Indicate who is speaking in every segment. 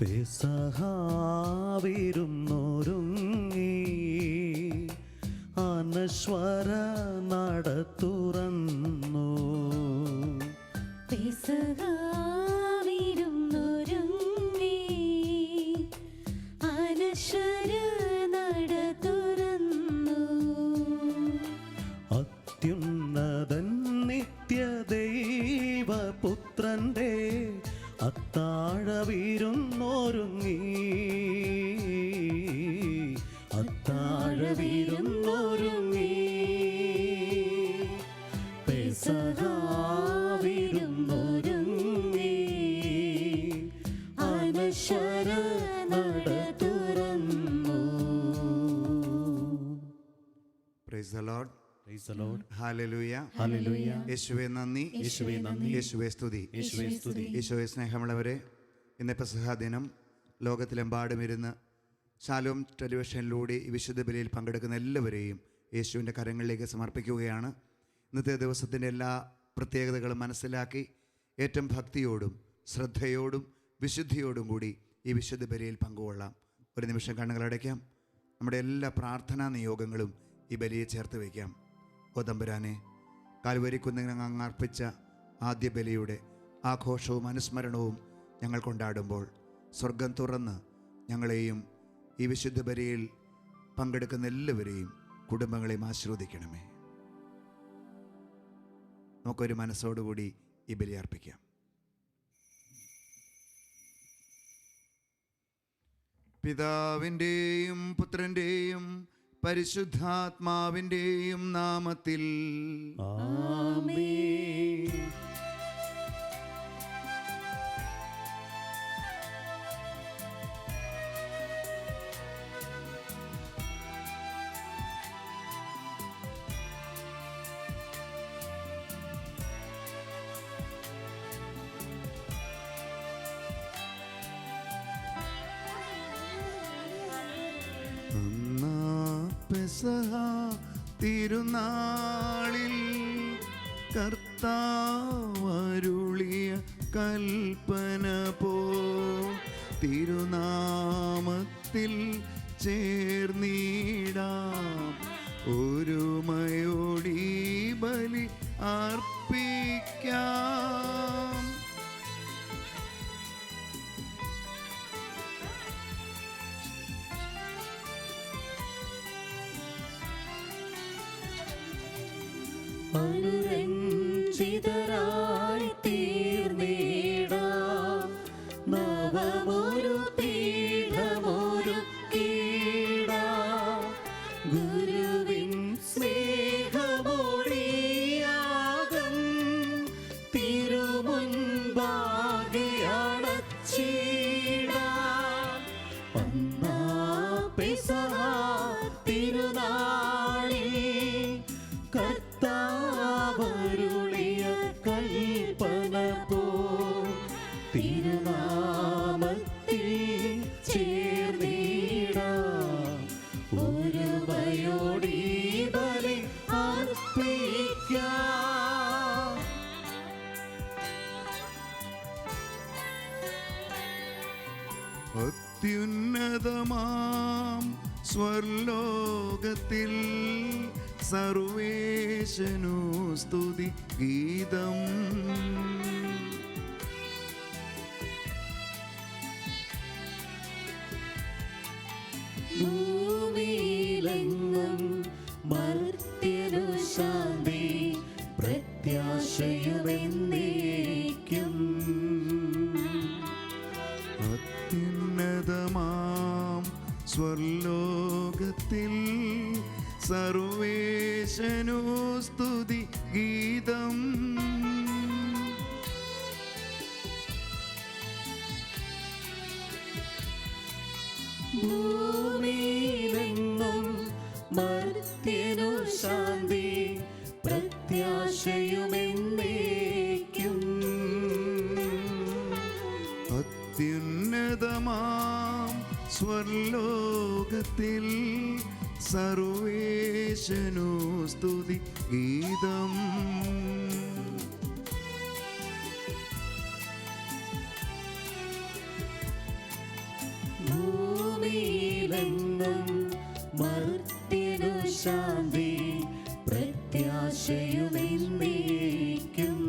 Speaker 1: പെസഹാവിരുന്നൊരുങ്ങി അനശ്വര നട തുറന്നു.
Speaker 2: പെസഹാവിരുന്നൊരുങ്ങി അനശ്വര നട തുറന്നു.
Speaker 1: അത്യുന്നതൻ നിത്യദൈവപുത്രന്റെ അത്താഴവിരുന്നൊരുങ്ങി. അത്താഴവിരുന്നൊരുങ്ങി. പെസഹാവിരുന്നൊരുങ്ങി അനശ്വര നട തുറന്നു.
Speaker 3: Praise the Lord.
Speaker 1: Praise the Lord.
Speaker 3: Hallelujah.
Speaker 1: Hallelujah.
Speaker 3: യേശുവേ നന്ദി.
Speaker 1: യേശുവേ നന്ദി.
Speaker 3: യേശുവേ സ്തുതി.
Speaker 1: യേശുവേ സ്തുതി.
Speaker 3: യേശുവേ സ്നേഹമുള്ളവരെ, ഇന്ന് പെസഹ ദിനം ലോകത്തിലെമ്പാടും ഇരുന്ന് ശാലോം ടെലിവിഷനിലൂടെ ഈ വിശുദ്ധ ബലിയിൽ പങ്കെടുക്കുന്ന എല്ലാവരെയും യേശുവിൻ്റെ കരങ്ങളിലേക്ക് സമർപ്പിക്കുകയാണ്. ഇന്നത്തെ ദിവസത്തിൻ്റെ എല്ലാ പ്രത്യേകതകളും മനസ്സിലാക്കി ഏറ്റവും ഭക്തിയോടും ശ്രദ്ധയോടും വിശുദ്ധിയോടും കൂടി ഈ വിശുദ്ധ ബലിയിൽ പങ്കുകൊള്ളാം. ഒരു നിമിഷം കണ്ണുകളടയ്ക്കാം. നമ്മുടെ എല്ലാ പ്രാർത്ഥനാ നിയോഗങ്ങളും ഈ ബലിയെ ചേർത്ത് വയ്ക്കാം. ഓ തമ്പുരാനെ, കാൽവരിക്കുന്നിന് അങ്ങ് അർപ്പിച്ച ആദ്യ ബലിയുടെ ആഘോഷവും അനുസ്മരണവും ഞങ്ങൾ കൊണ്ടാടുമ്പോൾ സ്വർഗം തുറന്ന് ഞങ്ങളെയും ഈ വിശുദ്ധ ബലിയിൽ പങ്കെടുക്കുന്ന എല്ലാവരെയും കുടുംബങ്ങളെയും ആശീർവദിക്കണമേ. നമുക്കൊരു മനസ്സോടുകൂടി ഈ ബലി അർപ്പിക്കാം. പിതാവിൻ്റെയും പുത്രൻ്റെയും പരിശുദ്ധാത്മാവിൻ്റെയും നാമത്തിൽ
Speaker 1: ആമേൻ.
Speaker 3: പെസഹ തിരുനാളിൽ കർത്താവരുളിയ കൽപ്പന പോ തിരുനാമത്തിൽ ചേർന്നിടാം. ഒരുമയോടി ബലി അർപ്പിക്കാം.
Speaker 2: അനുരഞ്ജിതരായി തീർന്നിടാം. നവമൊരു പീഠമൊരുക്കിടാം. ഗുരുവിൻ സ്നേഹമൊഴിയാകം തിരുമുൻപാകെ അണച്ചിടാം. ഒന്നാ പെസഹ തിരുനാളിൽ കർത്താവരുളിയ കൽപ്പന പോ തിരുനാമത്തിൽ ചേർന്നിടാം. ഒരുമയോടി ബലി അർപ്പിക്കാം.
Speaker 3: അത്യുന്നതമാം സ്വർലോകത്തിൽ സർവേശനു സ്തുതി ഗീതം.
Speaker 2: ഭൂമിയിലെങ്ങും മർത്യനു ശാന്തി പ്രത്യാശയുമെന്നേക്കും.
Speaker 3: അത്യുന്നതമാം സ്വർലോകത്തിൽ സർവേശനു സ്തുതി ഗീതം.
Speaker 2: ഭൂമിയിലെങ്ങും മർത്യനു ശാന്തി പ്രത്യാശയുമെന്നേക്കും.
Speaker 3: അത്യുന്നതമാം സ്വർലോകത്തിൽ സർവേശനു സ്തുതി ഗീതം.
Speaker 2: ശാന്തി പ്രത്യാശയുമെന്നേക്കും.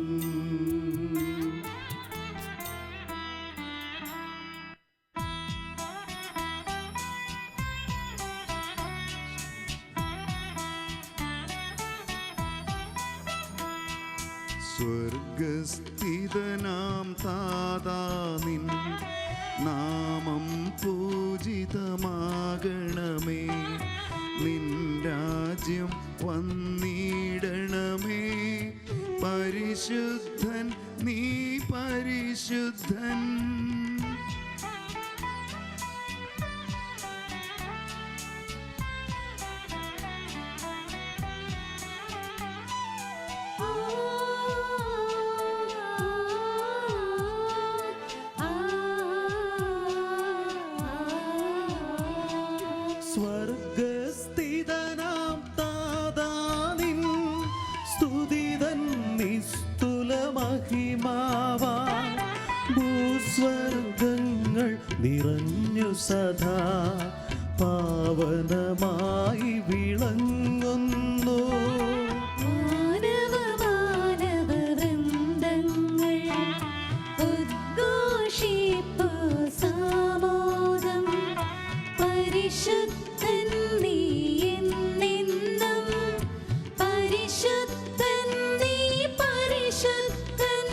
Speaker 3: സ്വർഗസ്ഥിതനാം താതാ നിൻ നാമം പൂജിതമാകണമേ. നിൻ രാജ്യം വന്നിടണമേ. പരിശുദ്ധൻ നീ പരിശുദ്ധൻ.
Speaker 1: സ്വർഗസ്ഥിതനാം താതാ നിൻ സ്തുതിതൻ നിസ്തുല മഹിമാവാൻ ഭൂസ്വർഗങ്ങൾ നിറഞ്ഞു സദാ പാവനമായി വിളങ്ങുന്നു.
Speaker 2: പരിശുദ്ധൻ നീ എന്നെന്നും, പരിശുദ്ധൻ നീ പരിശുദ്ധൻ.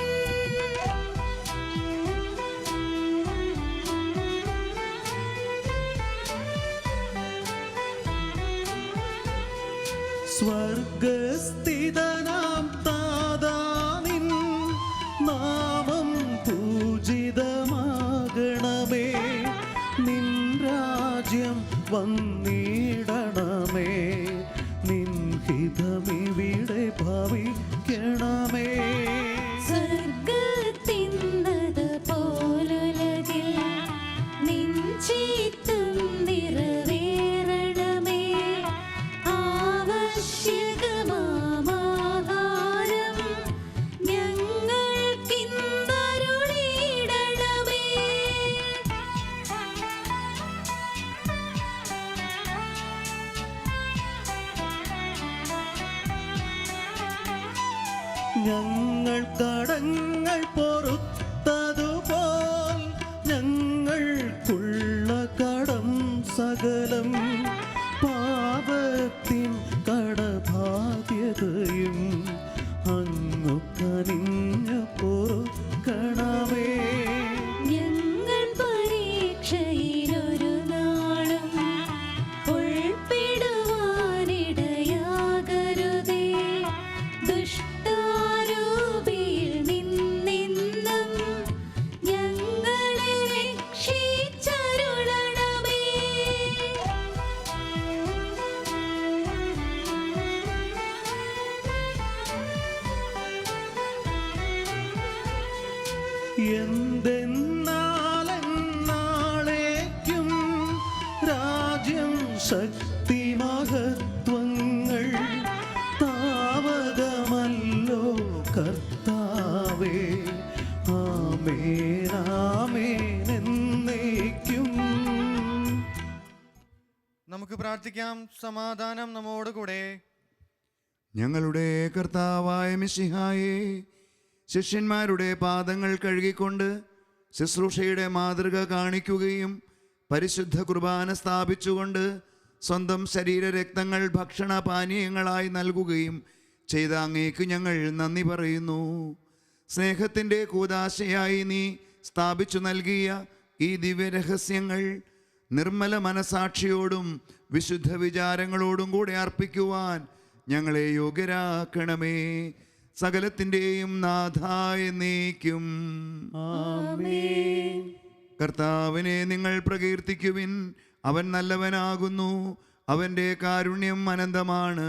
Speaker 1: സ്വർഗസ്ഥിതനാം താതാ നിൻ നാമം പൂജിതമാകണമേ. നിൻ രാജ്യം വന്നിടണമേ. നിൻ ഹിതമിവിടെ ഭവിക്കണമേ.
Speaker 2: സ്വർഗ്ഗത്തിന്നത് പോലുലകിൽ നിൻ ചിത്തം നിറവേറണമേ. ആവശ്യകമാഹാരം ഞങ്ങൾക്കിന്നരുളിയിടണമേ.
Speaker 1: ഞങ്ങൾ കടങ്ങൾ പൊറുത്തതുപോൽ ഞങ്ങൾക്കുള്ള കടം സകലം പാപത്തിൻ കടബാധ്യതയും അങ്ങു കനിഞ്ഞു പൊറുക്കണമേ.
Speaker 2: ഞങ്ങൾ പരീക്ഷയിലൊരു നാളും ഉൾപ്പെടുവാനിടയാകരുതേ. ദുഷ്ടാരൂപിയിൽ നിന്നെന്നും ഞങ്ങളെ രക്ഷിച്ചരുളണമേ.
Speaker 1: എന്തെന്നാളെന്നാളേക്കും രാജ്യം ശക്തി മഹത്വങ്ങൾ താവകമല്ലോ കർത്താവേ. ആമേൻ ആമേൻ എന്നേക്കും.
Speaker 4: നമുക്ക് പ്രാർത്ഥിക്കാം. സമാധാനം നമ്മോടുകൂടെ.
Speaker 3: ഞങ്ങളുടെ കർത്താവായ മിശിഹായേ, ശിഷ്യന്മാരുടെ പാദങ്ങൾ കഴുകിക്കൊണ്ട് ശുശ്രൂഷയുടെ മാതൃക കാണിക്കുകയും പരിശുദ്ധ കുർബാന സ്ഥാപിച്ചുകൊണ്ട് സ്വന്തം ശരീരരക്തങ്ങൾ ഭക്ഷണപാനീയങ്ങളായി നൽകുകയും ചെയ്ത അങ്ങേക്ക് ഞങ്ങൾ നന്ദി പറയുന്നു. സ്നേഹത്തിൻ്റെ കൂദാശയായി നീ സ്ഥാപിച്ചു നൽകിയ ഈ ദിവ്യരഹസ്യങ്ങൾ നിർമ്മല മനസാക്ഷിയോടും വിശുദ്ധ വിചാരങ്ങളോടും കൂടെ അർപ്പിക്കുവാൻ ഞങ്ങളെ യോഗ്യരാക്കണമേ. സകലത്തിൻ്റെയും നാഥായ നീക്കും.
Speaker 1: ആമേൻ.
Speaker 3: കർത്താവിനെ നിങ്ങൾ പ്രകീർത്തിക്കുവിൻ. അവൻ നല്ലവനാകുന്നു. അവൻ്റെ കാരുണ്യം അനന്തമാണ്.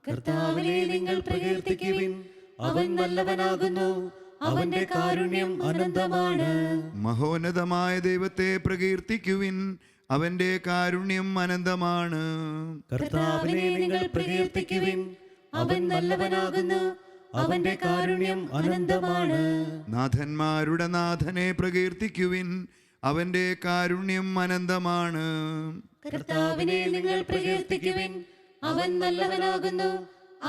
Speaker 2: കർത്താവിനെ നിങ്ങൾ പ്രകീർത്തിക്കുവിൻ. അവൻ നല്ലവനാകുന്നു. അവന്റെ കാരുണ്യം അനന്തമാണ്.
Speaker 3: മഹോന്നതമായ ദൈവത്തെ പ്രകീർത്തിക്കുവിൻ. അവൻ്റെ കാരുണ്യം അനന്തമാണ്.
Speaker 2: കർത്താവിനെ നിങ്ങൾ പ്രകീർത്തിക്കുവിൻ. അവൻ നല്ലവനാകുന്നു. അവന്റെ കാരുണ്യം അനന്തമാണ്.
Speaker 3: നാഥന്മാരുടെ നാഥനെ പ്രകീർത്തിക്കുവിൻ. അവൻ്റെ കാരുണ്യം അനന്തമാണ്.
Speaker 2: കർത്താവിനെ നിങ്ങൾ പ്രകീർത്തിക്കുവിൻ. അവൻ നല്ലവനാകുന്നു,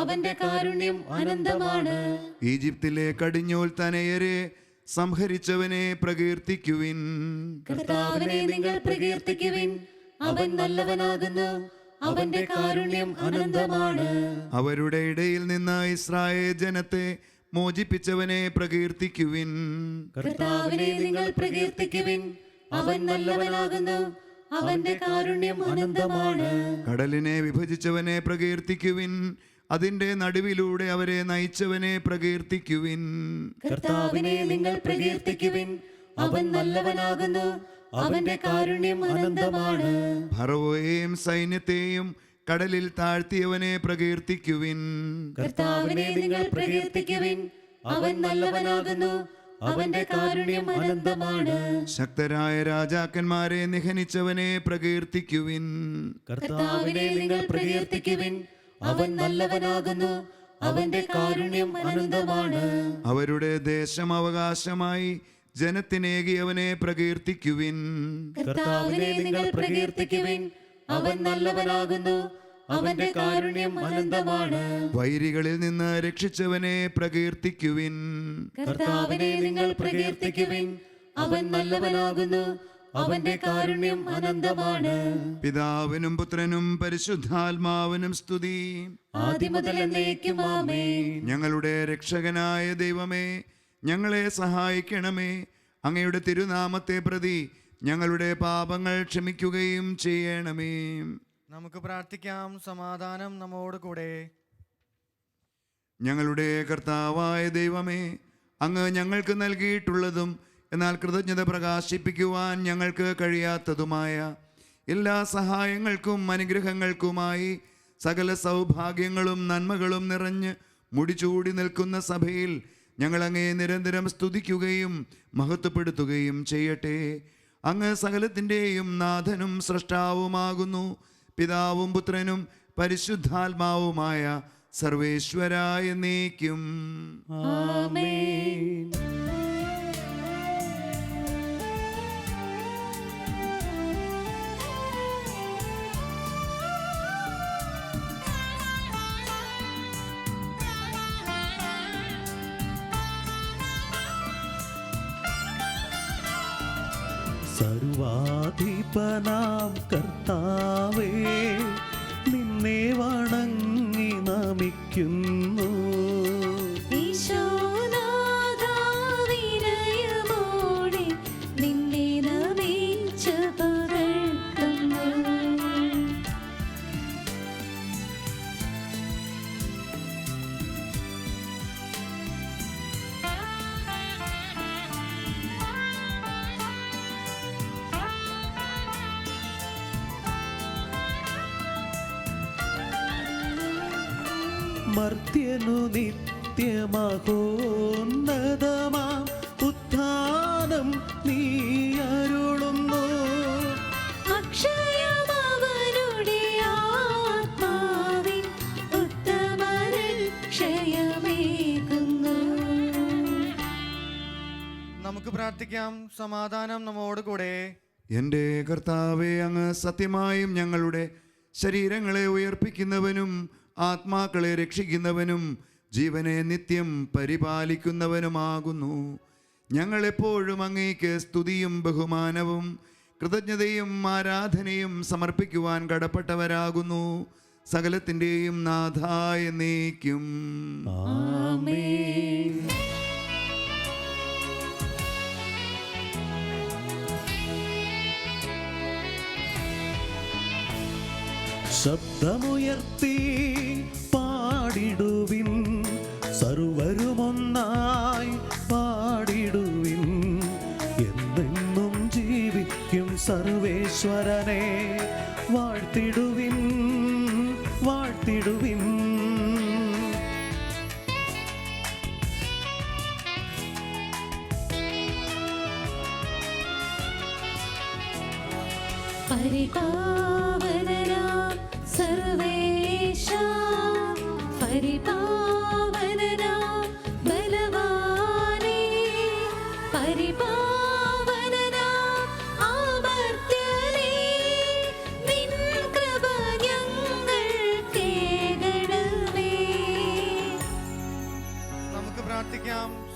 Speaker 2: അവന്റെ കാരുണ്യം അനന്തമാണ്.
Speaker 3: ഈജിപ്തിലെ കടിഞ്ഞൂൽ തനയരെ സംഹരിച്ചവനെ പ്രകീർത്തിക്കുവിൻ.
Speaker 2: കർത്താവിനെ നിങ്ങൾ പ്രകീർത്തിക്കുവിൻ, അവൻ നല്ലവനാകുന്നു, അവന്റെ കാരുണ്യം അനന്തമാണ്.
Speaker 3: അവരുടെ ഇടയിൽ നിന്ന് ഇസ്രായേൽ ജനത്തെ മോചിപ്പിച്ചവനെ പ്രകീർത്തിക്കുവിൻ.
Speaker 2: കർത്താവിനെ നിങ്ങൾ പ്രകീർത്തിക്കുവിൻ, അവൻ നല്ലവനാകുന്നു, അവന്റെ കാരുണ്യം അനന്തമാണ്.
Speaker 3: കടലിനെ വിഭജിച്ചവനെ പ്രകീർത്തിക്കുവിൻ, അതിന്റെ നടുവിലൂടെ അവരെ നയിച്ചവനെ പ്രകീർത്തിക്കുവിൻ.
Speaker 2: കർത്താവിനെ നിങ്ങൾ പ്രകീർത്തിക്കുവിൻ, അവൻ നല്ലവനാകുന്നു, അവന്റെ കാരുണ്യം അനന്തമാണ്.
Speaker 3: ഫറവോയെയും സൈന്യത്തെയും കടലിൽ താഴ്ത്തിയവനെ പ്രകീർത്തിക്കുവിൻ.
Speaker 2: കർത്താവിനെ നിങ്ങൾ പ്രകീർത്തിക്കുവിൻ, അവൻ നല്ലവനാകുന്നു, അവന്റെ കാരുണ്യം അനന്തമാണ്.
Speaker 3: ശക്തരായ രാജാക്കന്മാരെ നിഹനിച്ചവനെ പ്രകീർത്തിക്കുവിൻ.
Speaker 2: കർത്താവിനെ നിങ്ങൾ പ്രകീർത്തിക്കുവിൻ, അവൻ നല്ലവനാകുന്നു, അവന്റെ കാരുണ്യം അനന്തമാണ്.
Speaker 3: അവരുടെ ദേശം അവകാശമായി ജനത്തിനേകിയവനെ പ്രകീർത്തിക്കുവിൻ.
Speaker 2: കർത്താവിനെ നിങ്ങൾ പ്രകീർത്തിക്കുവിൻ, അവൻ നല്ലവനാകുന്നു, അവന്റെ കാരുണ്യം അനന്തമാണ്.
Speaker 3: വൈരികളിൽ നിന്ന് രക്ഷിച്ചവനെ പ്രകീർത്തിക്കുവിൻ.
Speaker 2: കർത്താവിനെ നിങ്ങൾ പ്രകീർത്തിക്കുവിൻ, അവൻ നല്ലവനാകുന്നു, അവന്റെ കാരുണ്യം അനന്തമാണ്.
Speaker 3: പിതാവിനും പുത്രനും പരിശുദ്ധാത്മാവിനും സ്തുതി.
Speaker 2: ആദിമുതൽ എന്നേക്കും ആമേൻ.
Speaker 3: ഞങ്ങളുടെ രക്ഷകനായ ദൈവമേ, ഞങ്ങളെ സഹായിക്കണമേ. അങ്ങയുടെ തിരുനാമത്തെ പ്രതി ഞങ്ങളുടെ പാപങ്ങൾ ക്ഷമിക്കുകയും ചെയ്യണമേ.
Speaker 4: നമുക്ക് പ്രാർത്ഥിക്കാം. സമാധാനം നമ്മോട് കൂടെ.
Speaker 3: ഞങ്ങളുടെ കർത്താവായ ദൈവമേ, അങ്ങ് ഞങ്ങൾക്ക് നൽകിയിട്ടുള്ളതും എന്നാൽ കൃതജ്ഞത പ്രകാശിപ്പിക്കുവാൻ ഞങ്ങൾക്ക് കഴിയാത്തതുമായ എല്ലാ സഹായങ്ങൾക്കും അനുഗ്രഹങ്ങൾക്കുമായി സകല സൗഭാഗ്യങ്ങളും നന്മകളും നിറഞ്ഞ് മുടിചൂടി നിൽക്കുന്ന സഭയിൽ ഞങ്ങൾ അങ്ങയെ നിരന്തരം സ്തുതിക്കുകയും മഹത്വപ്പെടുത്തുകയും ചെയ്യട്ടെ. അങ്ങ് സകലത്തിൻ്റെയും നാഥനും സൃഷ്ടാവുമാകുന്നു. പിതാവും പുത്രനും പരിശുദ്ധാത്മാവുമായ സർവേശ്വരായ എന്നേക്കും
Speaker 2: ആമേൻ.
Speaker 1: സർവാധിപനാം കർത്താവേ, നിന്നെ വണങ്ങി നമിക്കുന്നു.
Speaker 2: ഈശോനാഥാ വിനയമോടെ നിന്നെ നമിച്ച് പുകഴ്ത്തുന്നു.
Speaker 1: മർത്യനു നിത്യമഹോന്നതമാം ഉത്ഥാനം നീ അരുളുന്നു.
Speaker 2: അക്ഷയമവനുടെ ആത്മാവിൻ ഉത്തമ രക്ഷയമേകുന്നു.
Speaker 4: നമുക്ക് പ്രാർത്ഥിക്കാം. സമാധാനം നമ്മോട് കൂടെ.
Speaker 3: എൻ്റെ കർത്താവേ, അങ്ങ് സത്യമായും ഞങ്ങളുടെ ശരീരങ്ങളെ ഉയർപ്പിക്കുന്നവനും ആത്മാക്കളെ രക്ഷിക്കുന്നവനും ജീവനെ നിത്യം പരിപാലിക്കുന്നവനുമാകുന്നു. ഞങ്ങളെപ്പോഴും അങ്ങേക്ക് സ്തുതിയും ബഹുമാനവും കൃതജ്ഞതയും ആരാധനയും സമർപ്പിക്കുവാൻ കടപ്പെട്ടവരാകുന്നു. സകലത്തിൻ്റെയും നാഥായ എന്നേക്കും
Speaker 2: ആമേൻ.
Speaker 1: ശബ്ദമുയർത്തി പാടിടുവിൻ, സർവരുമൊന്നായി പാടിടുവിൻ. എന്നെന്നും ജീവിക്കും സർവേശ്വരനെ വാഴ്ത്തിടുവിൻ, വാഴ്ത്തിടുവിൻ.
Speaker 2: പരിപാവനനാം സർവേശാ, പരിപാവനനാം ബലവാനേ, പരിപാവനനാം അമർത്യനേ, നിൻ കൃപ ഞങ്ങൾ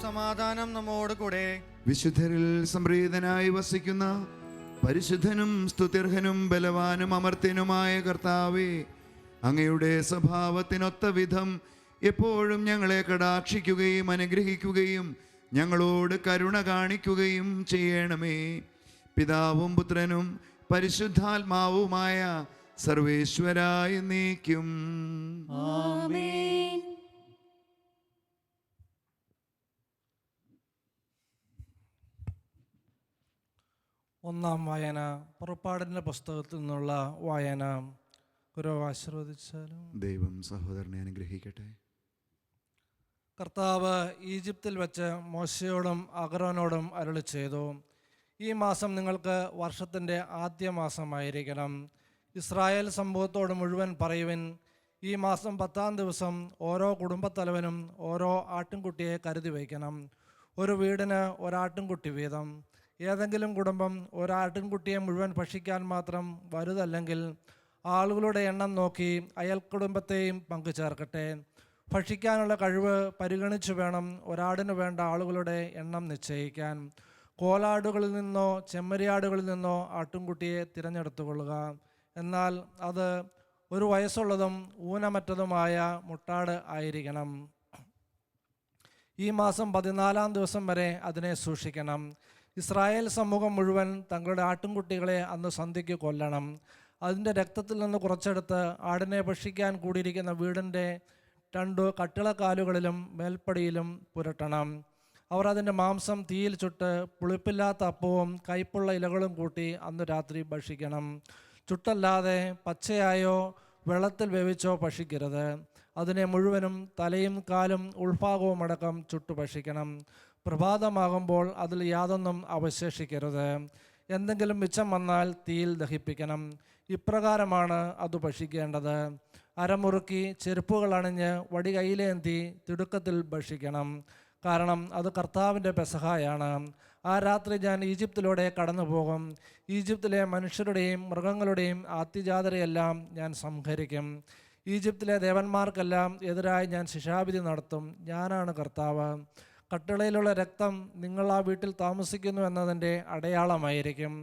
Speaker 4: സമാധാനം നമ്മോട് കൂടെ.
Speaker 3: വിശുദ്ധരിൽ സംപ്രീതനായി വസിക്കുന്ന പരിശുദ്ധനും സ്തുത്യർഹനും ബലവാനും അമർത്യനുമായ കർത്താവേ, അങ്ങയുടെ സ്വഭാവത്തിനൊത്ത വിധം എപ്പോഴും ഞങ്ങളെ കടാക്ഷിക്കുകയും അനുഗ്രഹിക്കുകയും ഞങ്ങളോട് കരുണ കാണിക്കുകയും ചെയ്യണമേ. പിതാവും പുത്രനും പരിശുദ്ധാത്മാവുമായ സർവേശ്വരായ നീക്കും.
Speaker 2: ആമേൻ.
Speaker 5: ഒന്നാം വായന പുറപ്പാടിൻ്റെ പുസ്തകത്തിൽ നിന്നുള്ള വായന. ഗുരുവ് ആശീർവദിച്ചാലും.
Speaker 3: ദൈവം സഹോദരനെ അനുഗ്രഹിക്കട്ടെ.
Speaker 5: കർത്താവ് ഈജിപ്തിൽ വെച്ച് മോശയോടും അഹരോനോടും അരുളി ചെയ്തു, ഈ മാസം നിങ്ങൾക്ക് വർഷത്തിൻ്റെ ആദ്യ മാസമായിരിക്കണം. ഇസ്രായേൽ സമൂഹത്തോട് മുഴുവൻ പറയുവിൻ, ഈ മാസം 10-ാം ദിവസം ഓരോ കുടുംബത്തലവനും ഓരോ ആട്ടിൻകുട്ടിയെ കരുതി വയ്ക്കണം. ഒരു വീടിന് ഒരാട്ടിൻകുട്ടി വീതം. ഏതെങ്കിലും കുടുംബം ഒരാട്ടിൻകുട്ടിയെ മുഴുവൻ ഭക്ഷിക്കാൻ മാത്രം വലുതല്ലെങ്കിൽ ആളുകളുടെ എണ്ണം നോക്കി അയൽ കുടുംബത്തെയും പങ്കുചേർക്കട്ടെ. ഭക്ഷിക്കാനുള്ള കഴിവ് പരിഗണിച്ചു വേണം ഒരാടിന് വേണ്ട ആളുകളുടെ എണ്ണം നിശ്ചയിക്കാൻ. കോലാടുകളിൽ നിന്നോ ചെമ്മരിയാടുകളിൽ നിന്നോ ആട്ടിൻകുട്ടിയെ തിരഞ്ഞെടുത്തുകൊള്ളുക. എന്നാൽ അത് ഒരു വയസ്സുള്ളതും ഊനമറ്റതുമായ മുട്ടാട് ആയിരിക്കണം. ഈ മാസം 14-ാം ദിവസം വരെ അതിനെ സൂക്ഷിക്കണം. ഇസ്രായേൽ സമൂഹം മുഴുവൻ തങ്ങളുടെ ആട്ടിൻകുട്ടികളെ അന്ന് സന്ധ്യയ്ക്ക് കൊല്ലണം. അതിൻ്റെ രക്തത്തിൽ നിന്ന് കുറച്ചെടുത്ത് ആടിനെ ഭക്ഷിക്കാൻ കൂടിയിരിക്കുന്ന വീടിൻ്റെ 2 കട്ടിളക്കാലുകളിലും മേൽപ്പടിയിലും പുരട്ടണം. അവർ അതിൻ്റെ മാംസം തീയിൽ ചുട്ട് പുളിപ്പില്ലാത്ത അപ്പവും കയ്പുള്ള ഇലകളും കൂട്ടി അന്ന് രാത്രി ഭക്ഷിക്കണം. ചുട്ടല്ലാതെ പച്ചയായോ വെള്ളത്തിൽ വേവിച്ചോ ഭക്ഷിക്കരുത്. അതിനെ മുഴുവനും തലയും കാലും ഉൾഭാഗവും അടക്കം ചുട്ടു ഭക്ഷിക്കണം. പ്രഭാതമാകുമ്പോൾ അതിൽ യാതൊന്നും അവശേഷിക്കരുത്. എന്തെങ്കിലും മിച്ചം വന്നാൽ തീയിൽ ദഹിപ്പിക്കണം. ഇപ്രകാരമാണ് അത് ഭക്ഷിക്കേണ്ടത്. അരമുറുക്കി ചെരുപ്പുകൾ അണിഞ്ഞ് വടി കയ്യിലേന്തി തിടുക്കത്തിൽ ഭക്ഷിക്കണം. കാരണം അത് കർത്താവിൻ്റെ പെസഹായാണ്. ആ രാത്രി ഞാൻ ഈജിപ്തിലൂടെ കടന്നു പോകും. ഈജിപ്തിലെ മനുഷ്യരുടെയും മൃഗങ്ങളുടെയും ആദ്യജാതരെയെല്ലാം ഞാൻ സംഹരിക്കും. ഈജിപ്തിലെ ദേവന്മാർക്കെല്ലാം എതിരായി ഞാൻ ശിക്ഷാവിധി നടത്തും. ഞാനാണ് കർത്താവ്. കട്ടിളയിലുള്ള രക്തം നിങ്ങൾ ആ വീട്ടിൽ താമസിക്കുന്നു എന്നതിൻ്റെ അടയാളമായിരിക്കും.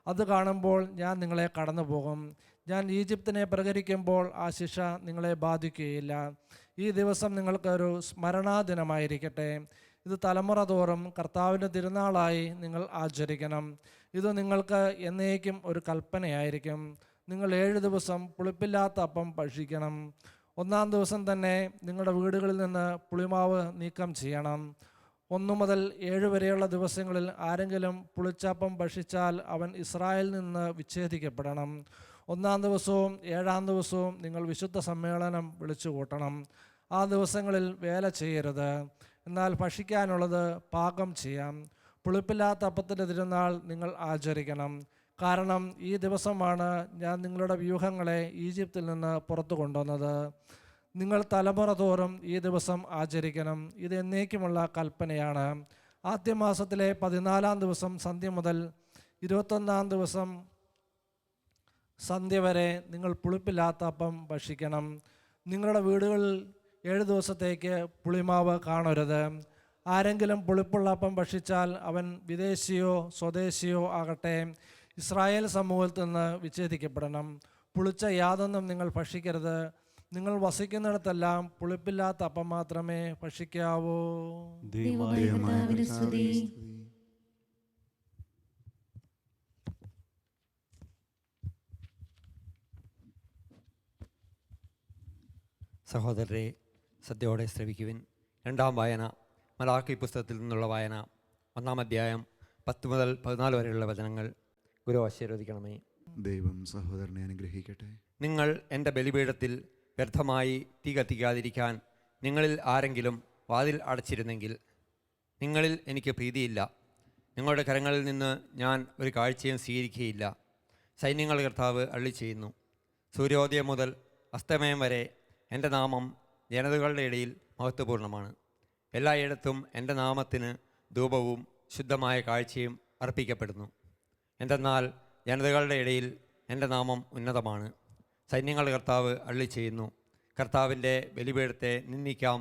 Speaker 5: അത് കാണുമ്പോൾ ഞാൻ നിങ്ങളെ കടന്നു പോകും. ഞാൻ ഈജിപ്തിനെ പ്രകരിക്കുമ്പോൾ ആ ശിക്ഷ നിങ്ങളെ ബാധിക്കുകയില്ല. ഈ ദിവസം നിങ്ങൾക്കൊരു സ്മരണാദിനമായിരിക്കട്ടെ. ഇത് തലമുറ തോറും കർത്താവിൻ്റെ തിരുനാളായി നിങ്ങൾ ആചരിക്കണം. ഇത് നിങ്ങൾക്ക് എന്നേക്കും ഒരു കൽപ്പനയായിരിക്കും. നിങ്ങൾ 7 ദിവസം പുളിപ്പില്ലാത്ത അപ്പം ഭക്ഷിക്കണം. 1-ാം ദിവസം തന്നെ നിങ്ങളുടെ വീടുകളിൽ നിന്ന് പുളിമാവ് നീക്കം ചെയ്യണം. 1 മുതൽ 7 വരെയുള്ള ദിവസങ്ങളിൽ ആരെങ്കിലും പുളിച്ചപ്പം ഭക്ഷിച്ചാൽ അവൻ ഇസ്രായേലിൽ നിന്ന് വിച്ഛേദിക്കപ്പെടണം. 1-ാം ദിവസവും 7-ാം ദിവസവും നിങ്ങൾ വിശുദ്ധ സമ്മേളനം വിളിച്ചു കൂട്ടണം. ആ ദിവസങ്ങളിൽ വേല ചെയ്യരുത്. എന്നാൽ ഭക്ഷിക്കാനുള്ളത് പാകം ചെയ്യാം. പുളിപ്പില്ലാത്ത അപ്പത്തിൻ്റെ തിരുനാൾ നിങ്ങൾ ആചരിക്കണം. കാരണം ഈ ദിവസമാണ് ഞാൻ നിങ്ങളുടെ വ്യൂഹങ്ങളെ ഈജിപ്തിൽ നിന്ന് പുറത്തു കൊണ്ടുവന്നത്. നിങ്ങൾ തലമുറ തോറും ഈ ദിവസം ആചരിക്കണം. ഇത് എന്നേക്കുമുള്ള കൽപ്പനയാണ്. ആദ്യ മാസത്തിലെ 14-ാം ദിവസം സന്ധ്യ മുതൽ 21-ാം ദിവസം സന്ധ്യ വരെ നിങ്ങൾ പുളിപ്പില്ലാത്ത അപ്പം ഭക്ഷിക്കണം. നിങ്ങളുടെ വീടുകളിൽ 7 ദിവസത്തേക്ക് പുളിമാവ് കാണരുത്. ആരെങ്കിലും പുളിപ്പുള്ള അപ്പം ഭക്ഷിച്ചാൽ അവൻ വിദേശിയോ സ്വദേശിയോ ആകട്ടെ, ഇസ്രായേൽ സമൂഹത്തിൽ നിന്ന് വിച്ഛേദിക്കപ്പെടണം. പുളിച്ച യാതൊന്നും നിങ്ങൾ ഭക്ഷിക്കരുത്. നിങ്ങൾ വസിക്കുന്നിടത്തെല്ലാം പുളിപ്പില്ലാത്ത അപ്പം മാത്രമേ ഭക്ഷിക്കാവൂ.
Speaker 2: ദൈവമായ സ്തുതി.
Speaker 6: സഹോദരരെ, ശ്രദ്ധയോടെ ശ്രവിക്കുവിൻ. 2-ാം വായന മലാക്കി പുസ്തകത്തിൽ നിന്നുള്ള വായന. 1-ാം അധ്യായം 10 മുതൽ 14 വരെയുള്ള വചനങ്ങൾ. ഗുരു ആശീർവദിക്കണമേ.
Speaker 3: ദൈവം സഹോദരനെ അനുഗ്രഹിക്കട്ടെ.
Speaker 6: നിങ്ങൾ എൻ്റെ ബലിപീഠത്തിൽ വ്യർത്ഥമായി തീ കത്തിക്കാതിരിക്കാൻ നിങ്ങളിൽ ആരെങ്കിലും വാതിൽ അടച്ചിരുന്നെങ്കിൽ നിങ്ങളിൽ എനിക്ക് പ്രീതിയില്ല. നിങ്ങളുടെ കരങ്ങളിൽ നിന്ന് ഞാൻ ഒരു കാഴ്ചയും സ്വീകരിക്കുകയില്ല. സൈന്യങ്ങൾ കർത്താവ് അരുളി ചെയ്യുന്നു. സൂര്യോദയം മുതൽ അസ്തമയം വരെ എൻ്റെ നാമം ജനതകളുടെ ഇടയിൽ മഹത്വപൂർണ്ണമാണ്. എല്ലായിടത്തും എൻ്റെ നാമത്തിന് ധൂപവും ശുദ്ധമായ കാഴ്ചയും അർപ്പിക്കപ്പെടുന്നു. എന്തെന്നാൽ ജനതകളുടെ ഇടയിൽ എൻ്റെ നാമം ഉന്നതമാണ്. സൈന്യങ്ങളുടെ കർത്താവ് അരുളി ചെയ്യുന്നു. കർത്താവിൻ്റെ ബലിപീഠത്തെ നിന്ദിക്കാം,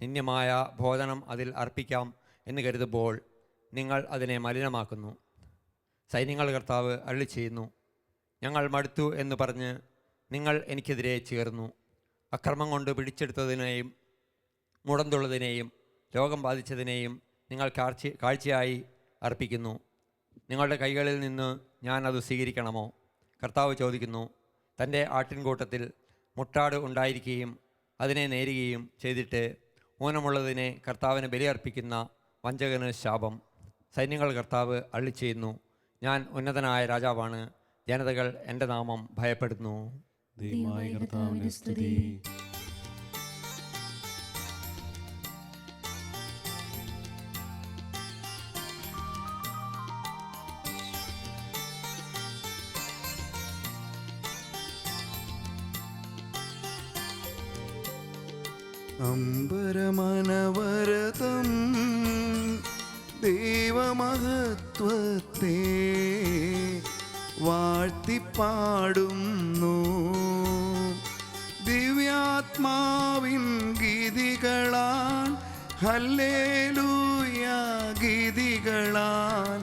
Speaker 6: നിന്ദ്യമായ ഭോജനം അതിൽ അർപ്പിക്കാം എന്ന് കരുതുമ്പോൾ നിങ്ങൾ അതിനെ മലിനമാക്കുന്നു. സൈന്യങ്ങൾ കർത്താവ് അരുളിച്ചെയ്യുന്നു, ഞങ്ങൾ മടുത്തു എന്ന് പറഞ്ഞ് നിങ്ങൾ എനിക്കെതിരെ ചേർന്നു. അക്രമം കൊണ്ട് പിടിച്ചെടുത്തതിനെയും മുടന്തുള്ളതിനെയും രോഗം ബാധിച്ചതിനെയും നിങ്ങൾ കാഴ്ചയായി അർപ്പിക്കുന്നു. നിങ്ങളുടെ കൈകളിൽ നിന്ന് ഞാൻ അത് സ്വീകരിക്കണമോ? കർത്താവ് ചോദിക്കുന്നു. തൻ്റെ ആട്ടിൻകൂട്ടത്തിൽ മുട്ടാട് ഉണ്ടായിരിക്കുകയും അതിനെ നേരുകയും ചെയ്തിട്ട് ഊനമുള്ളതിനെ കർത്താവിന് ബലിയർപ്പിക്കുന്ന വഞ്ചകന് ശാപം. സൈന്യങ്ങൾ കർത്താവ് അരുളിച്ചെയ്യുന്നു, ഞാൻ ഉന്നതനായ രാജാവാണ്, ജനതകൾ എൻ്റെ നാമം ഭയപ്പെടുന്നു.
Speaker 2: ദൈവമായ കർത്താവിന് സ്തുതി.
Speaker 3: അമ്പരമനവരതം ദൈവമഹത്വത്തെ വാഴ്ത്തിപ്പാടുന്നു. ദിവ്യാത്മാവിൻ ഗീതികളാൽ ഹല്ലേലൂയ ഗീതികളാൽ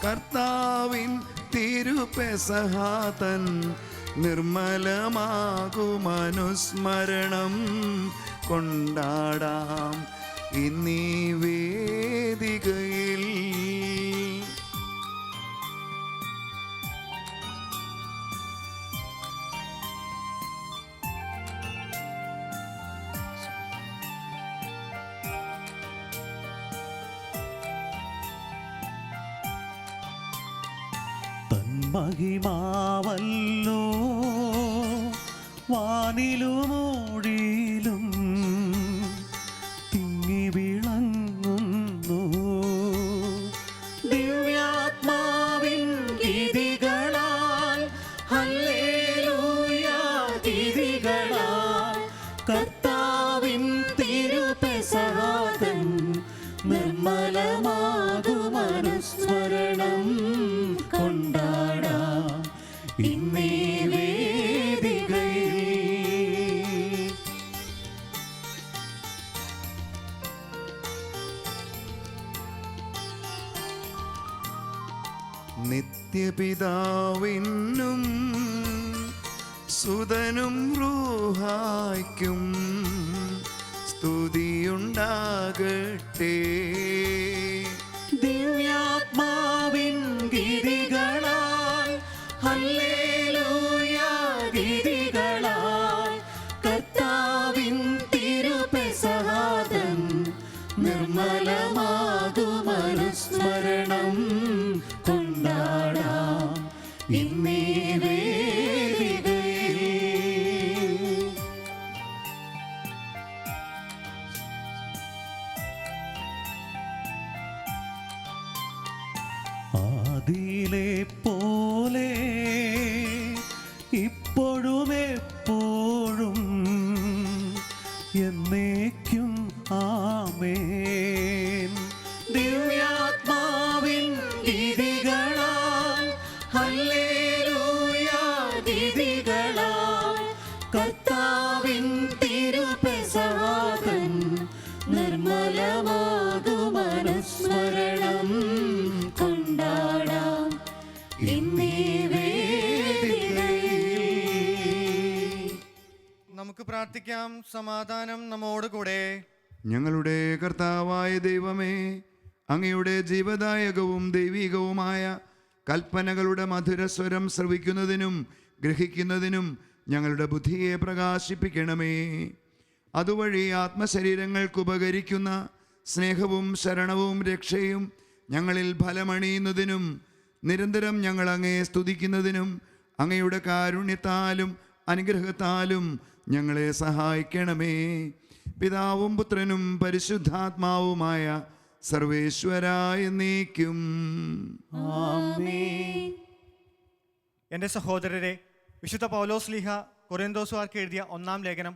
Speaker 3: കർത്താവിൻ തിരുപെസഹാതൻ നിർമ്മലമാകുമനുസ്മരണം കൊണ്ടാടാം ഇന്നീ വേദികയിൽ.
Speaker 1: തന്മഹിമാവല്ലോ വാനിലുമോടിയിലും തിങ്ങി വിളങ്ങുന്നു. ദിവ്യാത്മാവിൻ ഗീതികളാൽ ഹല്ലേലൂയ ഗീതികളാൽ കർത്താവിൻ തിരുപെസഹാതൻ നിർമ്മലമാകുമനുസ്മരണം കൊണ്ടാടാം ഇന്നീ വേദികയിൽ. നിത്യപിതാവിനും സുതനും റൂഹായ്ക്കും സ്തുതിയുണ്ടാകട്ടെ. ദിവ്യാത്മാവിൻ ഗീതികളാൽ ഹല്ലേലൂയ ഗീതികളാൽ കർത്താവിൻ തിരുപെസഹാതൻ നിർമ്മലമാകുമനുസ്മരണം കൊണ്ടാടാം ഇന്നീ വേദികയിൽ. ആദിയിലെ പോലെ ഇപ്പോഴും എപ്പോഴും എന്നേക്കും ആമേൻ. ദിവ്യാത്മാവിൻ ഗീതികളാൽ ഹല്ലേലൂയ ഗീതികളാൽ കർത്താവിൻ തിരുപെസഹാതൻ നിർമ്മലമാകുമനുസ്മരണം കൊണ്ടാടാം ഇന്നീ വേദികയിൽ.
Speaker 4: നമുക്ക് പ്രാർത്ഥിക്കാം. സമാധാനം നമ്മോട് കൂടെ.
Speaker 3: ഞങ്ങളുടെ കർത്താവായ ദൈവമേ, അങ്ങയുടെ ജീവദായകവും ദൈവികവുമായ കൽപ്പനകളുടെ മധുരസ്വരം ശ്രവിക്കുന്നതിനും ഗ്രഹിക്കുന്നതിനും ഞങ്ങളുടെ ബുദ്ധിയെ പ്രകാശിപ്പിക്കണമേ. അതുവഴി ആത്മശരീരങ്ങൾക്ക് ഉപകരിക്കുന്ന സ്നേഹവും ശരണവും രക്ഷയും ഞങ്ങളിൽ ഫലമണിയുന്നതിനും നിരന്തരം ഞങ്ങൾ അങ്ങയെ സ്തുതിക്കുന്നതിനും അങ്ങയുടെ കാരുണ്യത്താലും അനുഗ്രഹത്താലും ഞങ്ങളെ സഹായിക്കണമേ. പിതാവും പുത്രനും പരിശുദ്ധാത്മാവുമായ സർവേശ്വരായ നീക്കും
Speaker 1: ആമേൻ.
Speaker 4: എൻ്റെ സഹോദരരെ, വിശുദ്ധ പൗലോസ്ലീഹ കൊരിന്തോസുകാർക്ക് എഴുതിയ 1-ാം ലേഖനം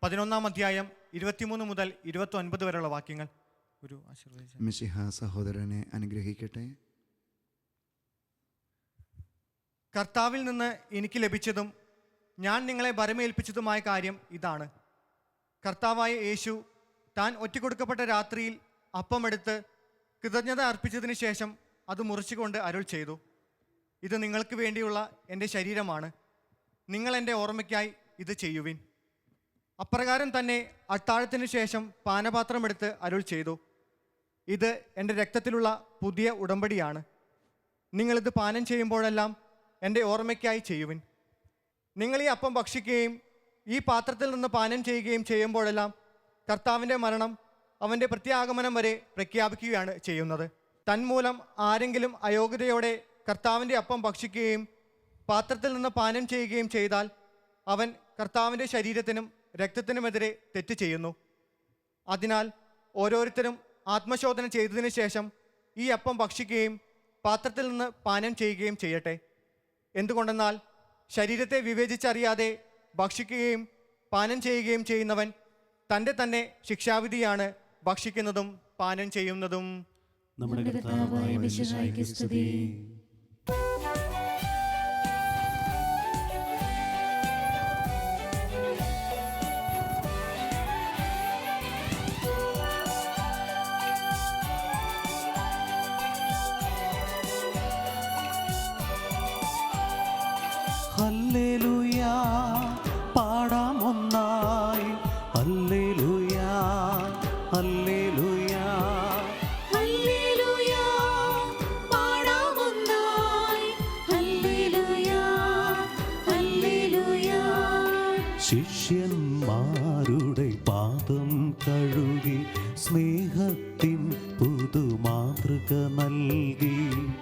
Speaker 4: 11-ാം അധ്യായം 23 മുതൽ 29 വരെയുള്ള വാക്യങ്ങൾ ഒരു ആശീർവദിച്ചു.
Speaker 3: മിശിഹ സഹോദരനെ അനുഗ്രഹിക്കട്ടെ.
Speaker 4: കർത്താവിൽ നിന്ന് എനിക്ക് ലഭിച്ചതും ഞാൻ നിങ്ങളെ ഭരമേൽപ്പിച്ചതുമായ കാര്യം ഇതാണ്. കർത്താവായ യേശു താൻ ഒറ്റിക്കൊടുക്കപ്പെട്ട രാത്രിയിൽ അപ്പമെടുത്ത് കൃതജ്ഞത അർപ്പിച്ചതിന് ശേഷം അത് മുറിച്ചുകൊണ്ട് അരുൾ ചെയ്തു, ഇത് നിങ്ങൾക്ക് വേണ്ടിയുള്ള എൻ്റെ ശരീരമാണ്, നിങ്ങൾ എൻ്റെ ഓർമ്മയ്ക്കായി ഇത് ചെയ്യുവിൻ. അപ്രകാരം തന്നെ അത്താഴത്തിനു ശേഷം പാനപാത്രമെടുത്ത് അരുൾ ചെയ്തു, ഇത് എൻ്റെ രക്തത്തിലുള്ള പുതിയ ഉടമ്പടിയാണ്, നിങ്ങളിത് പാനം ചെയ്യുമ്പോഴെല്ലാം എൻ്റെ ഓർമ്മയ്ക്കായി ചെയ്യുവിൻ. നിങ്ങൾ ഈ അപ്പം ഭക്ഷിക്കുകയും ഈ പാത്രത്തിൽ നിന്ന് പാനം ചെയ്യുകയും ചെയ്യുമ്പോഴെല്ലാം കർത്താവിൻ്റെ മരണം അവൻ്റെ പ്രത്യാഗമനം വരെ പ്രഖ്യാപിക്കുകയാണ് ചെയ്യുന്നത്. തന്മൂലം ആരെങ്കിലും അയോഗ്യതയോടെ കർത്താവിൻ്റെ അപ്പം ഭക്ഷിക്കുകയും പാത്രത്തിൽ നിന്ന് പാനം ചെയ്യുകയും ചെയ്താൽ അവൻ കർത്താവിൻ്റെ ശരീരത്തിനും രക്തത്തിനുമെതിരെ തെറ്റ് ചെയ്യുന്നു. അതിനാൽ ഓരോരുത്തരും ആത്മശോധന ചെയ്തതിനു ശേഷം ഈ അപ്പം ഭക്ഷിക്കുകയും പാത്രത്തിൽ നിന്ന് പാനം ചെയ്യുകയും ചെയ്യട്ടെ. എന്തുകൊണ്ടെന്നാൽ ശരീരത്തെ വിവേചിച്ചറിയാതെ ഭക്ഷിക്കുകയും പാനം ചെയ്യുകയും ചെയ്യുന്നവൻ തൻ്റെ തന്നെ ശിക്ഷാവിധിയാണ് ഭക്ഷിക്കുന്നതും പാനം ചെയ്യുന്നതും.
Speaker 2: നമ്മുടെ കർത്താവായ മിശിഹായ്ക്ക് സ്തുതി.
Speaker 1: ഹല്ലേലൂയ, പാടാം ഒന്നായി. ഹല്ലേലൂയ, ഹല്ലേലൂയ,
Speaker 7: ഹല്ലേലൂയ, പാടാം ഒന്നായി. Hallelujah, hallelujah.
Speaker 1: ശിഷ്യന്മാരുടെ പാദം കഴുകി സ്നേഹത്തിൻ പുതുമാതൃക നൽകി.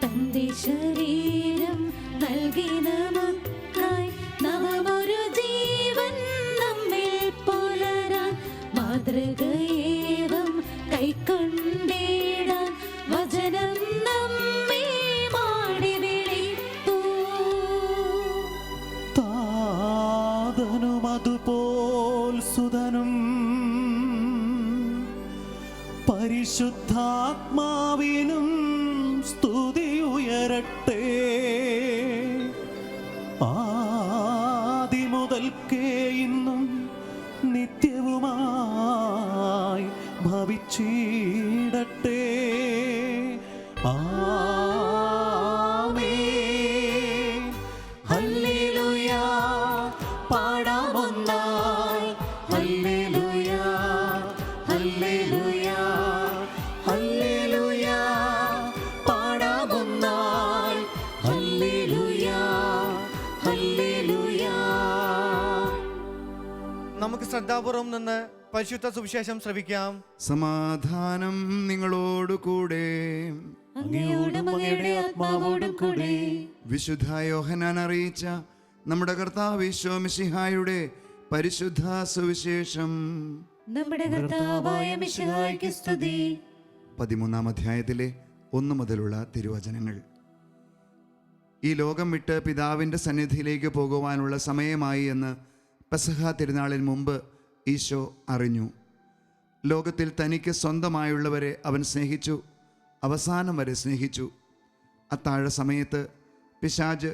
Speaker 7: തന്റെ ശരീരം നൽകി നമുക്കായി നവമൊരു ജീവൻ നമ്മിൽ പുലരാൻ മാതൃകയേവം കൈക്കൊണ്ടിടാൻ വചനം നമ്മെ മാടി വിളിപ്പൂ.
Speaker 1: താതനും അതുപോൽ സുതനും പരിശുദ്ധാത്മാവിനും സ്തുതി ഉയരട്ടെ. ആദിമുതൽക്കേ ഇന്നും നിത്യവുമായി ഭവിച്ചിടട്ടെ. ആമേൻ. ഹല്ലേലൂയ, പാടാം ഒന്നായി. ഹല്ലേലൂയ, ഹല്ലേലൂയ, ഹല്ലേലൂയ, പാടാം ഒന്നായി. Hallelujah, hallelujah.
Speaker 4: നമുക്ക് ശ്രദ്ധാപൂർവം നിന്ന് പരിശുദ്ധ സുവിശേഷം ശ്രവിക്കാം.
Speaker 3: സമാധാനം നിങ്ങളോടു കൂടെ.
Speaker 7: അങ്ങയോടും അങ്ങയുടെ ആത്മാവോടും കൂടെ.
Speaker 3: വിശുദ്ധ യോഹന്നാൻ അറിയിച്ച നമ്മുടെ കർത്താവ് ഈശോ മിശിഹായുടെ പരിശുദ്ധ സുവിശേഷം
Speaker 7: നമ്മുടെ കർത്താവായ മിശിഹായ്ക്ക് സ്തുതി.
Speaker 3: 13-ാം അധ്യായത്തിലെ 1 മുതലുള്ള തിരുവചനങ്ങൾ. ഈ ലോകം വിട്ട് പിതാവിൻ്റെ സന്നിധിയിലേക്ക് പോകുവാനുള്ള സമയമായി എന്ന് പെസഹ തിരുനാളിന് മുമ്പ് ഈശോ അറിഞ്ഞു. ലോകത്തിൽ തനിക്ക് സ്വന്തമായുള്ളവരെ അവൻ സ്നേഹിച്ചു, അവസാനം വരെ സ്നേഹിച്ചു. അത്താഴ സമയത്ത് പിശാച്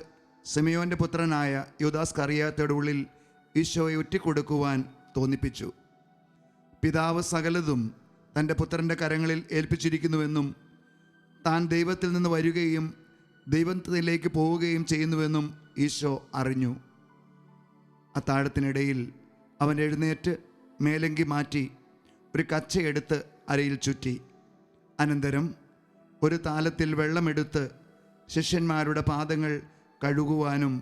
Speaker 3: സിമിയോൻ്റെ പുത്രനായ യൂദാസ് കറിയാത്തയുടെ ഉള്ളിൽ ഈശോയെ ഒറ്റിക്കൊടുക്കുവാൻ തോന്നിപ്പിച്ചു. പിതാവ് സകലതും തൻ്റെ പുത്രൻ്റെ കരങ്ങളിൽ ഏൽപ്പിച്ചിരിക്കുന്നുവെന്നും താൻ ദൈവത്തിൽ നിന്ന് വരികയും ദൈവത്തിലേക്ക് പോവുകയും ചെയ്യുന്നുവെന്നും ഈശോ അറിഞ്ഞു. അത്താഴത്തിനിടയിൽ അവൻ എഴുന്നേറ്റ് മേലങ്കി മാറ്റി ഒരു കച്ചയെടുത്ത് അരയിൽ ചുറ്റി. അനന്തരം ഒരു താലത്തിൽ വെള്ളമെടുത്ത് ശിഷ്യന്മാരുടെ പാദങ്ങൾ കഴുകുവാനും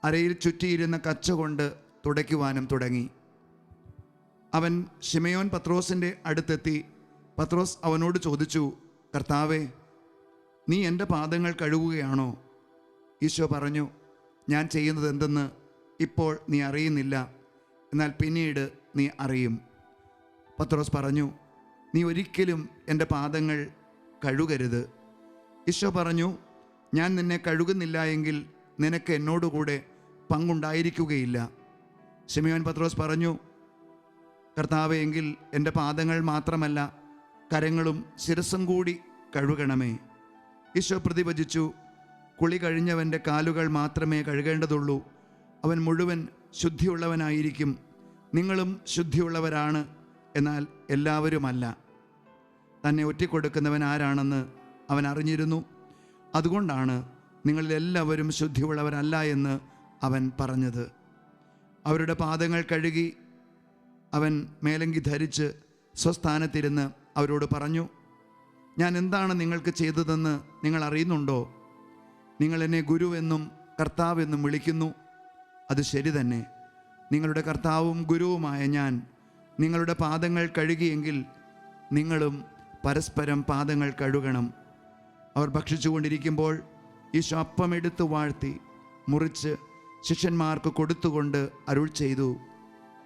Speaker 3: അരയിൽ ചുറ്റിയിരുന്ന കച്ച കൊണ്ട് തുടയ്ക്കുവാനും തുടങ്ങി. അവൻ ശിമയോൻ പത്രോസിൻ്റെ അടുത്തെത്തി. പത്രോസ് അവനോട് ചോദിച്ചു, കർത്താവേ, നീ എൻ്റെ പാദങ്ങൾ കഴുകുകയാണോ? ഈശോ പറഞ്ഞു, ഞാൻ ചെയ്യുന്നത് എന്തെന്ന് ഇപ്പോൾ നീ അറിയുന്നില്ല, എന്നാൽ പിന്നീട് നീ അറിയും. പത്രോസ് പറഞ്ഞു, നീ ഒരിക്കലും എൻ്റെ പാദങ്ങൾ കഴുകരുത്. ഈശോ പറഞ്ഞു, ഞാൻ നിന്നെ കഴുകുന്നില്ല എങ്കിൽ നിനക്ക് എന്നോടുകൂടെ പങ്കുണ്ടായിരിക്കുകയില്ല. ശിമയോൻ പത്രോസ് പറഞ്ഞു, കർത്താവേ, എങ്കിൽ എൻ്റെ പാദങ്ങൾ മാത്രമല്ല കരങ്ങളും ശിരസ്സും കൂടി കഴുകണമേ. ഈശോ പ്രതിവചിച്ചു, കുളി കഴിഞ്ഞവൻ്റെ കാലുകൾ മാത്രമേ കഴുകേണ്ടതുള്ളൂ, അവൻ മുഴുവൻ ശുദ്ധിയുള്ളവനായിരിക്കും. നിങ്ങളും ശുദ്ധിയുള്ളവരാണ്, എന്നാൽ എല്ലാവരുമല്ല. തന്നെ ഒറ്റിക്കൊടുക്കുന്നവൻ ആരാണെന്ന് അവൻ അറിഞ്ഞിരുന്നു. അതുകൊണ്ടാണ് നിങ്ങളിലെല്ലാവരും ശുദ്ധിയുള്ളവരല്ല എന്ന് അവൻ പറഞ്ഞത്. അവരുടെ പാദങ്ങൾ കഴുകി അവൻ മേലങ്കി ധരിച്ച് സ്വസ്ഥാനത്തിരുന്ന് അവരോട് പറഞ്ഞു, ഞാൻ എന്താണ് നിങ്ങൾക്ക് ചെയ്തതെന്ന് നിങ്ങൾ അറിയുന്നുണ്ടോ? നിങ്ങൾ എന്നെ ഗുരുവെന്നും കർത്താവെന്നും വിളിക്കുന്നു. അത് ശരി തന്നെ. നിങ്ങളുടെ കർത്താവും ഗുരുവുമായ ഞാൻ നിങ്ങളുടെ പാദങ്ങൾ കഴുകിയെങ്കിൽ നിങ്ങളും പരസ്പരം പാദങ്ങൾ കഴുകണം. അവർ ഭക്ഷിച്ചുകൊണ്ടിരിക്കുമ്പോൾ ഈശോ അപ്പമെടുത്ത് വാഴ്ത്തി മുറിച്ച് ശിഷ്യന്മാർക്ക് കൊടുത്തുകൊണ്ട് അരുൾ ചെയ്തു,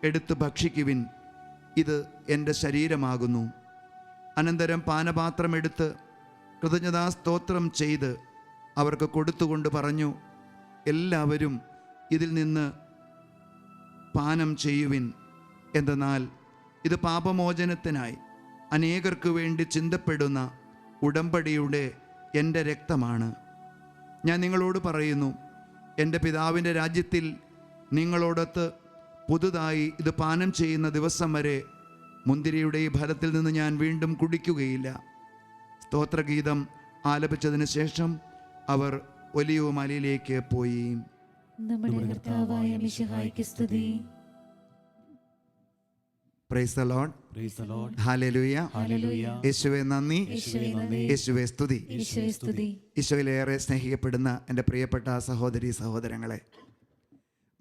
Speaker 3: എടുത്ത് ഭക്ഷിക്കുവിൻ, ഇത് എൻ്റെ ശരീരമാകുന്നു. അനന്തരം പാനപാത്രമെടുത്ത് കൃതജ്ഞതാസ്തോത്രം ചെയ്ത് അവർക്ക് കൊടുത്തുകൊണ്ട് പറഞ്ഞു, എല്ലാവരും ഇതിൽ നിന്ന് പാനം ചെയ്യുവിൻ. എന്തെന്നാൽ ഇത് പാപമോചനത്തിനായി അനേകർക്ക് വേണ്ടി ചിന്തപ്പെടുന്ന ഉടമ്പടിയുടെ എൻ്റെ രക്തമാണ്. ഞാൻ നിങ്ങളോട് പറയുന്നു, എൻ്റെ പിതാവിൻ്റെ രാജ്യത്തിൽ നിങ്ങളോടൊത്ത് പുതുതായി ഇത് പാനം ചെയ്യുന്ന ദിവസം വരെ മുന്തിരിയുടെ ഈ ഫലത്തിൽ നിന്ന് ഞാൻ വീണ്ടും കുടിക്കുകയില്ല. സ്തോത്രഗീതം ആലപിച്ചതിന് ശേഷം അവർ ഒലിവ് മലയിലേക്ക് പോയി.
Speaker 7: നമ്മുടെ കർത്താവായ മിശിഹായ്ക്ക് സ്തുതി.
Speaker 3: Praise the Lord.
Speaker 2: Praise the Lord.
Speaker 3: Hallelujah.
Speaker 7: Hallelujah.
Speaker 3: യേശുവേ നന്ദി,
Speaker 7: യേശുവേ നന്ദി.
Speaker 3: യേശുവേ സ്തുതി.
Speaker 7: യേശുവേ സ്തുതി.
Speaker 3: ഈശോയിലേറെ സ്നേഹിക്കപ്പെടുന്ന എൻ്റെ പ്രിയപ്പെട്ട സഹോദരി സഹോദരങ്ങളെ,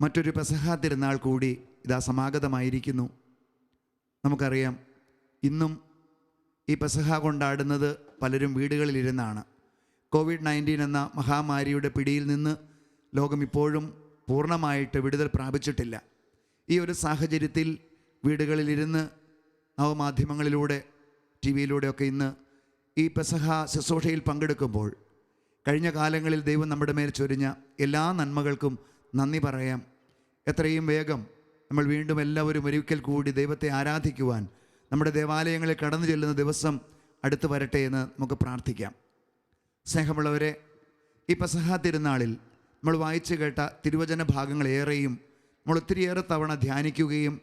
Speaker 3: മറ്റൊരു പെസഹ തിരുനാൾ കൂടി ഇതാ സമാഗതമായിരിക്കുന്നു. നമുക്കറിയാം, ഇന്നും ഈ പെസഹ കൊണ്ടാടുന്നത് പലരും വീടുകളിലിരുന്നാണ്. COVID-19 എന്ന മഹാമാരിയുടെ പിടിയിൽ നിന്ന് ലോകം ഇപ്പോഴും പൂർണ്ണമായിട്ട് വിടുതൽ പ്രാപിച്ചിട്ടില്ല. ഈ ഒരു സാഹചര്യത്തിൽ വീടുകളിലിരുന്ന് നവമാധ്യമങ്ങളിലൂടെ TV-യിലൂടെയൊക്കെ ഇന്ന് ഈ പെസഹ ശുശ്രൂഷയിൽ പങ്കെടുക്കുമ്പോൾ കഴിഞ്ഞ കാലങ്ങളിൽ ദൈവം നമ്മുടെ മേൽ ചൊരിഞ്ഞ എല്ലാ നന്മകൾക്കും നന്ദി പറയാം. എത്രയും വേഗം നമ്മൾ വീണ്ടും എല്ലാവരും ഒരിക്കൽ കൂടി ദൈവത്തെ ആരാധിക്കുവാൻ നമ്മുടെ ദേവാലയങ്ങളിൽ കടന്നു ചെല്ലുന്ന ദിവസം അടുത്ത് വരട്ടെ എന്ന് നമുക്ക് പ്രാർത്ഥിക്കാം. സ്നേഹമുള്ളവരെ, ഈ പെസഹ തിരുനാളിൽ നമ്മൾ വായിച്ചു കേട്ട തിരുവചന ഭാഗങ്ങളേറെയും നമ്മൾ ഒത്തിരിയേറെ തവണ ധ്യാനിക്കുകയും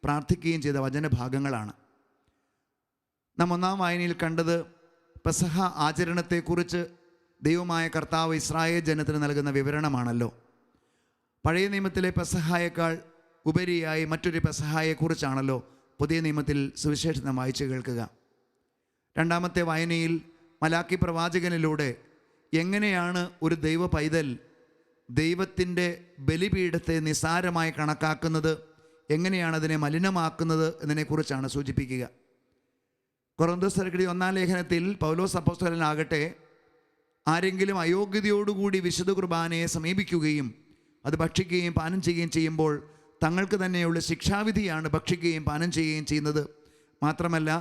Speaker 3: പ്രാർത്ഥിക്കുകയും ചെയ്ത വചനഭാഗങ്ങളാണ്. നാം ഒന്നാം വായനയിൽ കണ്ടത് പെസഹ ആചരണത്തെക്കുറിച്ച് ദൈവമായ കർത്താവ് ഇസ്രായേൽ ജനത്തിന് നൽകുന്ന വിവരണമാണല്ലോ. പഴയ നിയമത്തിലെ പെസഹായേക്കാൾ ഉപരിയായി മറ്റൊരു പെസഹായെക്കുറിച്ചാണല്ലോ പുതിയ നിയമത്തിൽ സുവിശേഷം വായിച്ചു കേൾക്കുക. രണ്ടാമത്തെ വായനയിൽ മലാക്കി പ്രവാചകനിലൂടെ എങ്ങനെയാണ് ഒരു ദൈവ പൈതൽ ദൈവത്തിൻ്റെ ബലിപീഠത്തെ നിസ്സാരമായി കണക്കാക്കുന്നത്, എങ്ങനെയാണ് അതിനെ മലിനമാക്കുന്നത് എന്നതിനെക്കുറിച്ചാണ് സൂചിപ്പിക്കുക. കൊറിന്തോസ്യർക്കെഴുതിയ 1-ാം ലേഖനത്തിൽ പൗലോസ് അപ്പോസ്തലനാകട്ടെ, ആരെങ്കിലും അയോഗ്യതയോടുകൂടി വിശുദ്ധ കുർബാനയെ സമീപിക്കുകയും അത് ഭക്ഷിക്കുകയും പാനം ചെയ്യുകയും ചെയ്യുമ്പോൾ തങ്ങൾക്ക് തന്നെയുള്ള ശിക്ഷാവിധിയാണ് ഭക്ഷിക്കുകയും പാനം ചെയ്യുകയും ചെയ്യുന്നത്. മാത്രമല്ല,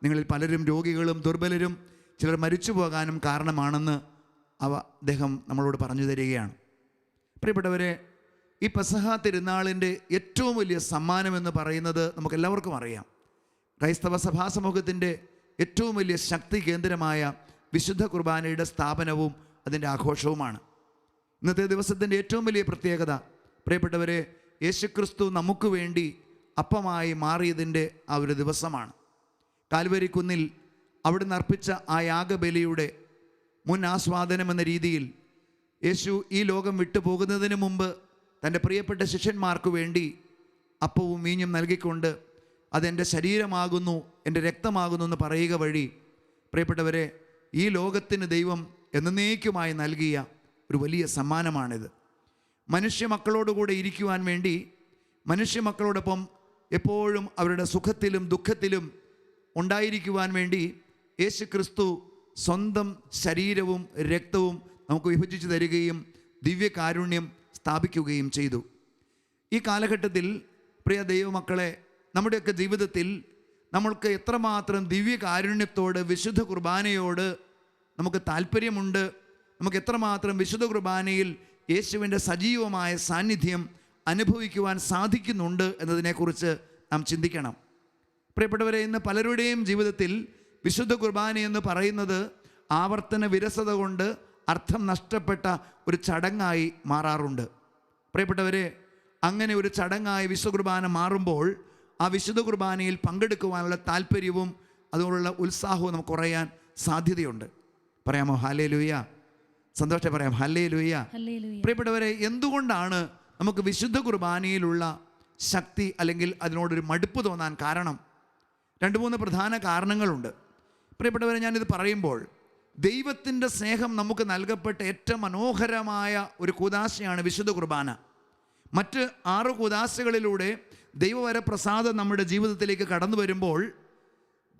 Speaker 3: നിങ്ങളിൽ പലരും രോഗികളും ദുർബലരും ചിലർ മരിച്ചു പോകാനും കാരണമാണെന്ന് അദ്ദേഹം നമ്മളോട് പറഞ്ഞു തരികയാണ്. പ്രിയപ്പെട്ടവരെ, ഈ പെസഹ തിരുനാളിൻ്റെ ഏറ്റവും വലിയ സമ്മാനമെന്ന് പറയുന്നത് നമുക്കെല്ലാവർക്കും അറിയാം. ക്രൈസ്തവ സഭാ സമൂഹത്തിൻ്റെ ഏറ്റവും വലിയ ശക്തി കേന്ദ്രമായ വിശുദ്ധ കുർബാനയുടെ സ്ഥാപനവും അതിൻ്റെ ആഘോഷവുമാണ്. ഇന്നത്തെ ദിവസത്തിൻ്റെ ഏറ്റവും വലിയ പ്രത്യേകത, പ്രിയപ്പെട്ടവരെ, യേശുക്രിസ്തു നമുക്ക് വേണ്ടി അപ്പമായി മാറിയതിൻ്റെ ആ ഒരു ദിവസമാണ്. കാൽവരി കുന്നിൽ അവിടുന്ന് അർപ്പിച്ച ആ യാഗബലിയുടെ മുൻ ആസ്വാദനം എന്ന രീതിയിൽ യേശു ഈ ലോകം വിട്ടു പോകുന്നതിന് മുമ്പ് തൻ്റെ പ്രിയപ്പെട്ട ശിഷ്യന്മാർക്ക് വേണ്ടി അപ്പവും വീഞ്ഞും നൽകിക്കൊണ്ട് അതെൻ്റെ ശരീരമാകുന്നു, എൻ്റെ രക്തമാകുന്നു എന്ന് പറയുക വഴി, പ്രിയപ്പെട്ടവരെ, ഈ ലോകത്തിന് ദൈവം എന്നേക്കുമായി നൽകിയ ഒരു വലിയ സമ്മാനമാണിത്. മനുഷ്യ മക്കളോടുകൂടെ ഇരിക്കുവാൻ വേണ്ടി, മനുഷ്യ മക്കളോടൊപ്പം എപ്പോഴും അവരുടെ സുഖത്തിലും ദുഃഖത്തിലും ഉണ്ടായിരിക്കുവാൻ വേണ്ടി യേശു ക്രിസ്തു സ്വന്തം ശരീരവും രക്തവും നമുക്ക് വിഭജിച്ച് തരികയും ദിവ്യകാരുണ്യം സ്ഥാപിക്കുകയും ചെയ്തു. ഈ കാലഘട്ടത്തിൽ പ്രിയ ദൈവമക്കളെ, നമ്മുടെയൊക്കെ ജീവിതത്തിൽ നമ്മൾക്ക് എത്രമാത്രം ദിവ്യകാരുണ്യത്തോട് വിശുദ്ധ കുർബാനയോട് നമുക്ക് താല്പര്യമുണ്ട്, നമുക്ക് എത്രമാത്രം വിശുദ്ധ കുർബാനയിൽ യേശുവിൻ്റെ സജീവമായ സാന്നിധ്യം അനുഭവിക്കുവാൻ സാധിക്കുന്നുണ്ട് എന്നതിനെക്കുറിച്ച് നാം ചിന്തിക്കണം. പ്രിയപ്പെട്ടവരെ, ഇന്ന് പലരുടെയും ജീവിതത്തിൽ വിശുദ്ധ കുർബാന എന്ന് പറയുന്നത് ആവർത്തന വിരസത കൊണ്ട് അർത്ഥം നഷ്ടപ്പെട്ട ഒരു ചടങ്ങായി മാറാറുണ്ട്. പ്രിയപ്പെട്ടവരെ, അങ്ങനെ ഒരു ചടങ്ങായി വിശുദ്ധ കുർബാന മാറുമ്പോൾ ആ വിശുദ്ധ കുർബാനയിൽ പങ്കെടുക്കുവാനുള്ള താല്പര്യവും അതുകൊണ്ടുള്ള ഉത്സാഹവും നമുക്ക് കുറയാൻ സാധ്യതയുണ്ട്. പറയാമോ ഹല്ലേലൂയ? സന്തോഷം പറയാം ഹല്ലേലൂയ.
Speaker 7: ഹല്ലേലൂയ.
Speaker 3: പ്രിയപ്പെട്ടവരെ, എന്തുകൊണ്ടാണ് നമുക്ക് വിശുദ്ധ കുർബാനയിലുള്ള ശക്തി അല്ലെങ്കിൽ അതിനോടൊരു മടുപ്പ് തോന്നാൻ കാരണം? 2-3 പ്രധാന കാരണങ്ങളുണ്ട്. പ്രിയപ്പെട്ടവരെ, ഞാനിത് പറയുമ്പോൾ ദൈവത്തിൻ്റെ സ്നേഹം നമുക്ക് നൽകപ്പെട്ട ഏറ്റവും മനോഹരമായ ഒരു കൂദാശയാണ് വിശുദ്ധ കുർബാന. മറ്റ് 6 കൂദാശകളിലൂടെ ദൈവവരപ്രസാദം നമ്മുടെ ജീവിതത്തിലേക്ക് കടന്നു വരുമ്പോൾ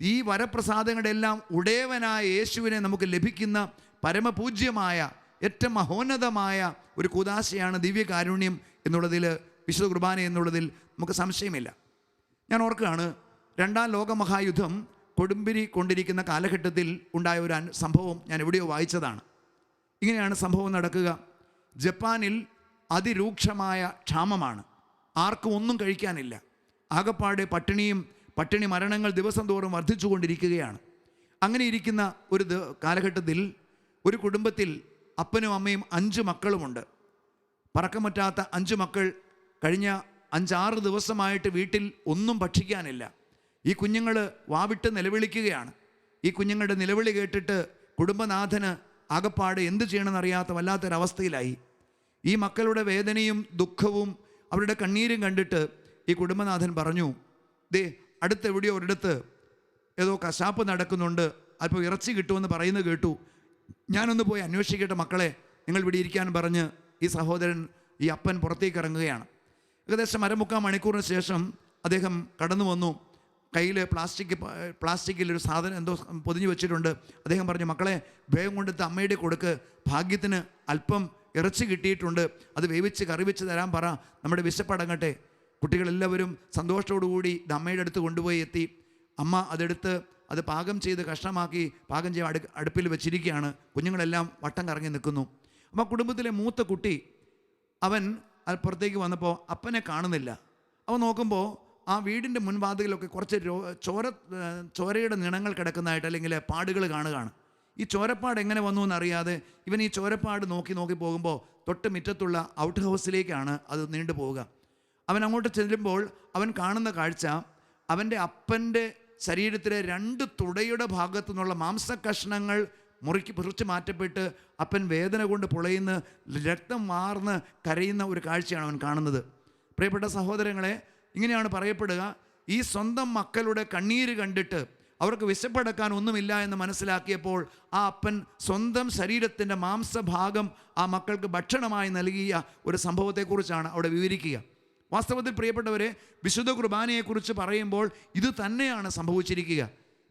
Speaker 3: ഈ വരപ്രസാദങ്ങളുടെ എല്ലാം ഉടയവനായ യേശുവിനെ നമുക്ക് ലഭിക്കുന്ന പരമപൂജ്യമായ ഏറ്റവും മഹോന്നതമായ ഒരു കൂദാശയാണ് ദിവ്യകാരുണ്യം എന്നുള്ളതിൽ, വിശുദ്ധ കുർബാന എന്നുള്ളതിൽ നമുക്ക് സംശയമില്ല. ഞാൻ ഓർക്കുകയാണ്, 2ാം ലോകമഹായുദ്ധം കൊടുമ്പിരി കൊണ്ടിരിക്കുന്ന കാലഘട്ടത്തിൽ ഉണ്ടായ ഒരു സംഭവം ഞാൻ എവിടെയോ വായിച്ചതാണ്. ഇങ്ങനെയാണ് സംഭവം നടക്കുക. ജപ്പാനിൽ അതിരൂക്ഷമായ ക്ഷാമമാണ്. ആർക്കും ഒന്നും കഴിക്കാനില്ല. ആകപ്പാടെ പട്ടിണി മരണങ്ങൾ ദിവസം തോറും വർദ്ധിച്ചുകൊണ്ടിരിക്കുകയാണ്. അങ്ങനെ ഇരിക്കുന്ന ഒരു കാലഘട്ടത്തിൽ ഒരു കുടുംബത്തിൽ അപ്പനും അമ്മയും 5 മക്കളുമുണ്ട്. പറക്കമറ്റാത്ത 5 മക്കൾ കഴിഞ്ഞ 5-6 ദിവസമായിട്ട് വീട്ടിൽ ഒന്നും ഭക്ഷിക്കാനില്ല. ഈ കുഞ്ഞുങ്ങൾ വാവിട്ട് നിലവിളിക്കുകയാണ്. ഈ കുഞ്ഞുങ്ങളുടെ നിലവിളി കേട്ടിട്ട് കുടുംബനാഥന് ആകപ്പാട് എന്ത് ചെയ്യണമെന്നറിയാത്ത വല്ലാത്തൊരവസ്ഥയിലായി. ഈ മക്കളുടെ വേദനയും ദുഃഖവും അവരുടെ കണ്ണീരും കണ്ടിട്ട് ഈ കുടുംബനാഥൻ പറഞ്ഞു, ദേ അടുത്തെവിടെയോ ഒരിടത്ത് ഏതോ കശാപ്പ് നടക്കുന്നുണ്ട്, അല്പം ഇറച്ചി കിട്ടുമെന്ന് പറയുന്നത് കേട്ടു, ഞാനൊന്ന് പോയി അന്വേഷിക്കട്ടെ മക്കളെ, നിങ്ങൾ ഇവിടെ ഇരിക്കാൻ പറഞ്ഞ് ഈ സഹോദരൻ, ഈ അപ്പൻ പുറത്തേക്ക് ഇറങ്ങുകയാണ്. ഏകദേശം 1/4 മണിക്കൂറിന് ശേഷം അദ്ദേഹം കടന്നു വന്നു. കയ്യിൽ പ്ലാസ്റ്റിക്കിലൊരു സാധനം എന്തോ പൊതിഞ്ഞു വെച്ചിട്ടുണ്ട്. അദ്ദേഹം പറഞ്ഞു, മക്കളെ വേഗം കൊണ്ടെടുത്ത് അമ്മയുടെ കൊടുക്ക്, ഭാഗ്യത്തിന് അല്പം ഇറച്ചി കിട്ടിയിട്ടുണ്ട്, അത് വേവിച്ച് കറി വെച്ച് തരാൻ പറ, നമ്മുടെ വിശപ്പടങ്ങട്ടെ. കുട്ടികളെല്ലാവരും സന്തോഷത്തോടുകൂടി ഇത് അമ്മയുടെ അടുത്ത് കൊണ്ടുപോയി എത്തി. അമ്മ അതെടുത്ത് അത് പാകം ചെയ്ത് കഷ്ണമാക്കി പാകം ചെയ്ത് അടുപ്പിൽ വെച്ചിരിക്കുകയാണ്. കുഞ്ഞുങ്ങളെല്ലാം വട്ടം കറങ്ങി നിൽക്കുന്നു. അപ്പോൾ കുടുംബത്തിലെ മൂത്ത കുട്ടി അവൻ പുറത്തേക്ക് വന്നപ്പോൾ അപ്പനെ കാണുന്നില്ല. അവൻ നോക്കുമ്പോൾ ആ വീടിൻ്റെ മുൻവാതിലൊക്കെ കുറച്ച് ചോരയുടെ നിണങ്ങൾ കിടക്കുന്നതായിട്ട് അല്ലെങ്കിൽ പാടുകൾ കാണുകയാണ്. ഈ ചോരപ്പാട് എങ്ങനെ വന്നു എന്നറിയാതെ ഇവൻ ഈ ചോരപ്പാട് നോക്കി പോകുമ്പോൾ തൊട്ട് മുറ്റത്തുള്ള ഔട്ട് ഹൗസിലേക്കാണ് അത് നീണ്ടു പോവുക. അവൻ അങ്ങോട്ട് ചെല്ലുമ്പോൾ അവൻ കാണുന്ന കാഴ്ച, അവൻ്റെ അപ്പൻ്റെ ശരീരത്തിലെ 2 തുടയുടെ ഭാഗത്തു നിന്നുള്ള മാംസകഷ്ണങ്ങൾ മുറിച്ച് മാറ്റപ്പെട്ട് അപ്പൻ വേദന കൊണ്ട് പുളയുന്ന, രക്തം വാർന്ന് കരയുന്ന ഒരു കാഴ്ചയാണ് അവൻ കാണുന്നത്. പ്രിയപ്പെട്ട സഹോദരങ്ങളെ, ഇങ്ങനെയാണ് പറയപ്പെടുക, ഈ സ്വന്തം മക്കളുടെ കണ്ണീര് കണ്ടിട്ട് അവർക്ക് വിശപ്പടക്കാൻ ഒന്നുമില്ല എന്ന് മനസ്സിലാക്കിയപ്പോൾ ആ അപ്പൻ സ്വന്തം ശരീരത്തിൻ്റെ മാംസഭാഗം ആ മക്കൾക്ക് ഭക്ഷണമായി നൽകിയ ഒരു സംഭവത്തെക്കുറിച്ചാണ് അവിടെ വിവരിക്കുക. വാസ്തവത്തിൽ പ്രിയപ്പെട്ടവരെ, വിശുദ്ധ കുർബാനയെക്കുറിച്ച് പറയുമ്പോൾ ഇത് തന്നെയാണ് സംഭവിച്ചിരിക്കുക.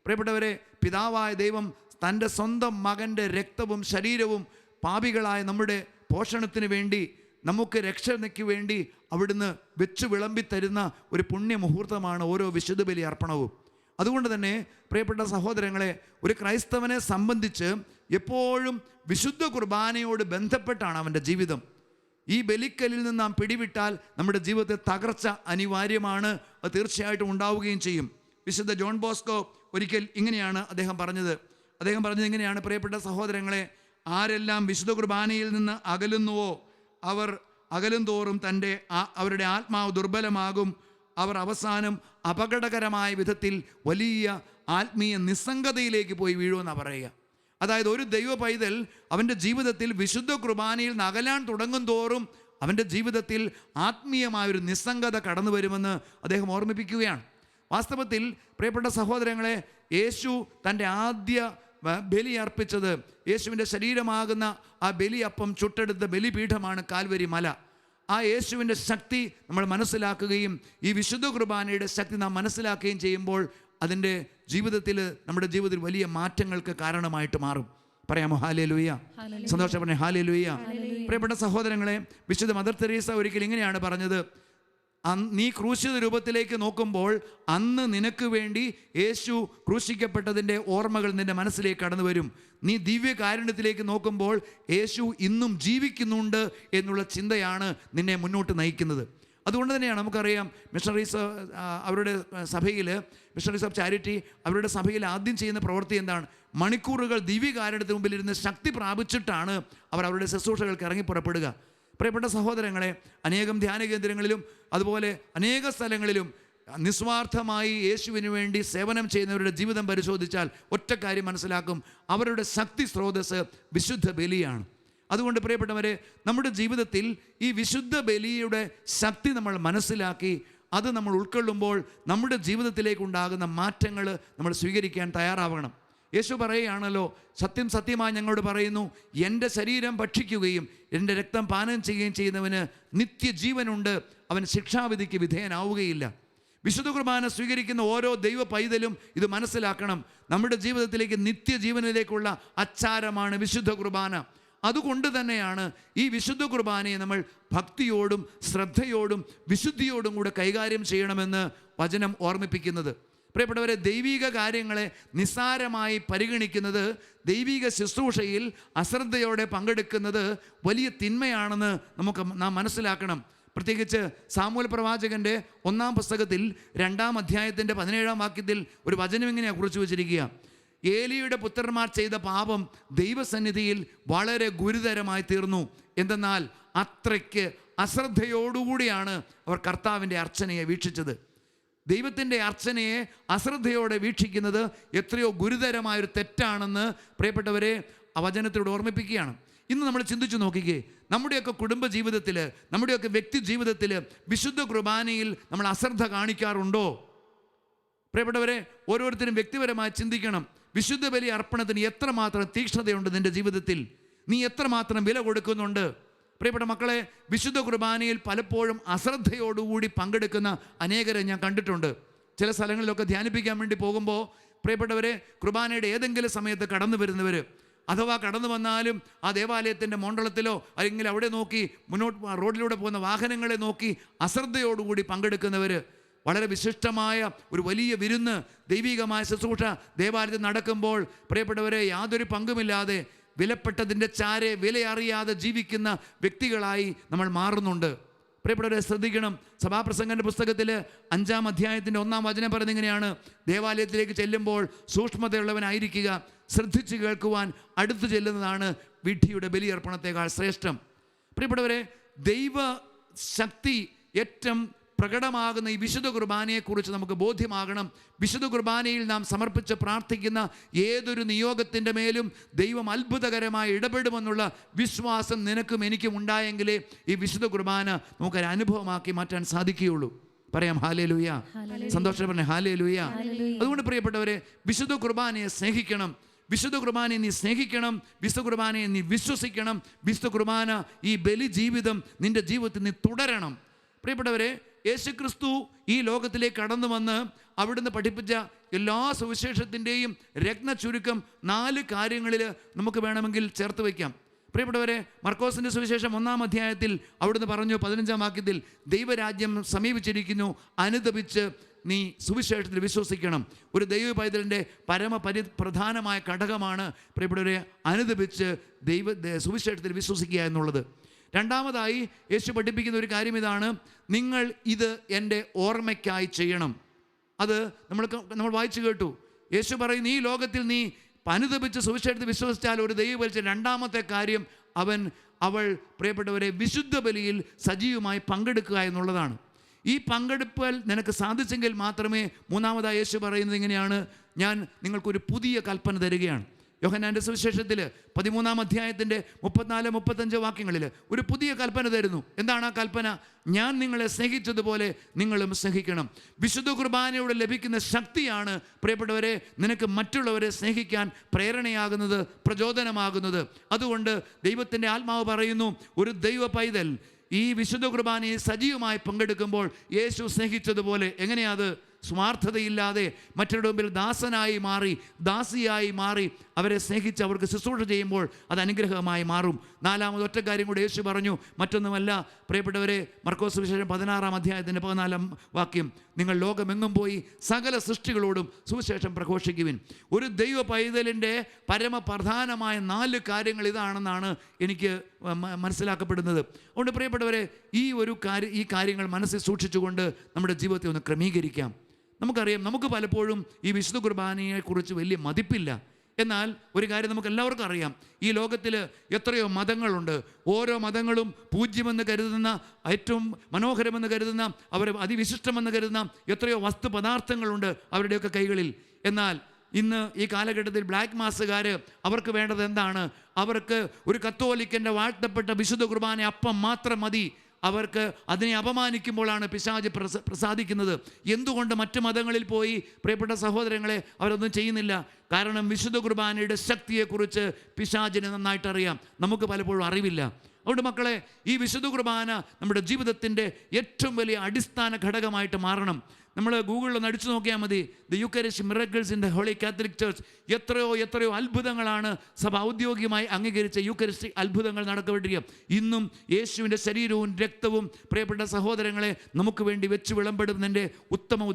Speaker 3: പ്രിയപ്പെട്ടവരെ, പിതാവായ ദൈവം തൻ്റെ സ്വന്തം മകൻ്റെ രക്തവും ശരീരവും പാപികളായ നമ്മുടെ പോഷണത്തിന് വേണ്ടി, നമുക്ക് രക്ഷയ്ക്ക് വേണ്ടി അവിടുന്ന് വെച്ച് വിളമ്പിത്തരുന്ന ഒരു പുണ്യമുഹൂർത്തമാണ് ഓരോ വിശുദ്ധ ബലി അർപ്പണവും. അതുകൊണ്ട് തന്നെ പ്രിയപ്പെട്ട സഹോദരങ്ങളെ, ഒരു ക്രൈസ്തവനെ സംബന്ധിച്ച് എപ്പോഴും വിശുദ്ധ കുർബാനയോട് ബന്ധപ്പെട്ടാണ് അവൻ്റെ ജീവിതം. ഈ ബലിക്കലിൽ നിന്ന് നാം പിടിവിട്ടാൽ നമ്മുടെ ജീവിതത്തിൽ തകർച്ച അനിവാര്യമാണ്. അത് തീർച്ചയായിട്ടും ഉണ്ടാവുകയും ചെയ്യും. വിശുദ്ധ ജോൺ ബോസ്കോ ഒരിക്കൽ ഇങ്ങനെയാണ് അദ്ദേഹം പറഞ്ഞത് ഇങ്ങനെയാണ്, പ്രിയപ്പെട്ട സഹോദരങ്ങളെ, ആരെല്ലാം വിശുദ്ധ കുർബാനയിൽ നിന്ന് അകലുന്നുവോ അവർ അകലും തോറും അവരുടെ ആത്മാവ് ദുർബലമാകും. അവർ അവസാനം അപകടകരമായ വിധത്തിൽ വലിയ ആത്മീയ നിസ്സംഗതയിലേക്ക് പോയി വീഴുമെന്നാണ് പറയുക. അതായത് ഒരു ദൈവ പൈതൽ അവൻ്റെ ജീവിതത്തിൽ വിശുദ്ധ കുർബാനയിൽ നിന്ന് അകലാൻ തുടങ്ങും തോറും അവൻ്റെ ജീവിതത്തിൽ ആത്മീയമായൊരു നിസ്സംഗത കടന്നു വരുമെന്ന് അദ്ദേഹം ഓർമ്മിപ്പിക്കുകയാണ്. വാസ്തവത്തിൽ പ്രിയപ്പെട്ട സഹോദരങ്ങളെ, യേശു തൻ്റെ ആദ്യ ബലി അർപ്പിച്ചത്, യേശുവിൻ്റെ ശരീരമാകുന്ന ആ ബലിയപ്പം ചുട്ടെടുത്ത ബലിപീഠമാണ് കാൽവരി മല. ആ യേശുവിൻ്റെ ശക്തി നമ്മൾ മനസ്സിലാക്കുകയും ഈ വിശുദ്ധ കുർബാനയുടെ ശക്തി നാം മനസ്സിലാക്കുകയും ചെയ്യുമ്പോൾ അതിൻ്റെ നമ്മുടെ ജീവിതത്തിൽ വലിയ മാറ്റങ്ങൾക്ക് കാരണമായിട്ട് മാറും. പറയാമോ ഹല്ലേലൂയ? സന്തോഷം പറഞ്ഞേ ഹല്ലേലൂയ. പ്രിയപ്പെട്ട സഹോദരങ്ങളെ, വിശുദ്ധ മദർ തെരേസ ഒരിക്കൽ ഇങ്ങനെയാണ് പറഞ്ഞത്, നീ ക്രൂശിത രൂപത്തിലേക്ക് നോക്കുമ്പോൾ അന്ന് നിനക്ക് വേണ്ടി യേശു ക്രൂശിക്കപ്പെട്ടതിൻ്റെ ഓർമ്മകൾ നിൻ്റെ മനസ്സിലേക്ക് കടന്നു വരും. നീ ദിവ്യകാരുണ്യത്തിലേക്ക് നോക്കുമ്പോൾ യേശു ഇന്നും ജീവിക്കുന്നുണ്ട് എന്നുള്ള ചിന്തയാണ് നിന്നെ മുന്നോട്ട് നയിക്കുന്നത്. അതുകൊണ്ട് തന്നെയാണ് നമുക്കറിയാം, മിഷണറീസ് അവരുടെ സഭയിൽ, മിഷണറീസ് ഓഫ് ചാരിറ്റി അവരുടെ സഭയിൽ ആദ്യം ചെയ്യുന്ന പ്രവൃത്തി എന്താണ്? മണിക്കൂറുകൾ ദിവ്യകാരുണ്യത്തിന് മുമ്പിലിരുന്ന് ശക്തി പ്രാപിച്ചിട്ടാണ് അവർ അവരുടെ ശുശ്രൂഷകൾക്ക് ഇറങ്ങി പുറപ്പെടുക. പ്രിയപ്പെട്ട സഹോദരങ്ങളെ, അനേകം ധ്യാന കേന്ദ്രങ്ങളിലും അതുപോലെ അനേക സ്ഥലങ്ങളിലും നിസ്വാർത്ഥമായി യേശുവിന് വേണ്ടി സേവനം ചെയ്യുന്നവരുടെ ജീവിതം പരിശോധിച്ചാൽ ഒറ്റ കാര്യം മനസ്സിലാക്കും, അവരുടെ ശക്തി സ്രോതസ്സ് വിശുദ്ധ ബലിയാണ്. അതുകൊണ്ട് പ്രിയപ്പെട്ടവരെ, നമ്മുടെ ജീവിതത്തിൽ ഈ വിശുദ്ധ ബലിയുടെ ശക്തി നമ്മൾ മനസ്സിലാക്കി അത് നമ്മൾ ഉൾക്കൊള്ളുമ്പോൾ നമ്മുടെ ജീവിതത്തിലേക്കുണ്ടാകുന്ന മാറ്റങ്ങൾ നമ്മൾ സ്വീകരിക്കാൻ തയ്യാറാവണം. യേശു പറയുകയാണല്ലോ, സത്യം സത്യമായി ഞങ്ങളോട് പറയുന്നു, എൻ്റെ ശരീരം ഭക്ഷിക്കുകയും എൻ്റെ രക്തം പാനം ചെയ്യുകയും ചെയ്യുന്നവന് നിത്യജീവനുണ്ട്, അവൻ ശിക്ഷാവിധിക്ക് വിധേയനാവുകയില്ല. വിശുദ്ധ കുർബാന സ്വീകരിക്കുന്ന ഓരോ ദൈവ പൈതലും ഇത് മനസ്സിലാക്കണം. നമ്മുടെ ജീവിതത്തിലേക്ക് നിത്യജീവനിലേക്കുള്ള അച്ചാരമാണ് വിശുദ്ധ കുർബാന. അതുകൊണ്ട് തന്നെയാണ് ഈ വിശുദ്ധ കുർബാനയെ നമ്മൾ ഭക്തിയോടും ശ്രദ്ധയോടും വിശുദ്ധിയോടും കൂടെ കൈകാര്യം ചെയ്യണമെന്ന് വചനം ഓർമ്മിപ്പിക്കുന്നത്. പ്രിയപ്പെട്ടവരെ, ദൈവിക കാര്യങ്ങളെ നിസ്സാരമായി പരിഗണിക്കുന്നത്, ദൈവിക ശുശ്രൂഷയിൽ അശ്രദ്ധയോടെ പങ്കെടുക്കുന്നത് വലിയ തിന്മയാണെന്ന് നാം മനസ്സിലാക്കണം. പ്രത്യേകിച്ച് സാമുവേൽ പ്രവാചകൻ്റെ 1-ാം പുസ്തകത്തിൽ 2-ാം അധ്യായത്തിൻ്റെ 17-ാം വാക്യത്തിൽ ഒരു വചനം ഇങ്ങനെയാണ് കുറിച്ച് വച്ചിരിക്കുക: ഏലിയുടെ പുത്രന്മാർ ചെയ്ത പാപം ദൈവസന്നിധിയിൽ വളരെ ഗുരുതരമായി തീർന്നു. എന്തെന്നാൽ അത്രയ്ക്ക് അശ്രദ്ധയോടുകൂടിയാണ് അവർ കർത്താവിൻ്റെ അർച്ചനയെ വീക്ഷിച്ചത്. ദൈവത്തിൻ്റെ അർച്ചനയെ അശ്രദ്ധയോടെ വീക്ഷിക്കുന്നത് എത്രയോ ഗുരുതരമായൊരു തെറ്റാണെന്ന് പ്രിയപ്പെട്ടവരെ ആ വചനത്തിലൂടെ ഓർമ്മിപ്പിക്കുകയാണ്. ഇന്ന് നമ്മൾ ചിന്തിച്ചു നോക്കിക്കേ, നമ്മുടെയൊക്കെ കുടുംബ ജീവിതത്തിൽ, നമ്മുടെയൊക്കെ വ്യക്തി ജീവിതത്തിൽ വിശുദ്ധ കുർബാനയിൽ നമ്മൾ അശ്രദ്ധ കാണിക്കാറുണ്ടോ? പ്രിയപ്പെട്ടവരെ, ഓരോരുത്തരും വ്യക്തിപരമായി ചിന്തിക്കണം. വിശുദ്ധ ബലി അർപ്പണത്തിന് എത്രമാത്രം തീക്ഷ്ണതയുണ്ട് നിൻ്റെ ജീവിതത്തിൽ? നീ എത്രമാത്രം വില കൊടുക്കുന്നുണ്ട്? പ്രിയപ്പെട്ട മക്കളെ, വിശുദ്ധ കുർബാനയിൽ പലപ്പോഴും അശ്രദ്ധയോടുകൂടി പങ്കെടുക്കുന്ന അനേകരെ ഞാൻ കണ്ടിട്ടുണ്ട്. ചില സ്ഥലങ്ങളിലൊക്കെ ധ്യാനിപ്പിക്കാൻ വേണ്ടി പോകുമ്പോൾ പ്രിയപ്പെട്ടവരെ, കുർബാനയുടെ ഏതെങ്കിലും സമയത്ത് കടന്നു വരുന്നവർ, അഥവാ കടന്നു വന്നാലും ആ ദേവാലയത്തിൻ്റെ മണ്ഡലത്തിലോ അല്ലെങ്കിൽ അവിടെ നോക്കി മുന്നോട്ട് റോഡിലൂടെ പോകുന്ന വാഹനങ്ങളെ നോക്കി അശ്രദ്ധയോടുകൂടി പങ്കെടുക്കുന്നവർ, വളരെ വിശിഷ്ടമായ ഒരു വലിയ വിരുന്ന്, ദൈവികമായ ശുശ്രൂഷ ദേവാലയത്തിൽ നടക്കുമ്പോൾ പ്രിയപ്പെട്ടവരെ യാതൊരു പങ്കുമില്ലാതെ വിലപ്പെട്ടതിൻ്റെ ചാരെ വിലയറിയാതെ ജീവിക്കുന്ന വ്യക്തികളായി നമ്മൾ മാറുന്നുണ്ട്. പ്രിയപ്പെട്ടവരെ ശ്രദ്ധിക്കണം. സഭാപ്രസംഗൻ്റെ പുസ്തകത്തിൽ 5-ാം അധ്യായത്തിൻ്റെ 1-ാം വചനം പറയുന്നത് ഇങ്ങനെയാണ്: ദേവാലയത്തിലേക്ക് ചെല്ലുമ്പോൾ സൂക്ഷ്മതയുള്ളവനായിരിക്കുക, ശ്രദ്ധിച്ച് കേൾക്കുവാൻ അടുത്തു ചെല്ലുന്നതാണ് വിഡ്ഢിയുടെ ബലിയർപ്പണത്തെക്കാൾ ശ്രേഷ്ഠം. പ്രിയപ്പെട്ടവരെ, ദൈവ ശക്തി ഏറ്റവും പ്രകടമാകുന്ന ഈ വിശുദ്ധ കുർബാനയെക്കുറിച്ച് നമുക്ക് ബോധ്യമാകണം. വിശുദ്ധ കുർബാനയിൽ നാം സമർപ്പിച്ച് പ്രാർത്ഥിക്കുന്ന ഏതൊരു നിയോഗത്തിൻ്റെ മേലും ദൈവം അത്ഭുതകരമായി ഇടപെടുമെന്നുള്ള വിശ്വാസം നിനക്കും എനിക്കും ഉണ്ടായെങ്കിലേ ഈ വിശുദ്ധ കുർബാന നമുക്കൊരു അനുഭവമാക്കി മാറ്റാൻ സാധിക്കുകയുള്ളൂ. പറയാം ഹല്ലേലൂയ. സന്തോഷം പറഞ്ഞേ ഹല്ലേലൂയ. അതുകൊണ്ട് പ്രിയപ്പെട്ടവരെ, വിശുദ്ധ കുർബാനയെ സ്നേഹിക്കണം. വിശുദ്ധ കുർബാനയെ നീ സ്നേഹിക്കണം. വിശുദ്ധ കുർബാനയെ നീ വിശ്വസിക്കണം. വിശുദ്ധ കുർബാന ഈ ബലി ജീവിതം നിൻ്റെ ജീവിതത്തിൽ നീ തുടരണം. പ്രിയപ്പെട്ടവരെ, യേശുക്രിസ്തു ഈ ലോകത്തിലേക്ക് കടന്നു വന്ന് അവിടുന്ന് പഠിപ്പിച്ച എല്ലാ സുവിശേഷത്തിൻ്റെയും രത്ന ചുരുക്കം 4 കാര്യങ്ങളിൽ നമുക്ക് വേണമെങ്കിൽ ചേർത്ത് വയ്ക്കാം. പ്രിയപ്പെട്ടവരെ, മർക്കോസിൻ്റെ സുവിശേഷം 1-ാം അധ്യായത്തിൽ അവിടുന്ന് പറഞ്ഞു 15-ാം വാക്യത്തിൽ, ദൈവരാജ്യം സമീപിച്ചിരിക്കുന്നു, അനുദപിച്ച് നീ സുവിശേഷത്തിൽ വിശ്വസിക്കണം. ഒരു ദൈവ പൈതലിൻ്റെ പ്രധാനമായ ഘടകമാണ് പ്രിയപ്പെട്ടവരെ അനുദപിച്ച് സുവിശേഷത്തിൽ വിശ്വസിക്കുക എന്നുള്ളത്. രണ്ടാമതായി യേശു പഠിപ്പിക്കുന്ന ഒരു കാര്യം ഇതാണ്: നിങ്ങൾ ഇത് എൻ്റെ ഓർമ്മയ്ക്കായി ചെയ്യണം. അത് നമ്മൾ വായിച്ചു കേട്ടു. യേശു പറയുന്നു, ഈ ലോകത്തിൽ നീ അനുദപിച്ച് സുവിശേഷത്തിൽ വിശ്വസിച്ചാൽ ഒരു ദൈവപരിചയം. രണ്ടാമത്തെ കാര്യം അവൾ പ്രിയപ്പെട്ടവരെ വിശുദ്ധ ബലിയിൽ സജീവമായി പങ്കെടുക്കുക എന്നുള്ളതാണ്. ഈ പങ്കെടുപ്പൽ നിനക്ക് സാധിച്ചെങ്കിൽ മാത്രമേ, മൂന്നാമതായി യേശു പറയുന്നത് ഇങ്ങനെയാണ്: ഞാൻ നിങ്ങൾക്കൊരു പുതിയ കൽപ്പന തരികയാണ്. യോഹന്നാൻ്റെ സുവിശേഷത്തിൽ 13-ാം അധ്യായത്തിൻ്റെ 34-35 വാക്യങ്ങളിൽ ഒരു പുതിയ കൽപ്പന തരുന്നു. എന്താണ് ആ കൽപ്പന? ഞാൻ നിങ്ങളെ സ്നേഹിച്ചതുപോലെ നിങ്ങളും സ്നേഹിക്കണം. വിശുദ്ധ കുർബാനയോട് ലഭിക്കുന്ന ശക്തിയാണ് പ്രിയപ്പെട്ടവരെ നിനക്ക് മറ്റുള്ളവരെ സ്നേഹിക്കാൻ പ്രേരണയാകുന്നത്, പ്രചോദനമാകുന്നത്. അതുകൊണ്ട് ദൈവത്തിൻ്റെ ആത്മാവ് പറയുന്നു, ഒരു ദൈവ പൈതൽ ഈ വിശുദ്ധ കുർബാനയിൽ സജീവമായി പങ്കെടുക്കുമ്പോൾ യേശു സ്നേഹിച്ചതുപോലെ, എങ്ങനെയാത്? സ്വാർത്ഥതയില്ലാതെ മറ്റുള്ളവരുടെ മുമ്പിൽ ദാസിയായി മാറി അവരെ സ്നേഹിച്ച് അവർക്ക് ശുശ്രൂഷ ചെയ്യുമ്പോൾ അത് അനുഗ്രഹമായി മാറും. 4-ാമത് ഒറ്റ കാര്യം കൂടി യേശു പറഞ്ഞു, മറ്റൊന്നുമല്ല പ്രിയപ്പെട്ടവരെ, മർക്കോസ് സുവിശേഷം 16-ാം അധ്യായത്തിൻ്റെ 14-ാം വാക്യം, നിങ്ങൾ ലോകമെങ്ങും പോയി സകല സൃഷ്ടികളോടും സുവിശേഷം പ്രഘോഷിക്കുവിൻ. ഒരു ദൈവ പൈതലിൻ്റെ പരമപ്രധാനമായ 4 കാര്യങ്ങൾ ഇതാണെന്നാണ് എനിക്ക് മനസ്സിലാക്കപ്പെടുന്നത്. അതുകൊണ്ട് പ്രിയപ്പെട്ടവരെ, ഈ കാര്യങ്ങൾ മനസ്സിൽ സൂക്ഷിച്ചുകൊണ്ട് നമ്മുടെ ജീവിതത്തെ ഒന്ന് ക്രമീകരിക്കാം. നമുക്കറിയാം, നമുക്ക് പലപ്പോഴും ഈ വിശുദ്ധ കുർബാനയെക്കുറിച്ച് വലിയ മതിപ്പില്ല.
Speaker 8: എന്നാൽ ഒരു കാര്യം നമുക്ക് എല്ലാവർക്കും അറിയാം, ഈ ലോകത്തിൽ എത്രയോ മതങ്ങളുണ്ട്. ഓരോ മതങ്ങളും പൂജ്യമെന്ന് കരുതുന്ന, ഏറ്റവും മനോഹരമെന്ന് കരുതുന്ന, അവർ അതിവിശിഷ്ടമെന്ന് കരുതുന്ന എത്രയോ വസ്തു പദാർത്ഥങ്ങളുണ്ട് അവരുടെയൊക്കെ കൈകളിൽ. എന്നാൽ ഇന്ന് ഈ കാലഘട്ടത്തിൽ ബ്ലാക്ക് മാസുകാർ, അവർക്ക് വേണ്ടത് എന്താണ്? അവർക്ക് ഒരു കത്തോലിക്കൻ്റെ വാഴ്ത്തപ്പെട്ട വിശുദ്ധ കുർബാന അപ്പം മാത്രം മതി. അവർക്ക് അതിനെ അപമാനിക്കുമ്പോഴാണ് പിശാച് പ്രസാദിക്കുന്നത്. എന്തുകൊണ്ട് മറ്റു മതങ്ങളിൽ പോയി പ്രിയപ്പെട്ട സഹോദരങ്ങളെ അവരൊന്നും ചെയ്യുന്നില്ല? കാരണം വിശുദ്ധ കുർബാനയുടെ ശക്തിയെക്കുറിച്ച് പിശാചിന് നന്നായിട്ട് അറിയാം, നമുക്ക് പലപ്പോഴും അറിവില്ല. അതുകൊണ്ട് മക്കളെ, ഈ വിശുദ്ധ കുർബാന നമ്മുടെ ജീവിതത്തിൻ്റെ ഏറ്റവും വലിയ അടിസ്ഥാന ഘടകമായിട്ട് മാറണം. നമ്മൾ ഗൂഗിളിലൊന്ന് അടിച്ചു നോക്കിയാൽ മതി, the Eucharist miracles in the Holy Catholic Church. എത്രയോ അത്ഭുതങ്ങളാണ് സഭ ഔദ്യോഗികമായി അംഗീകരിച്ച യൂക്കറിസ്റ്റിക് അത്ഭുതങ്ങൾ നടക്കപ്പെട്ടിരിക്കുക. ഇന്നും യേശുവിൻ്റെ ശരീരവും രക്തവും പ്രിയപ്പെട്ട സഹോദരങ്ങളെ നമുക്ക് വേണ്ടി വെച്ച് വിളമ്പെടുന്നതിൻ്റെ ഉത്തമ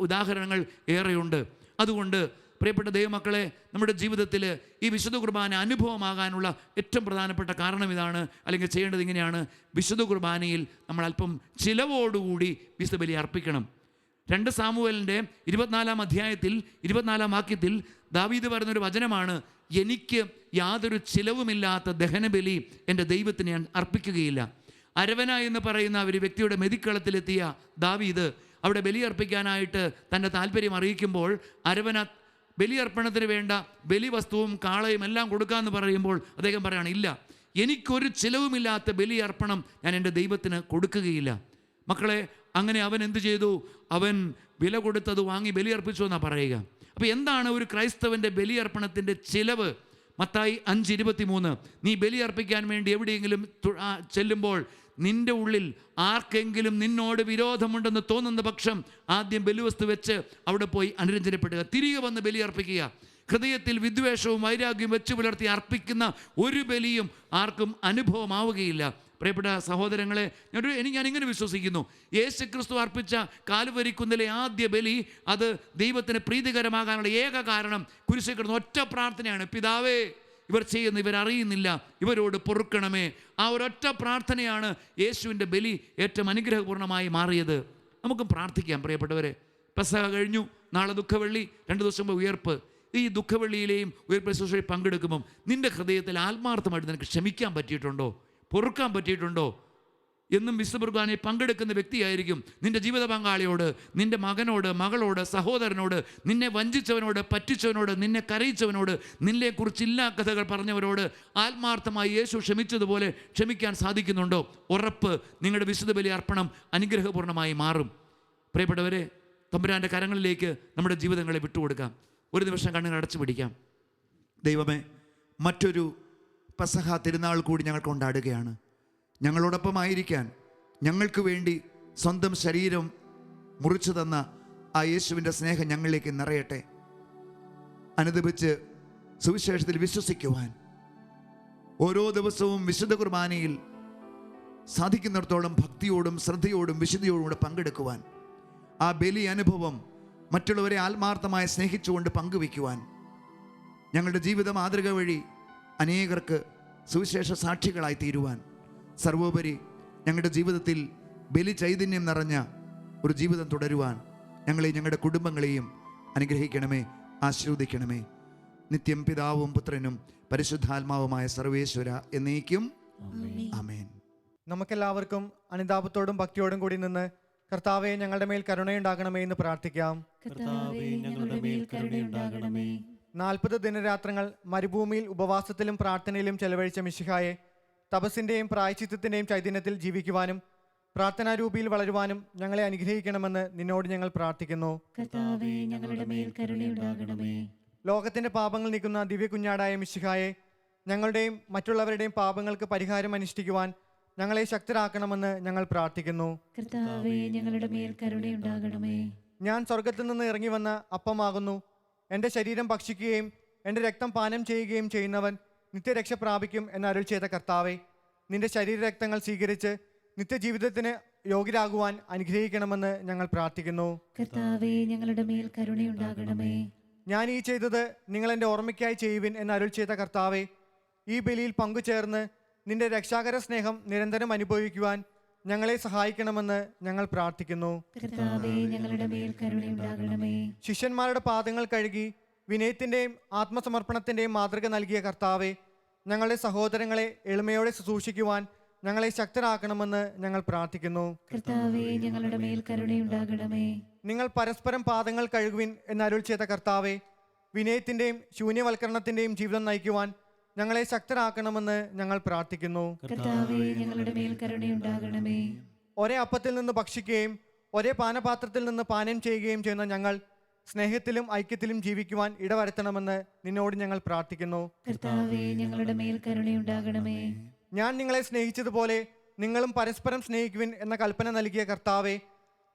Speaker 8: ഉദാഹരണങ്ങൾ ഏറെയുണ്ട്. അതുകൊണ്ട് പ്രിയപ്പെട്ട ദൈവമക്കളെ, നമ്മുടെ ജീവിതത്തിൽ ഈ വിശുദ്ധ കുർബാന അനുഭവമാകാനുള്ള ഏറ്റവും പ്രധാനപ്പെട്ട കാരണം ഇതാണ്, അല്ലെങ്കിൽ ചെയ്യേണ്ടത് ഇങ്ങനെയാണ്. വിശുദ്ധ കുർബാനയിൽ നമ്മൾ അല്പം ചിലവോടുകൂടി വിശുദ്ധ ബലി അർപ്പിക്കണം. 2 സാമുവേലിൻ്റെ 24-ാം അധ്യായത്തിൽ 24-ാം വാക്യത്തിൽ ദാവീദ് പറഞ്ഞൊരു വചനമാണ്, എനിക്ക് യാതൊരു ചിലവുമില്ലാത്ത ദഹനബലി എൻ്റെ ദൈവത്തിന് ഞാൻ അർപ്പിക്കുകയില്ല. അരവന എന്ന് പറയുന്ന ഒരു വ്യക്തിയുടെ മെതിക്കളത്തിലെത്തിയ ദാവീദ് അവിടെ ബലിയർപ്പിക്കാനായിട്ട് തൻ്റെ താല്പര്യം അറിയിക്കുമ്പോൾ, അരവന ബലിയർപ്പണത്തിന് വേണ്ട ബലിവസ്തുവും കാളയും എല്ലാം കൊടുക്കാമെന്ന് പറയുമ്പോൾ അദ്ദേഹം പറയുകയാണ്, ഇല്ല, എനിക്കൊരു ചിലവുമില്ലാത്ത ബലിയർപ്പണം ഞാൻ എൻ്റെ ദൈവത്തിന് കൊടുക്കുകയില്ല. മക്കളെ, അങ്ങനെ അവൻ എന്ത് ചെയ്തു? അവൻ വില കൊടുത്തത് വാങ്ങി ബലിയർപ്പിച്ചു എന്നാണ് പറയുക. അപ്പോൾ എന്താണ് ഒരു ക്രൈസ്തവൻ്റെ ബലിയർപ്പണത്തിൻ്റെ ചിലവ്? മത്തായി 5:23, നീ ബലിയർപ്പിക്കാൻ വേണ്ടി എവിടെയെങ്കിലും ചെല്ലുമ്പോൾ നിൻ്റെ ഉള്ളിൽ ആർക്കെങ്കിലും നിന്നോട് വിരോധമുണ്ടെന്ന് തോന്നുന്ന പക്ഷം ആദ്യം ബലിവസ്തു വെച്ച് അവിടെ പോയി അനുരഞ്ജനപ്പെടുക, തിരികെ വന്ന് ബലിയർപ്പിക്കുക. ഹൃദയത്തിൽ വിദ്വേഷവും വൈരാഗ്യവും വെച്ച് പുലർത്തി അർപ്പിക്കുന്ന ഒരു ബലിയും ആർക്കും അനുഭവമാവുകയില്ല. പ്രിയപ്പെട്ട സഹോദരങ്ങളെ, ഞാനിങ്ങനെ വിശ്വസിക്കുന്നു, യേശു ക്രിസ്തു അർപ്പിച്ച കാൽവരിക്കുന്നിലെ ആദ്യ ബലി അത് ദൈവത്തിന് പ്രീതികരമാകാനുള്ള ഏക കാരണം കുരിശിൽ കിടന്ന ഒറ്റ പ്രാർത്ഥനയാണ്, പിതാവേ, ഇവർ ചെയ്യുന്ന ഇവരറിയുന്നില്ല, ഇവരോട് പൊറുക്കണമേ. ആ ഒരൊറ്റ പ്രാർത്ഥനയാണ് യേശുവിൻ്റെ ബലി ഏറ്റവും അനുഗ്രഹപൂർണ്ണമായി മാറിയത്. നമുക്കും പ്രാർത്ഥിക്കാം പ്രിയപ്പെട്ടവരെ. പെസഹ കഴിഞ്ഞു, നാളെ ദുഃഖവെള്ളി, 2 ദിവസം മുമ്പ് ഉയർപ്പ്. ഈ ദുഃഖവെള്ളിയിലെയും ഉയർപ്പ് ശുശ്രൂഷയിൽ പങ്കെടുക്കുമ്പം നിൻ്റെ ഹൃദയത്തിൽ ആത്മാർത്ഥമായിട്ട് നിനക്ക് ക്ഷമിക്കാൻ പറ്റിയിട്ടുണ്ടോ? പൊറുക്കാൻ പറ്റിയിട്ടുണ്ടോ? എന്നും വിശുദ്ധ കുർബാനയിൽ പങ്കെടുക്കുന്ന വ്യക്തിയായിരിക്കും നിൻ്റെ ജീവിത പങ്കാളിയോട്, നിൻ്റെ മകനോട്, മകളോട്, സഹോദരനോട്, നിന്നെ വഞ്ചിച്ചവനോട്, പറ്റിച്ചവനോട്, നിന്നെ കരയിച്ചവനോട്, നിന്നെക്കുറിച്ചില്ലാ കഥകൾ പറഞ്ഞവരോട് ആത്മാർത്ഥമായി യേശു ക്ഷമിച്ചതുപോലെ ക്ഷമിക്കാൻ സാധിക്കുന്നുണ്ടോ? ഉറപ്പ്, നിങ്ങളുടെ വിശുദ്ധ ബലി അർപ്പണം അനുഗ്രഹപൂർണ്ണമായി മാറും. പ്രിയപ്പെട്ടവരെ, തമ്പുരാൻ്റെ കരങ്ങളിലേക്ക് നമ്മുടെ ജീവിതങ്ങളെ വിട്ടുകൊടുക്കാം. ഒരു നിമിഷം കണ്ണുകൾ അടച്ചു പിടിക്കാം.
Speaker 3: ദൈവമേ, മറ്റൊരു പെസഹ തിരുനാൾ കൂടി ഞങ്ങൾ കൊണ്ടാടുകയാണ്. ഞങ്ങളോടൊപ്പമായിരിക്കാൻ ഞങ്ങൾക്ക് വേണ്ടി സ്വന്തം ശരീരം മുറിച്ചു തന്ന ആ യേശുവിൻ്റെ സ്നേഹം ഞങ്ങളിലേക്ക് നിറയട്ടെ. അനുദപിച്ച് സുവിശേഷത്തിൽ വിശ്വസിക്കുവാൻ, ഓരോ ദിവസവും വിശുദ്ധ കുർബാനയിൽ സാധിക്കുന്നിടത്തോളം ഭക്തിയോടും ശ്രദ്ധയോടും വിശുദ്ധിയോടും കൂടെ പങ്കെടുക്കുവാൻ, ആ ബലി അനുഭവം മറ്റുള്ളവരെ ആത്മാർത്ഥമായി സ്നേഹിച്ചുകൊണ്ട് പങ്കുവയ്ക്കുവാൻ, ഞങ്ങളുടെ ജീവിത മാതൃക വഴി അനേകർക്ക് സുവിശേഷ സാക്ഷികളായി തീരുവാൻ, സർവോപരി ഞങ്ങളുടെ ജീവിതത്തിൽ ബലി ചൈതന്യം നിറഞ്ഞ ഒരു ജീവിതം തുടരുവാൻ ഞങ്ങളെയും ഞങ്ങളുടെ കുടുംബങ്ങളെയും അനുഗ്രഹിക്കണമേ, ആശീർവദിക്കണമേ. നിത്യം പിതാവും പുത്രനും പരിശുദ്ധാത്മാവുമായ സർവേശ്വര എന്നേക്കും ആമേൻ.
Speaker 4: നമുക്കെല്ലാവർക്കും അനുതാപത്തോടും ഭക്തിയോടും കൂടി നിന്ന് കർത്താവെ, ഞങ്ങളുടെ മേൽ കരുണയുണ്ടാകണമേ എന്ന് പ്രാർത്ഥിക്കാം.
Speaker 7: കർത്താവേ, ഞങ്ങളുടെ മേൽ കരുണയുണ്ടാകണമേ.
Speaker 4: 40 ദിനരാത്രങ്ങൾ മരുഭൂമിയിൽ ഉപവാസത്തിലും പ്രാർത്ഥനയിലും ചെലവഴിച്ച മിശിഹായെ, തപസ്സിൻ്റെയും പ്രായശ്ചിത്തത്തിൻ്റെയും ചൈതന്യത്തിൽ ജീവിക്കുവാനും പ്രാർത്ഥനാരൂപിയിൽ വളരുവാനും ഞങ്ങളെ അനുഗ്രഹിക്കണമെന്ന് നിന്നോട് ഞങ്ങൾ പ്രാർത്ഥിക്കുന്നു.
Speaker 7: കർത്താവേ, ഞങ്ങളുടെ മേൽ കരുണയുണ്ടാകണമേ.
Speaker 4: ലോകത്തിൻ്റെ പാപങ്ങൾ നീക്കുന്ന ദിവ്യ കുഞ്ഞാടായ മിശിഹായെ, ഞങ്ങളുടെയും മറ്റുള്ളവരുടെയും പാപങ്ങൾക്ക് പരിഹാരം അനുഷ്ഠിക്കുവാൻ ഞങ്ങളെ ശക്തരാക്കണമെന്ന് ഞങ്ങൾ പ്രാർത്ഥിക്കുന്നു.
Speaker 7: കർത്താവേ, ഞങ്ങളുടെ മേൽ കരുണയുണ്ടാകണമേ.
Speaker 4: ഞാൻ സ്വർഗത്തിൽ നിന്ന് ഇറങ്ങി വന്ന അപ്പമാകുന്നു. എൻ്റെ ശരീരം ഭക്ഷിക്കുകയും എൻ്റെ രക്തം പാനം ചെയ്യുകയും ചെയ്യുന്നവൻ നിത്യരക്ഷ പ്രാപിക്കും എന്നരുൾ ചെയ്ത കർത്താവെ, നിന്റെ ശരീരരക്തങ്ങൾ സ്വീകരിച്ച് നിത്യജീവിതത്തിന് യോഗ്യരാകുവാൻ അനുഗ്രഹിക്കണമെന്ന് ഞങ്ങൾ പ്രാർത്ഥിക്കുന്നു.
Speaker 7: കർത്താവേ, ഞങ്ങളുടെ മേൽ കരുണയുണ്ടാകണമേ.
Speaker 4: ഞാൻ ഈ ചെയ്തത് നിങ്ങൾ എൻ്റെ ഓർമ്മയ്ക്കായി ചെയ്യുവിൻ എന്നരുൾ ചെയ്ത കർത്താവെ, ഈ ബലിയിൽ പങ്കുചേർന്ന് നിന്റെ രക്ഷാകര സ്നേഹം നിരന്തരം അനുഭവിക്കുവാൻ ഞങ്ങളെ സഹായിക്കണമെന്ന് ഞങ്ങൾ പ്രാർത്ഥിക്കുന്നു.
Speaker 7: കർത്താവേ, ഞങ്ങളുടെ മേൽ കരുണയുണ്ടാകണമേ.
Speaker 4: ശിഷ്യന്മാരുടെ പാദങ്ങൾ കഴുകി വിനയത്തിൻ്റെയും ആത്മസമർപ്പണത്തിൻ്റെയും മാതൃക നൽകിയ കർത്താവെ, ഞങ്ങളുടെ സഹോദരങ്ങളെ എളിമയോടെ ശുശ്രൂഷിക്കുവാൻ ഞങ്ങളെ ശക്തരാക്കണമെന്ന് ഞങ്ങൾ പ്രാർത്ഥിക്കുന്നു.
Speaker 7: കർത്താവേ, ഞങ്ങളുടെ മേൽ കരുണയുണ്ടാകണമേ.
Speaker 4: നിങ്ങൾ പരസ്പരം പാദങ്ങൾ കഴുകുവിൻ എന്നരുൾ ചെയ്ത കർത്താവെ, വിനയത്തിൻ്റെയും ശൂന്യവൽക്കരണത്തിൻ്റെയും ജീവിതം നയിക്കുവാൻ ഞങ്ങളെ ശക്തരാക്കണമെന്ന് ഞങ്ങൾ പ്രാർത്ഥിക്കുന്നു.
Speaker 7: കർത്താവേ, ഞങ്ങളുടെ മേൽ കരുണയുണ്ടാകണമേ.
Speaker 4: ഒരേ അപ്പത്തിൽ നിന്ന് ഭക്ഷിക്കുകയും ഒരേ പാനപാത്രത്തിൽ നിന്ന് പാനം ചെയ്യുകയും ചെയ്യുന്ന ഞങ്ങൾ സ്നേഹത്തിലും ഐക്യത്തിലും ജീവിക്കുവാൻ ഇടവരുത്തണമെന്ന് നിന്നോട് ഞങ്ങൾ പ്രാർത്ഥിക്കുന്നു.
Speaker 7: കർത്താവേ, ഞങ്ങളുടെ മേൽ കരുണയുണ്ടാകണമേ.
Speaker 4: ഞാൻ നിങ്ങളെ സ്നേഹിച്ചതുപോലെ നിങ്ങളും പരസ്പരം സ്നേഹിക്കുവിൻ എന്ന കൽപ്പന നൽകിയ കർത്താവെ,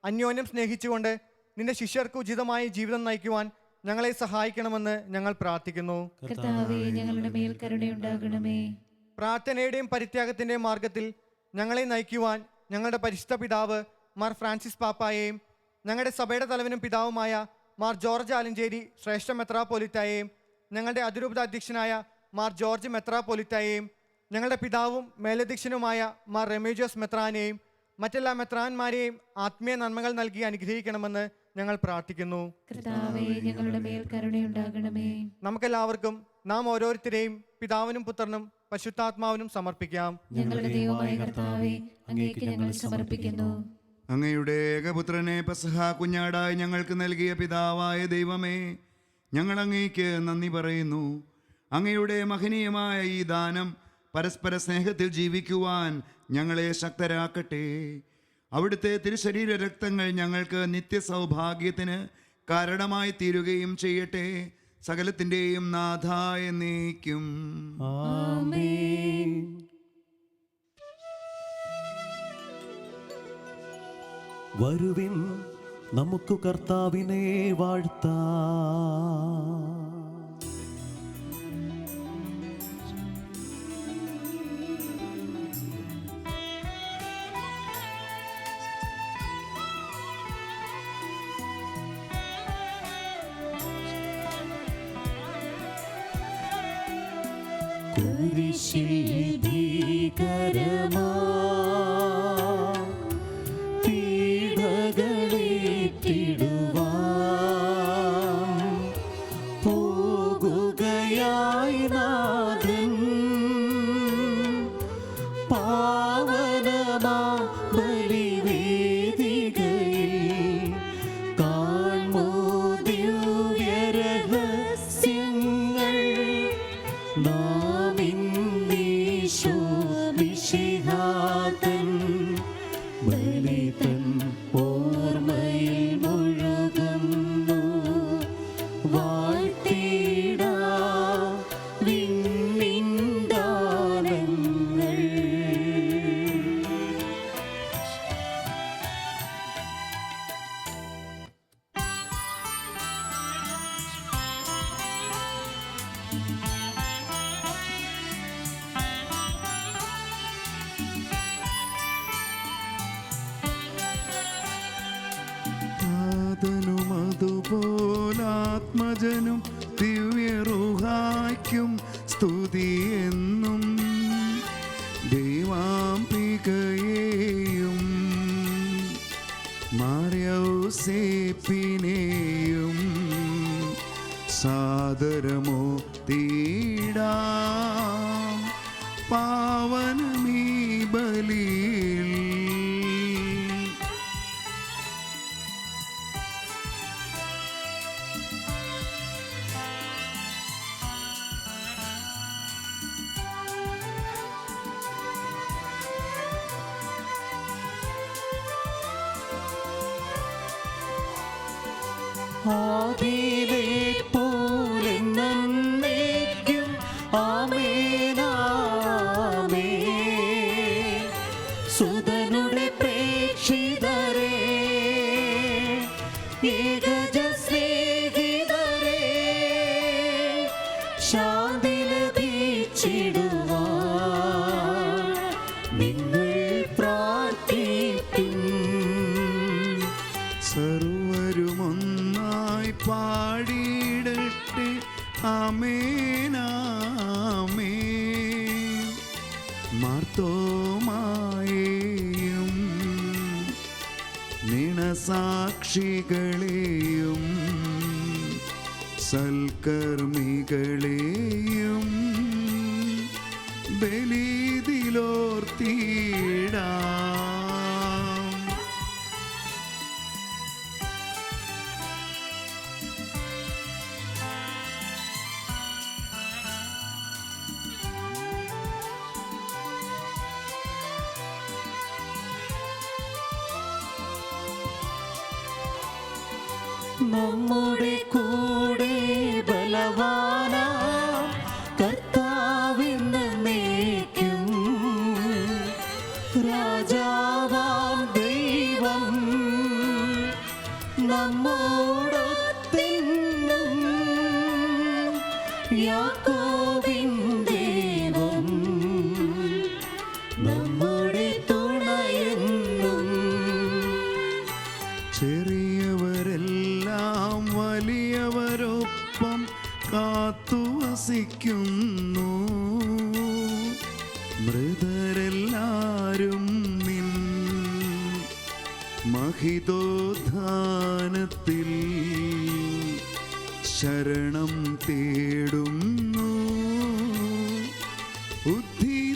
Speaker 4: അന്യോന്യം സ്നേഹിച്ചുകൊണ്ട് നിന്റെ ശിഷ്യർക്ക് ഉചിതമായ ജീവിതം നയിക്കുവാൻ ഞങ്ങളെ സഹായിക്കണമെന്ന് ഞങ്ങൾ പ്രാർത്ഥിക്കുന്നു.
Speaker 7: കർത്താവേ, ഞങ്ങളുടെ മേൽ കരുണയുണ്ടാകണമേ.
Speaker 4: പ്രാർത്ഥനയുടെയും പരിത്യാഗത്തിൻ്റെയും മാർഗത്തിൽ ഞങ്ങളെ നയിക്കുവാൻ ഞങ്ങളുടെ പരിശുദ്ധ പിതാവ് മാർ ഫ്രാൻസിസ് പാപ്പായെയും ഞങ്ങളുടെ സഭയുടെ തലവനും പിതാവുമായ മാർ ജോർജ് ആലഞ്ചേരി ശ്രേഷ്ഠ മെത്രാപ്പോലിത്തായെയും ഞങ്ങളുടെ അതിരൂപത അധ്യക്ഷനായ മാർ ജോർജ് മെത്രാപ്പോലിത്തായെയും ഞങ്ങളുടെ പിതാവും മേലധ്യക്ഷനുമായ മാർ റെമേജിയോസ് മെത്രാനെയും മറ്റെല്ലാ മെത്രാന്മാരെയും ആത്മീയ നന്മകൾ നൽകി അനുഗ്രഹിക്കണമെന്ന് ഞങ്ങൾ പ്രാർത്ഥിക്കുന്നു.
Speaker 7: കർത്താവേ, ഞങ്ങളുടെ മേൽ കരുണയുണ്ടാകണമേ.
Speaker 4: നമുക്കെല്ലാവർക്കും നാം ഓരോരുത്തരെയും പിതാവിനും പുത്രനും പരിശുദ്ധാത്മാവിനും സമർപ്പിക്കാം.
Speaker 7: ഞങ്ങളുടെ ദൈവമായ കർത്താവേ, അങ്ങേക്ക് ഞങ്ങൾ സമർപ്പിക്കുന്നു.
Speaker 3: അങ്ങയുടെ ഏകപുത്രനെ പെസഹ കുഞ്ഞാടായി ഞങ്ങൾക്ക് നൽകിയ പിതാവായ ദൈവമേ, ഞങ്ങൾ അങ്ങേക്ക് നന്ദി പറയുന്നു. അങ്ങയുടെ മഹനീയമായ ഈ ദാനം പരസ്പര സ്നേഹത്തിൽ ജീവിക്കുവാൻ ഞങ്ങളെ ശക്തരാക്കട്ടെ. അവിടുത്തെ തിരുശരീര രക്തങ്ങൾ ഞങ്ങൾക്ക് നിത്യസൗഭാഗ്യത്തിന് കാരണമായി തീരുകയും ചെയ്യട്ടെ. സകലത്തിൻ്റെയും നാഥ എന്നേക്കും
Speaker 1: ആമേൻ. വരുവിൻ, നമുക്ക് കർത്താവിനെ വാഴ്ത്താം. കുരിശിൽ ഭീകരമാ പീഡകളേറ്റിടുവാൻ പോകുകയായി നാഥൻ. പാവനമാ ബലിവേദികയിൽ കാൺമോ ദിവ്യരഹസ്യങ്ങൾ. നാം ഇന്നീശോ മിശിഹാതൻ ബലിതൻ ഓർമ്മയിൽ മുഴുകുന്നു. വാഴ്ത്തിടാം വിണ്ണിൻ ഗാനങ്ങൾ.
Speaker 3: നാഥനും അതുപോലാത്മജനും ദിവ്യറുഹായ്ക്കും സ്തുതി എന്നും. ദൈവാംബികയെയും മാർയൗസേപ്പിനെയും സാദരമോ തീടാം പാവനമീ ബലിയിൽ. ആദിയിലെ പോലെ നന്മയ്ക്കും ആമേനാമേൻ. സുതനുടെ പ്രേക്ഷിതരേ, ഏകജ സ്നേഹിതരേ, ശാന്തി ലഭിച്ചിടുവാൻ നിങ്ങൾ പ്രാർത്ഥിക്കും. സർവരുമൊന്നായി പാടിയിടട്ടെ ആമേനാമേൻ. മാർത്തോമായെയും നിണസാക്ഷികളെയും സൽക്കർമ്മികളെയും ബലിതിലോർത്തിടാം.
Speaker 1: നമ്മുടെ കൂടെ ബലവാനാം കർത്താവെന്നേക്കും രാജാവാം ദൈവം നമ്മോടൊത്തെന്നും യാക്കോബിൻ ദൈവം നമ്മുടെ തുണയെന്നും.
Speaker 3: ചെറിയവരെല്ലാം വലിയവരൊപ്പം കാത്തുവസിക്കുന്നു. മൃതരെല്ലാരും നിൻ മഹിതോദ്ധാനത്തിൽ ശരണം തേടുന്നു. ഉദ്ധിതരായിടുവാൻ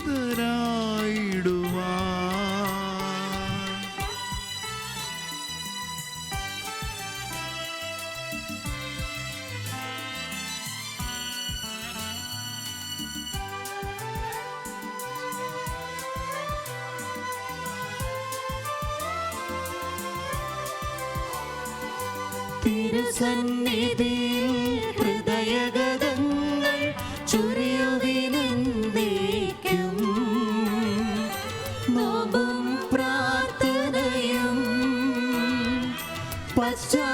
Speaker 1: തിരുസന്നിധിയിൽ ഹൃദയഗതങ്ങൾ ചൊരിയുവിനെന്തേക്കും നോമ്പും പ്രാർത്ഥനയും പശ്ചാത്താപവുമായി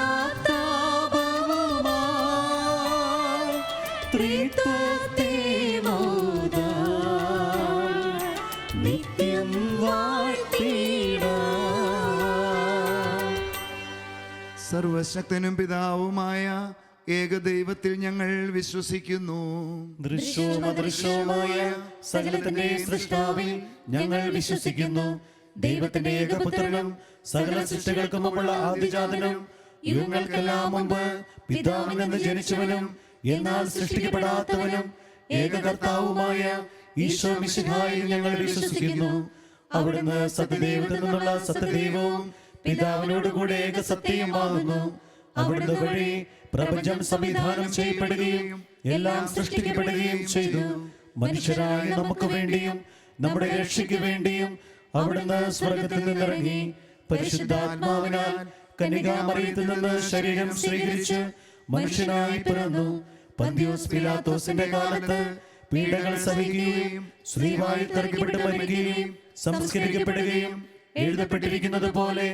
Speaker 1: ത്രിത്വത്തെ മോദാം നിത്യം വാഴ്ത്തിടാം.
Speaker 3: സർവശക്തനും പിതാവുമായ ഏകദൈവത്തിൽ ഞങ്ങൾ വിശ്വസിക്കുന്നു.
Speaker 2: ദൃശ്യവും അദൃശ്യവുമായ സകലത്തിന്റെ സൃഷ്ടാവിൽ ഞങ്ങൾ വിശ്വസിക്കുന്നു. ദൈവത്തിന്റെ ഏകപുത്രനും സകല സൃഷ്ടികൾക്കും മുമ്പുള്ള ആദിജാതനും യുഗങ്ങൾക്കെല്ലാം മുമ്പ് പിതാവിൽ നിന്ന് ജനിച്ചവനും എന്നാൽ സൃഷ്ടിക്കപ്പെടാത്തവനും ഏകകർത്താവുമായ ഈശോ മിശിഹായിൽ ഞങ്ങൾ വിശ്വസിക്കുന്നു. അവിടുന്ന് സത്യദൈവത്തിൽ നിന്നുള്ള സത്യദൈവവും പിതാവിനോട് കൂടെ ഏകസത്യമാകുന്നു. അവിടുന്ന് വഴി പ്രപഞ്ചം സംവിധാനം ചെയ്യപ്പെടുകയും എല്ലാം സൃഷ്ടിക്കപ്പെടുകയും ചെയ്തു. മനുഷ്യരായ നമുക്ക് വേണ്ടിയും നമ്മുടെ രക്ഷയ്ക്ക് വേണ്ടിയും അവിടുന്ന് സ്വർഗത്തിൽ നിന്നിറങ്ങി പരിശുദ്ധാത്മാവിനാൽ കന്യകാമറിയത്തിൽ നിന്ന് ശരീരം സ്വീകരിച്ച് മനുഷ്യനായി പിറന്നു. പന്തിയോസ് പിലാത്തോസിന്റെ കാലത്ത് പീഡകൾ സഹിക്കുകയും സ്ത്രീവായി തറക്കപ്പെട്ട് മരിക്കുകയും സംസ്കരിക്കപ്പെടുകയും എഴുതപ്പെട്ടിരിക്കുന്നത് പോലെ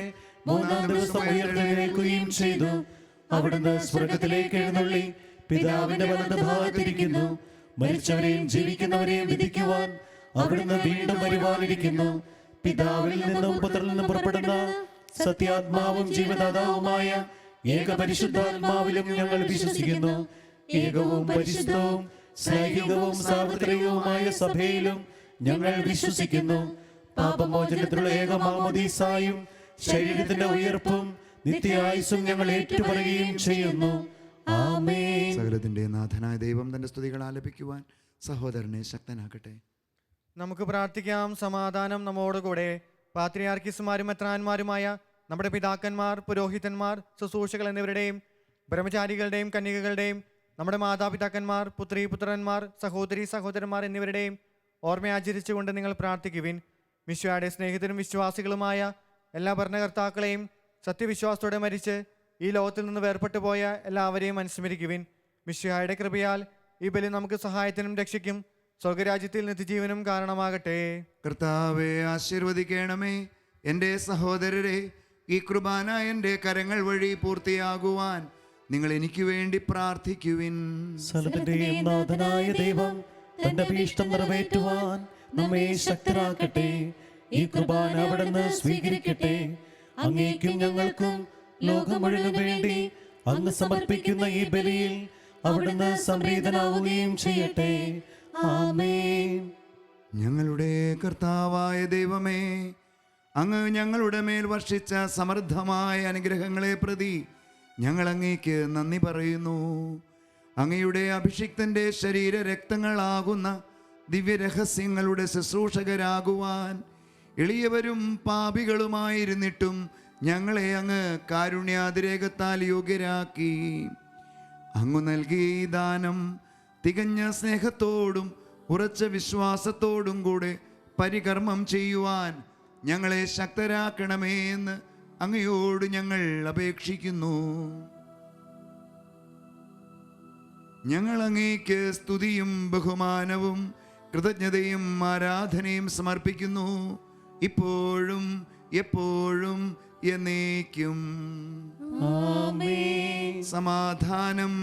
Speaker 2: മൂന്നാം ദിവസം ഉയർത്തെഴുന്നേൽക്കുകയും ചെയ്തു. അവിടുന്ന് സ്വർഗത്തിലേക്ക് എഴുന്നള്ളി പിതാവിന്റെ വലതുഭാഗത്തിരിക്കുന്നു. മരിച്ചവരെയും ജീവിക്കുന്നവരെയും വിധിക്കുവാൻ അവിടുന്ന് വീണ്ടും വരുവാനിരിക്കുന്നു. പിതാവിൽ നിന്നും പുത്രനിൽ നിന്നും പുറപ്പെടുന്ന സത്യാത്മാവും ജീവദാതാവുമായ ഏകപരിശുദ്ധാത്മാവിലും ഞങ്ങൾ വിശ്വസിക്കുന്നു. ഏകവും പരിശുദ്ധവും സ്നേഹികവും സാർവത്രികവുമായ സഭയിലും ഞങ്ങൾ വിശ്വസിക്കുന്നു. പാപമോചനത്തിലുള്ള ഏകമാമോദീസായും ശരീരത്തിന്റെ ഉയർപ്പും നിത്യായുസ്സും ഞങ്ങൾ ഏറ്റുപറയുകയും ചെയ്യുന്നു. ആമേൻ.
Speaker 3: സകലത്തിന്റെ നാഥനായ ദൈവം തന്റെ സ്തുതികൾ ആലപിക്കുവാൻ സഹോദരനെ ശക്തനാക്കട്ടെ.
Speaker 4: നമുക്ക് പ്രാർത്ഥിക്കാം. സമാധാനം നമ്മോടുകൂടെ. പാത്രിയാർക്കീസുമാരും മെത്രാന്മാരുമായ നമ്മുടെ പിതാക്കന്മാർ, പുരോഹിതന്മാർ, ശുശ്രൂഷകൾ എന്നിവരുടെയും ബ്രഹ്മചാരികളുടെയും കന്യകകളുടെയും നമ്മുടെ മാതാപിതാക്കന്മാർ, പുത്രി പുത്രന്മാർ, സഹോദരി സഹോദരന്മാർ എന്നിവരുടെയും ഓർമ്മയാചരിച്ചുകൊണ്ട് നിങ്ങൾ പ്രാർത്ഥിക്കുവിൻ. മിശിഹായുടെ സ്നേഹിതരും വിശ്വാസികളുമായ എല്ലാ ഭരണകർത്താക്കളെയും സത്യവിശ്വാസത്തോടെ മരിച്ച് ഈ ലോകത്തിൽ നിന്ന് വേർപെട്ടു പോയ എല്ലാവരെയും അനുസ്മരിക്കുവിൻ. മിശിഹായുടെ കൃപയാൽ ഈ ബലി നമുക്ക് സഹായത്തിനും രക്ഷയ്ക്കും സ്വർഗരാജ്യത്തിൽ നിത്യജീവനും കാരണമാകട്ടെ.
Speaker 3: കർത്താവെ ആശീർവദിക്കണമേ. എൻ്റെ സഹോദരരെ, ഈ കുർബാന എൻ്റെ കരങ്ങൾ വഴി പൂർത്തിയാകുവാൻ നിങ്ങൾ എനിക്ക് വേണ്ടി പ്രാർത്ഥിക്കുവിൻ.
Speaker 2: സകലത്തിന്റെയും നാഥനായ ദൈവം തന്റെ അഭീഷ്ടം നിറവേറ്റുവാൻ നമ്മെ ശക്തരാക്കട്ടെ. ഈ കുർബാന അവിടുന്ന് സ്വീകരിക്കട്ടെ. അങ്ങേക്കും ഞങ്ങൾക്കും ലോകം മുഴുവനും വേണ്ടി അങ്ങ് സമർപ്പിക്കുന്ന ഈ ബലിയിൽ അവിടുന്ന് സംപ്രീതനാവുകയും ചെയ്യട്ടെ. ആമേൻ.
Speaker 3: ഞങ്ങളുടെ കർത്താവായ ദൈവമേ, അങ്ങ് ഞങ്ങളുടെ മേൽ വർഷിച്ച സമൃദ്ധമായ അനുഗ്രഹങ്ങളെ പ്രതി ഞങ്ങൾ അങ്ങേക്ക് നന്ദി പറയുന്നു. അങ്ങയുടെ അഭിഷിക്തന്റെ ശരീര രക്തങ്ങളാകുന്ന ദിവ്യരഹസ്യങ്ങളുടെ ശുശ്രൂഷകരാകുവാൻ എളിയവരും പാപികളുമായിരുന്നിട്ടും ഞങ്ങളെ അങ്ങ് കാരുണ്യാതിരേകത്താൽ യോഗ്യരാക്കി. അങ്ങു നൽകിയ ഈ ദാനം തികഞ്ഞ സ്നേഹത്തോടും ഉറച്ച വിശ്വാസത്തോടും കൂടെ പരികർമ്മം ചെയ്യുവാൻ ഞങ്ങളെ ശക്തരാക്കണമേ എന്ന് അങ്ങയോട് ഞങ്ങൾ അപേക്ഷിക്കുന്നു. ഞങ്ങൾ അങ്ങേക്ക് സ്തുതിയും ബഹുമാനവും കൃതജ്ഞതയും ആരാധനയും സമർപ്പിക്കുന്നു, ഇപ്പോഴും എപ്പോഴും എന്നേക്കും. സമാധാനം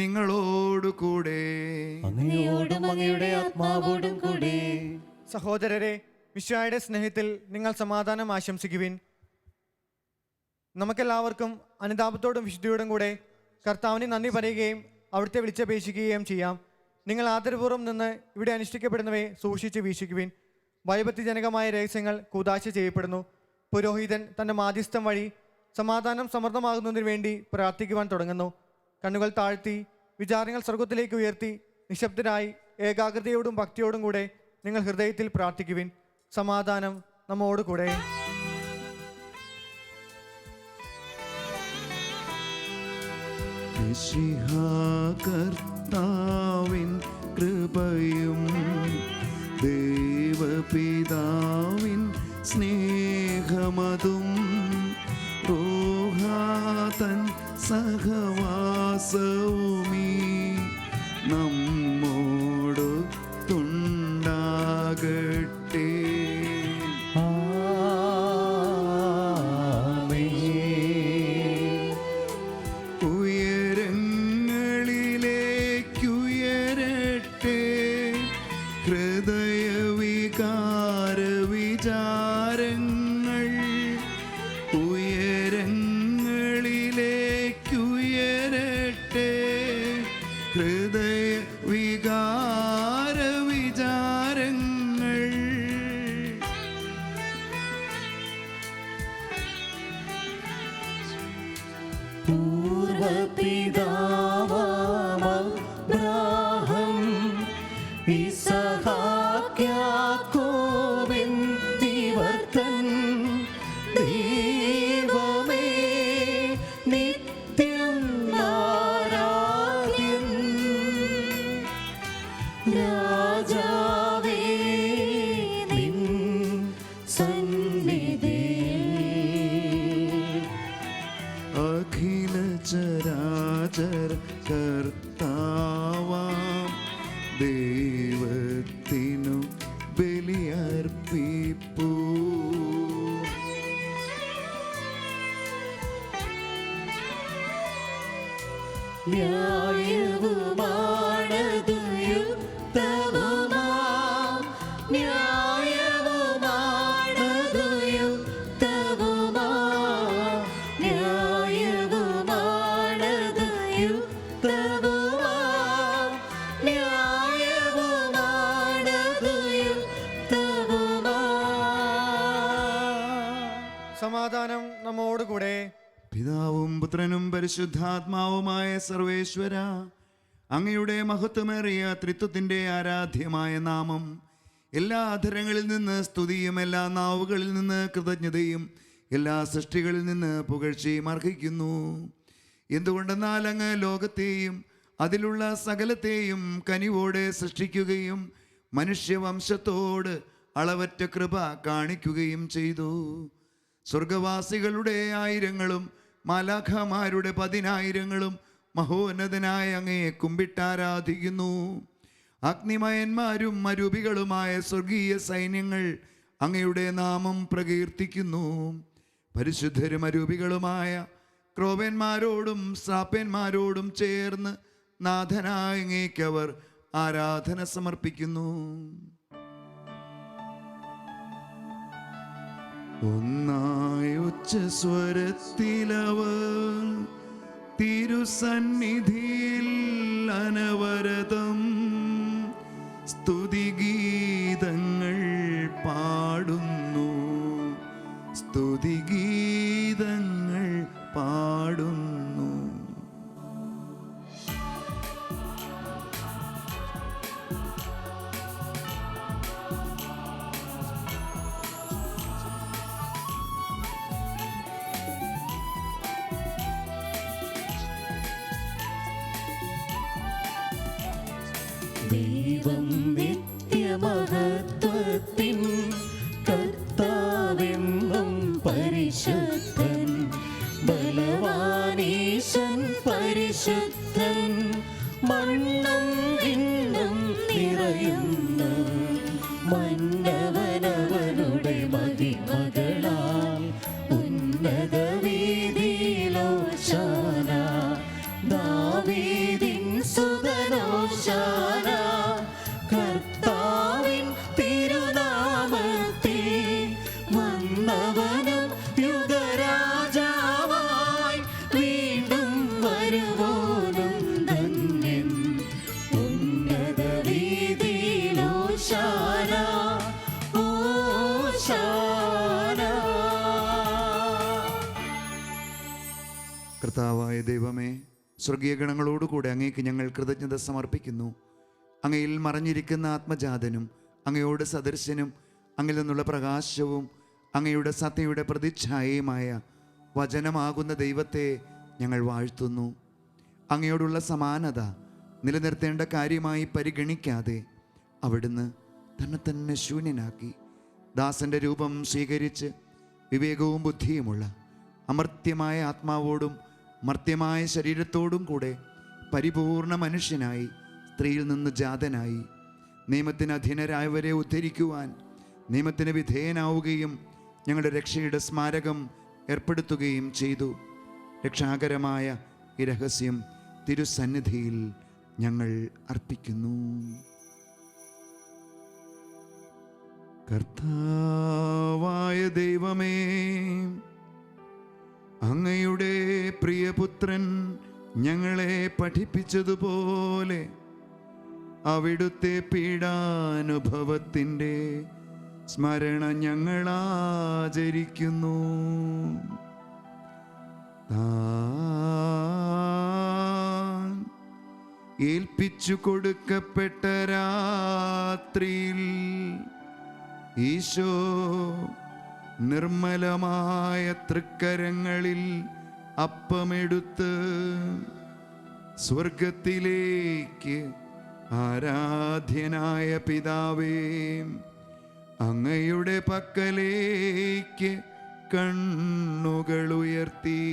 Speaker 3: നിങ്ങളോടു കൂടെ.
Speaker 2: അങ്ങയോടും അങ്ങയുടെ ആത്മാവോടും കൂടെ.
Speaker 4: സഹോദരരെ, മിശിഹായുടെ സ്നേഹത്തിൽ നിങ്ങൾ സമാധാനം ആശംസിക്കുവിൻ. നമുക്കെല്ലാവർക്കും അനുതാപത്തോടും വിശുദ്ധിയോടും കൂടെ കർത്താവിന് നന്ദി പറയുകയും അവിടുത്തെ വിളിച്ചപേക്ഷിക്കുകയും ചെയ്യാം. നിങ്ങൾ ആദരപൂർവ്വം നിന്ന് ഇവിടെ അനുഷ്ഠിക്കപ്പെടുന്നവയെ സൂക്ഷിച്ച് വീക്ഷിക്കുവിൻ. ഭയഭക്തിജനകമായ രഹസ്യങ്ങൾ കൂദാശ ചെയ്യപ്പെടുന്നു. പുരോഹിതൻ തൻ്റെ മാധ്യസ്ഥം വഴി സമാധാനം സമൃദ്ധമാകുന്നതിന് വേണ്ടി പ്രാർത്ഥിക്കുവാൻ തുടങ്ങുന്നു. കണ്ണുകൾ താഴ്ത്തി വിചാരങ്ങൾ സ്വർഗത്തിലേക്ക് ഉയർത്തി നിശബ്ദരായി ഏകാഗ്രതയോടും ഭക്തിയോടും കൂടെ നിങ്ങൾ ഹൃദയത്തിൽ പ്രാർത്ഥിക്കുവിൻ. സമാധാനം നമ്മോടുകൂടെ.
Speaker 3: കർത്താവിൻ കൃപയും ദേവപിതാവിൻ സ്നേഹമതും റൂഹാതൻ സഹവാസവുമീ നമ്മോടു തുണ്ടാകട്ടെ. ഉയരങ്ങളിലേക്കുയരട്ടെ ഹൃദയവികാര വിചാരങ്ങൾ. ഉയരങ്ങളിലേക്കുയരട്ടെ ഹൃദയ വികാര വിചാരങ്ങൾ.
Speaker 1: പൂർവപിതാവാം ഇസഹാക്യാക്കോബെന്നിവർത്തൻ ദൈവമേ നിത്യം ആരാധ്യൻ. രാജാവേ നിൻ സന്നിധിയിൽ
Speaker 3: അഖില ചരാചര കർത്താവാം ദൈവത്തിനു ബലിയർപ്പിപ്പൂ.
Speaker 1: ന്യായവുമാണതു യുക്തവുമാം, ന്യായവുമാണതു യുക്തവുമാം, ന്യായവുമാണതു യുക്തവുമാം, ന്യായവുമാണതു യുക്തവുമാം.
Speaker 4: സമാധാനം നമ്മോടുകൂടെ.
Speaker 3: പിതാവും പുത്രനും പരിശുദ്ധാത്മാവുമായ സർവേശ്വര, അങ്ങയുടെ മഹത്വമേറിയ ത്രിത്വത്തിൻ്റെ ആരാധ്യമായ നാമം എല്ലാ അധരങ്ങളിൽ നിന്ന് സ്തുതിയും എല്ലാ നാവുകളിൽ നിന്ന് കൃതജ്ഞതയും എല്ലാ സൃഷ്ടികളിൽ നിന്ന് പുകഴ്ചയും അർഹിക്കുന്നു. എന്തുകൊണ്ടെന്നാൽ അങ്ങ് ലോകത്തെയും അതിലുള്ള സകലത്തെയും കനിവോടെ സൃഷ്ടിക്കുകയും മനുഷ്യവംശത്തോട് അളവറ്റ കൃപ കാണിക്കുകയും ചെയ്തു. സ്വർഗവാസികളുടെ ആയിരങ്ങളും മാലാഖമാരുടെ 10,000ങ്ങളും മഹോന്നതനായ അങ്ങയെ കുമ്പിട്ടാരാധിക്കുന്നു. അഗ്നിമയന്മാരും മരൂപികളുമായ സ്വർഗീയ സൈന്യങ്ങൾ അങ്ങയുടെ നാമം പ്രകീർത്തിക്കുന്നു. പരിശുദ്ധരും അരൂപികളുമായ ക്രോവന്മാരോടും ശ്രാപ്പന്മാരോടും ചേർന്ന് നാഥനായ അങ്ങേക്ക് അവർ ആരാധന സമർപ്പിക്കുന്നു. ഒന്നായ ഉച്ചസ്വരത്തിലവർ തിരുസന്നിധിയിൽ അനവരതം സ്തുതിഗീതങ്ങൾ പാടുന്നു, സ്തുതിഗീതങ്ങൾ പാടുന്നു.
Speaker 2: ദൈവം നിത്യമഹത്വത്തിൻ കർത്താവെന്നും പരിശുദ്ധൻ, ബലവാനീശൻ പരിശുദ്ധൻ, മണ്ണും വിണ്ണും നിറയുന്നു മന്നവനവനുടെ മഹിമകളാൽ. ഉന്നത വീതിയിലോശാന, ദാവീദിൻ സുതനോശാന, കർത്താവിൻ തിരുനാമത്തിൽ വന്നവനും യുഗരാജാവായി വീണ്ടും വരുവോനും ധന്യൻ. ഉന്നത വീതിയിലോശാന, ഓശാന.
Speaker 3: കർത്താവായ ദൈവമേ, സ്വർഗീയ ഗണങ്ങളോടുകൂടെ അങ്ങേക്ക് ഞങ്ങൾ കൃതജ്ഞത സമർപ്പിക്കുന്നു. അങ്ങയിൽ മറഞ്ഞിരിക്കുന്ന ആത്മജാതനും അങ്ങയോട് സദൃശനും അങ്ങിൽ നിന്നുള്ള പ്രകാശവും അങ്ങയുടെ സത്യയുടെ പ്രതിച്ഛായയുമായ വചനമാകുന്ന ദൈവത്തെ ഞങ്ങൾ വാഴ്ത്തുന്നു. അങ്ങയോടുള്ള സമാനത നിലനിർത്തേണ്ട കാര്യമായി പരിഗണിക്കാതെ അവിടുന്ന് തന്നെ ശൂന്യനാക്കി ദാസന്റെ രൂപം സ്വീകരിച്ച് വിവേകവും ബുദ്ധിയുമുള്ള അമർത്യമായ ആത്മാവോടും മർത്യമായ ശരീരത്തോടും കൂടെ പരിപൂർണ മനുഷ്യനായി സ്ത്രീയിൽ നിന്ന് ജാതനായി നിയമത്തിന് അധീനരായവരെ ഉദ്ധരിക്കുവാൻ നിയമത്തിന് വിധേയനാവുകയും ഞങ്ങളുടെ രക്ഷയുടെ സ്മാരകം ഏർപ്പെടുത്തുകയും ചെയ്തു. രക്ഷാകരമായ ഈ രഹസ്യം തിരുസന്നിധിയിൽ ഞങ്ങൾ അർപ്പിക്കുന്നു. കർത്താവായ ദൈവമേ, അങ്ങയുടെ പ്രിയപുത്രൻ ഞങ്ങളെ പഠിപ്പിച്ചതുപോലെ അവിടുത്തെ പീഡാനുഭവത്തിൻ്റെ സ്മരണ ഞങ്ങൾ ആചരിക്കുന്നു. താൻ ഏൽപ്പിച്ചു കൊടുക്കപ്പെട്ട രാത്രിയിൽ ഈശോ നിർമ്മലമായ തൃക്കരങ്ങളിൽ അപ്പമെടുത്ത് സ്വർഗത്തിലേക്ക് ആരാധ്യനായ പിതാവേ, അങ്ങയുടെ പക്കലേക്ക് കണ്ണുകൾ ഉയർത്തി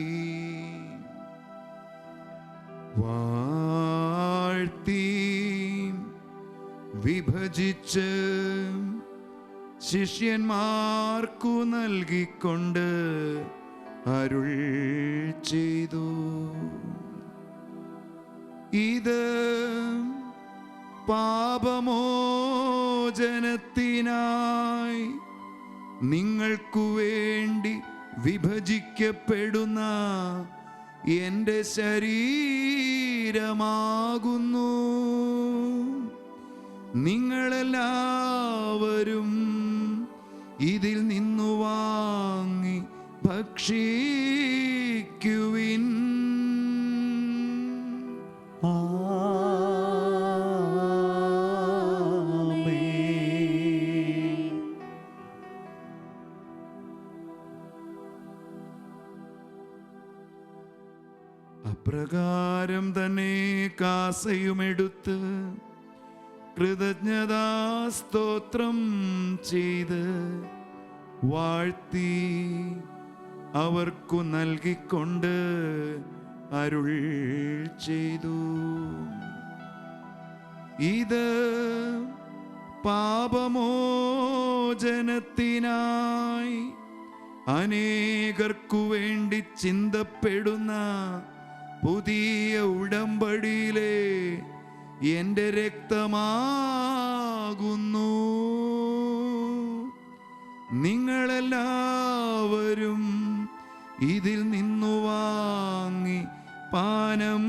Speaker 3: വാഴ്ത്തി വിഭജിച്ച് ശിഷ്യന്മാർക്കു നൽകിക്കൊണ്ട് അരുൾ ചെയ്തു. ഇത് പാപമോചനത്തിനായി നിങ്ങൾക്കു വേണ്ടി വിഭജിക്കപ്പെടുന്ന എൻ്റെ ശരീരമാകുന്നു. നിങ്ങളെല്ലാവരും ഇതിൽ നിന്നു വാങ്ങി ഭക്ഷിക്കുവിൻ. അപ്രകാരം തന്നെ കാസയുമെടുത്ത് കൃതജ്ഞതാസ്തോത്രം ചെയ്ത് വാഴ്ത്തി അവർക്കു നൽകിക്കൊണ്ട് അരുൾ ചെയ്തു. ഇത് പാപമോചനത്തിനായി അനേകർക്കു വേണ്ടി ചിന്തപ്പെടുന്ന പുതിയ ഉടമ്പടിയിലെ എൻ്റെ രക്തമാകുന്നു. നിങ്ങളെല്ലാവരും ഇതിൽ നിന്നു വാങ്ങി പാനം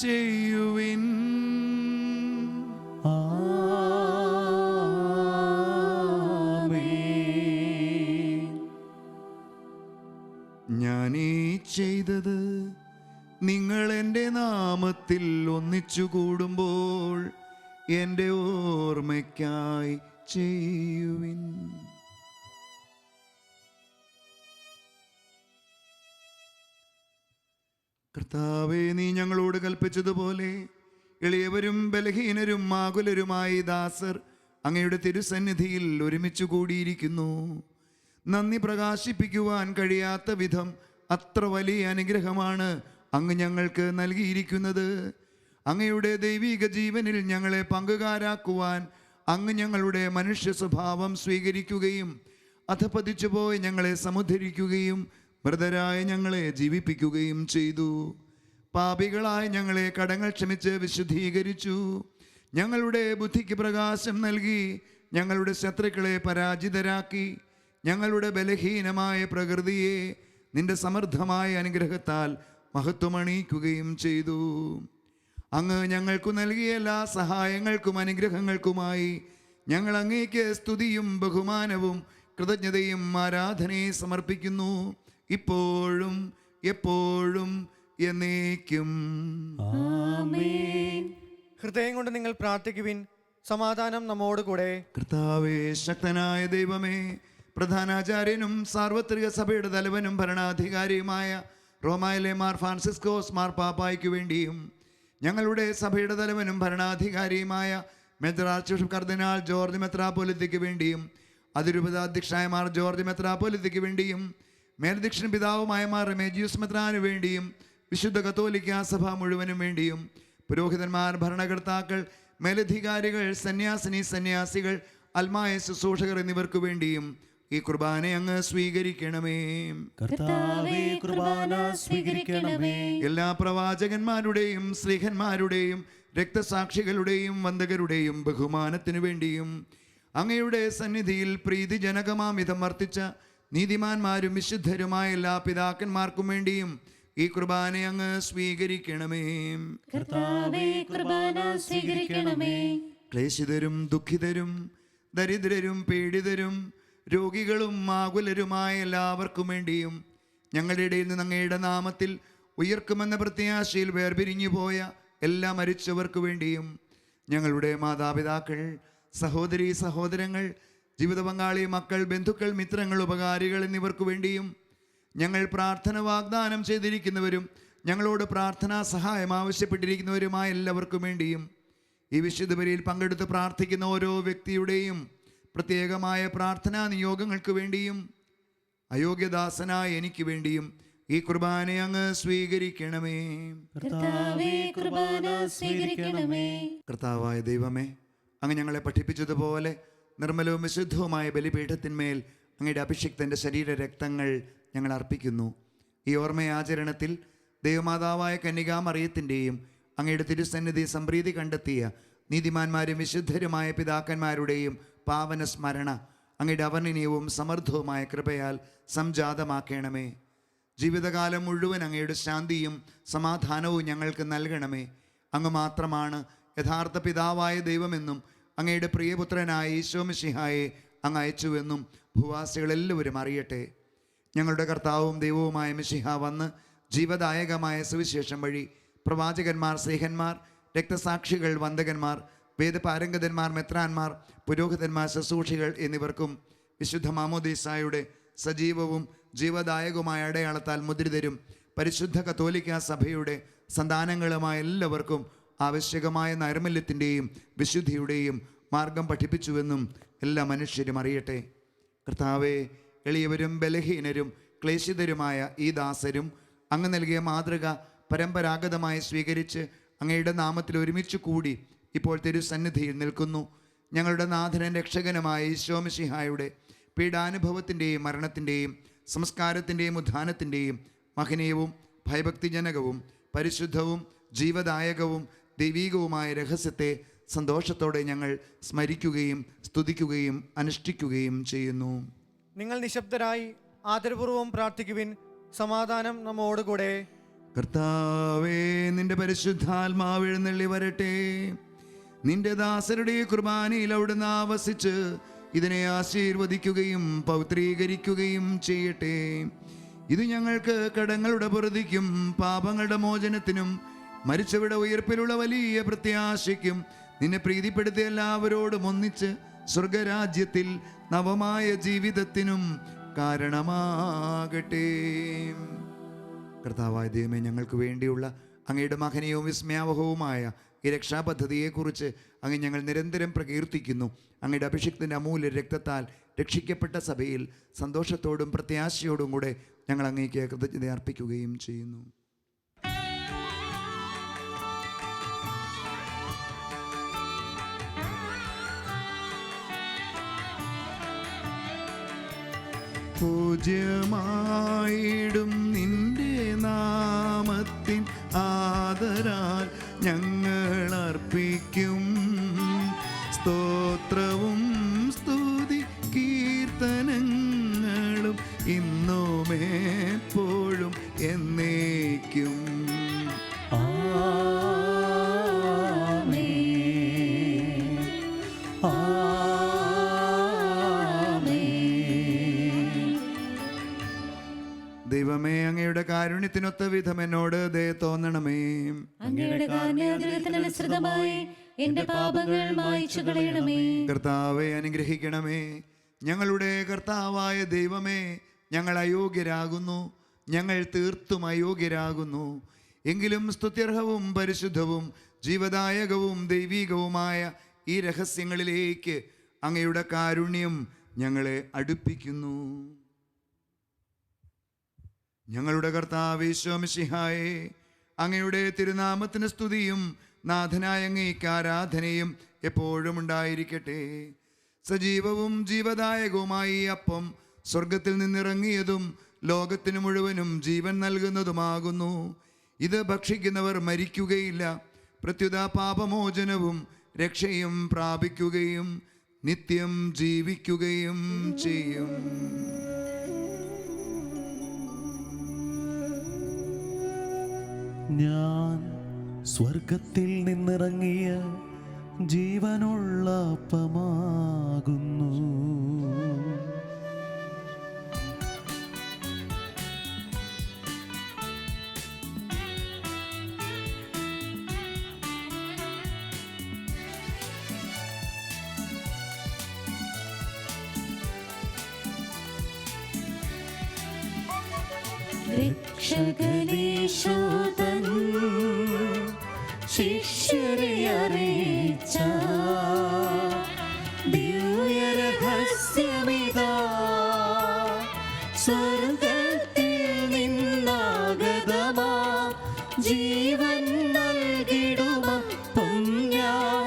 Speaker 3: ചെയ്യുവിൻ. ഞാനീ ചെയ്തത് നിങ്ങൾ എൻ്റെ നാമത്തിൽ ഒന്നിച്ചു കൂടുമ്പോൾ എൻ്റെ ഓർമ്മയ്ക്കായി ചെയ്യുവിൻ. കർത്താവേ, നീ ഞങ്ങളോട് കൽപ്പിച്ചതുപോലെ എളിയവരും ബലഹീനരും ആകുലരുമായി ദാസർ അങ്ങയുടെ തിരുസന്നിധിയിൽ ഒരുമിച്ച് കൂടിയിരിക്കുന്നു. നന്ദി പ്രകാശിപ്പിക്കുവാൻ കഴിയാത്ത വിധം അത്ര വലിയ അനുഗ്രഹമാണ് അങ്ങ് ഞങ്ങൾക്ക് നൽകിയിരിക്കുന്നത്. അങ്ങയുടെ ദൈവിക ജീവനിൽ ഞങ്ങളെ പങ്കുകാരാക്കുവാൻ അങ്ങ് ഞങ്ങളുടെ മനുഷ്യ സ്വഭാവം സ്വീകരിക്കുകയും അധപതിച്ചുപോയി ഞങ്ങളെ സമുദ്ധരിക്കുകയും മൃതരായ ഞങ്ങളെ ജീവിപ്പിക്കുകയും ചെയ്തു. പാപികളായി ഞങ്ങളെ കടങ്ങൾ ക്ഷമിച്ച് വിശുദ്ധീകരിച്ചു. ഞങ്ങളുടെ ബുദ്ധിക്ക് പ്രകാശം നൽകി ഞങ്ങളുടെ ശത്രുക്കളെ പരാജിതരാക്കി. ഞങ്ങളുടെ ബലഹീനമായ പ്രകൃതിയെ നിന്റെ സമൃദ്ധമായ അനുഗ്രഹത്താൽ മഹത്വമണിയിക്കുകയും ചെയ്തു. അങ്ങ് ഞങ്ങൾക്കു നൽകിയ എല്ലാ സഹായങ്ങൾക്കും അനുഗ്രഹങ്ങൾക്കുമായി ഞങ്ങൾ അങ്ങേക്ക് സ്തുതിയും ബഹുമാനവും കൃതജ്ഞതയും ആരാധനയും സമർപ്പിക്കുന്നു, ഇപ്പോഴും എപ്പോഴും എന്നേക്കും.
Speaker 2: ആമേൻ.
Speaker 4: ഹൃദയം കൊണ്ട് നിങ്ങൾ പ്രാർത്ഥിക്കുവിൻ. സമാധാനം നമ്മോടുകൂടെ.
Speaker 3: കർത്താവേ, ശക്തനായ ദൈവമേ, പ്രധാനാചാര്യനും സാർവത്രിക സഭയുടെ തലവനും ഭരണാധികാരിയുമായ റോമായിലെ മാർ ഫ്രാൻസിസ്കോസ് മാർ പാപ്പായ്ക്കു വേണ്ടിയും ഞങ്ങളുടെ സഭയുടെ തലവനും ഭരണാധികാരിയുമായ മേജർ ആർച്ച് ബിഷപ്പ് കർദിനാൾ ജോർജ് മെത്രാപ്പൊലീത്തയ്ക്ക് വേണ്ടിയും അതിരൂപതാധ്യക്ഷനായ മാർ ജോർജ് മെത്രാപ്പൊലീത്തയ്ക്ക് വേണ്ടിയും മേൽദീക്ഷൻ പിതാവുമായ മാർ റെമേജിയൂസ് മെത്രാനു വേണ്ടിയും വിശുദ്ധ കത്തോലിക്കാ സഭ മുഴുവനും വേണ്ടിയും പുരോഹിതന്മാർ, ഭരണകർത്താക്കൾ, മേലധികാരികൾ, സന്യാസികൾ, അൽമായ ശുശ്രൂഷകർ എന്നിവർക്കു വേണ്ടിയും ഈ കുർബാന അങ്ങ് സ്വീകരിക്കണമേ.
Speaker 2: കർത്താവേ, കുർബാന സ്വീകരിക്കണമേ.
Speaker 3: എല്ലാ പ്രവാചകന്മാരുടെയും സ്ലീഹന്മാരുടെയും രക്തസാക്ഷികളുടെയും വന്ദകരുടെയും ബഹുമാനത്തിനു വേണ്ടിയും അങ്ങയുടെ സന്നിധിയിൽ പ്രീതിജനകമാമിതം വർത്തിച്ച നീതിമാന്മാരും വിശുദ്ധരുമായ എല്ലാ പിതാക്കന്മാർക്കും വേണ്ടിയും ഈ കുർബാന അങ്ങ് സ്വീകരിക്കണമേ.
Speaker 2: കർത്താവേ, കുർബാന സ്വീകരിക്കണമേ.
Speaker 3: ക്ലേശിതരും ദുഃഖിതരും ദരിദ്രരും പീഡിതരും രോഗികളും ആകുലരുമായ എല്ലാവർക്കും വേണ്ടിയും ഞങ്ങളുടെ ഇടയിൽ നിന്ന് അങ്ങയുടെ നാമത്തിൽ ഉയർക്കുമെന്ന പ്രത്യാശയിൽ വേർപിരിഞ്ഞു പോയ എല്ലാ മരിച്ചവർക്ക് വേണ്ടിയും ഞങ്ങളുടെ മാതാപിതാക്കൾ, സഹോദരീ സഹോദരങ്ങൾ, ജീവിത പങ്കാളി, മക്കൾ, ബന്ധുക്കൾ, മിത്രങ്ങൾ, ഉപകാരികൾ എന്നിവർക്ക് വേണ്ടിയും ഞങ്ങൾ പ്രാർത്ഥന വാഗ്ദാനം ചെയ്തിരിക്കുന്നവരും ഞങ്ങളോട് പ്രാർത്ഥനാ സഹായം ആവശ്യപ്പെട്ടിരിക്കുന്നവരുമായ എല്ലാവർക്കും വേണ്ടിയും ഈ വിശുദ്ധ ബലിയിൽ പങ്കെടുത്ത് പ്രാർത്ഥിക്കുന്ന ഓരോ വ്യക്തിയുടെയും പ്രത്യേകമായ പ്രാർത്ഥനാ നിയോഗങ്ങൾക്ക് വേണ്ടിയും അയോഗ്യദാസനായ എനിക്ക് വേണ്ടിയും ഈ കുർബാന അങ്ങ് സ്വീകരിക്കണമേ.
Speaker 2: കർത്താവേ, കുർബാന സ്വീകരിക്കണമേ.
Speaker 3: കർത്താവായ ദൈവമേ, അങ്ങ് ഞങ്ങളെ പഠിപ്പിച്ചതുപോലെ നിർമ്മലവും വിശുദ്ധവുമായ ബലിപീഠത്തിന്മേൽ അങ്ങയുടെ അഭിഷിക്തൻ്റെ ശരീര രക്തങ്ങൾ ഞങ്ങൾ അർപ്പിക്കുന്നു. ഈ ഓർമ്മയാചരണത്തിൽ ദൈവമാതാവായ കന്യകാമറിയത്തിൻ്റെയും അങ്ങയുടെ തിരുസന്നിധി സംപ്രീതി കണ്ടെത്തിയ നീതിമാന്മാരും വിശുദ്ധരുമായ പിതാക്കന്മാരുടെയും പാവന സ്മരണ അങ്ങയുടെ അവർണ്ണനീയവും സമൃദ്ധവുമായ കൃപയാൽ സംജാതമാക്കണമേ. ജീവിതകാലം മുഴുവൻ അങ്ങയുടെ ശാന്തിയും സമാധാനവും ഞങ്ങൾക്ക് നൽകണമേ. അങ്ങ് മാത്രമാണ് യഥാർത്ഥ പിതാവായ ദൈവമെന്നും അങ്ങയുടെ പ്രിയപുത്രനായ ഈശോ മിശിഹായെ അങ്ങ് അയച്ചുവെന്നും ഭൂവാസികളെല്ലാവരും അറിയട്ടെ. ഞങ്ങളുടെ കർത്താവും ദൈവവുമായ മിശിഹ വന്ന് ജീവദായകമായ സുവിശേഷം വഴി പ്രവാചകന്മാർ, സ്ലീഹന്മാർ, രക്തസാക്ഷികൾ, വന്ദകന്മാർ, വേദപാരംഗതന്മാർ, മെത്രാന്മാർ, പുരോഹിതന്മാർ, ശുശ്രൂഷികൾ എന്നിവർക്കും വിശുദ്ധ മാമോദീസായുടെ സജീവവും ജീവദായകവുമായ അടയാളത്താൽ മുദ്രിതരും പരിശുദ്ധ കത്തോലിക്കാ സഭയുടെ സന്താനങ്ങളുമായ എല്ലാവർക്കും ആവശ്യകമായ നൈർമല്യത്തിൻ്റെയും വിശുദ്ധിയുടെയും മാർഗം പഠിപ്പിച്ചുവെന്നും എല്ലാ മനുഷ്യരും അറിയട്ടെ. കർത്താവേ, എളിയവരും ബലഹീനരും ക്ലേശിതരുമായ ഈ ദാസരും അങ്ങ് നൽകിയ മാതൃക പരമ്പരാഗതമായി സ്വീകരിച്ച് അങ്ങയുടെ നാമത്തിൽ ഒരുമിച്ച് കൂടി ഇപ്പോൾ തിരുസന്നിധിയിൽ നിൽക്കുന്നു. ഞങ്ങളുടെ നാഥനും രക്ഷകനുമായ ഈശോ മിശിഹായുടെ പീഡാനുഭവത്തിൻ്റെയും മരണത്തിൻ്റെയും സംസ്കാരത്തിൻ്റെയും ഉത്ഥാനത്തിൻ്റെയും മഹനീയവും ഭയഭക്തിജനകവും പരിശുദ്ധവും ജീവദായകവും ദൈവീകവുമായ രഹസ്യത്തെ സന്തോഷത്തോടെ ഞങ്ങൾ സ്മരിക്കുകയും സ്തുതിക്കുകയും അനുഷ്ഠിക്കുകയും ചെയ്യുന്നു.
Speaker 4: നിങ്ങൾ നിശബ്ദരായി ആദരപൂർവ്വം പ്രാർത്ഥിക്കുവിൻ. സമാധാനം നമ്മോടുകൂടെ.
Speaker 3: കർത്താവേ, നിന്റെ പരിശുദ്ധാത്മാവ് എഴുന്നള്ളി വരട്ടെ. നിന്റെ ദാസരുടെ കുർബാനയിൽ അവിടുന്ന് ആവസിച്ച് ഇതിനെ ആശീർവദിക്കുകയും പൗത്രീകരിക്കുകയും ചെയ്യട്ടെ. ഇത് ഞങ്ങൾക്ക് കടങ്ങളുടെ പൊറുതിക്കും പാപങ്ങളുടെ മോചനത്തിനും മരിച്ചവരുടെ ഉയർപ്പിലുള്ള വലിയ പ്രത്യാശയ്ക്കും നിന്നെ പ്രീതിപ്പെടുത്തിയ എല്ലാവരോടും ഒന്നിച്ച് സ്വർഗരാജ്യത്തിൽ നവമായ ജീവിതത്തിനും കാരണമാകട്ടെ. കർത്താവായ ദൈവമേ, ഞങ്ങൾക്ക് വേണ്ടിയുള്ള അങ്ങയുടെ മഹനീയവും വിസ്മയാവഹവുമായ ഈ രക്ഷാപദ്ധതിയെക്കുറിച്ച് അങ്ങ് ഞങ്ങൾ നിരന്തരം പ്രകീർത്തിക്കുന്നു. അങ്ങയുടെ അഭിഷിക്തൻ്റെ അമൂല്യ രക്തത്താൽ രക്ഷിക്കപ്പെട്ട സഭയിൽ സന്തോഷത്തോടും പ്രത്യാശയോടും കൂടെ ഞങ്ങൾ അങ്ങേക്ക് കൃതജ്ഞത അർപ്പിക്കുകയും ചെയ്യുന്നു. പൂജ്യമായിടും നിന്റെ നാമത്തിൻ ആദരാൽ ഞങ്ങൾ അർപ്പിക്കും സ്തോത്രവും സ്തുതി കീർത്തനങ്ങളും ഇന്നും എപ്പോഴും എന്നേക്കും. ദൈവമേ, അങ്ങയുടെ കാരുണ്യത്തിനൊത്ത വിധം എന്നോട് ദയ തോന്നണമേ.
Speaker 2: അങ്ങയുടെ കാരുണ്യാതിരകത്തിനനുസൃതമായി എന്റെ പാപങ്ങൾ മായ്ച്ചു കളയണമേ.
Speaker 3: കർത്താവെ അനുഗ്രഹിക്കണമേ. ഞങ്ങളുടെ കർത്താവായ ദൈവമേ, ഞങ്ങൾ അയോഗ്യരാകുന്നു, ഞങ്ങൾ തീർത്തും അയോഗ്യരാകുന്നു. എങ്കിലും സ്തുത്യർഹവും പരിശുദ്ധവും ജീവദായകവും ദൈവീകവുമായ ഈ രഹസ്യങ്ങളിലേക്ക് അങ്ങയുടെ കാരുണ്യം ഞങ്ങളെ അടുപ്പിക്കുന്നു. ഞങ്ങളുടെ കർത്താവേ മിശിഹായേ, അങ്ങയുടെ തിരുനാമത്തിന് സ്തുതിയും നാഥനായ അങ്ങേക്ക് ആരാധനയും എപ്പോഴും ഉണ്ടായിരിക്കട്ടെ. സജീവവും ജീവദായകവുമായി ഈ അപ്പം സ്വർഗത്തിൽ നിന്നിറങ്ങിയതും ലോകത്തിന് മുഴുവനും ജീവൻ നൽകുന്നതുമാകുന്നു. ഇത് ഭക്ഷിക്കുന്നവർ മരിക്കുകയില്ല, പ്രത്യുത പാപമോചനവും രക്ഷയും പ്രാപിക്കുകയും നിത്യം ജീവിക്കുകയും ചെയ്യും.
Speaker 1: ഞാൻ സ്വർഗത്തിൽ നിന്നിറങ്ങിയ ജീവനുള്ള അപ്പമാകുന്നു.
Speaker 2: രക്ഷകനീശോതൻ ശിഷ്യരെ അറിയിച്ച ദിവ്യരഹസ്യമിതാ, സ്വർഗത്തിൽ നിന്നാഗതമാ ജീവൻ നൽകിടുമപ്പം ഞാൻ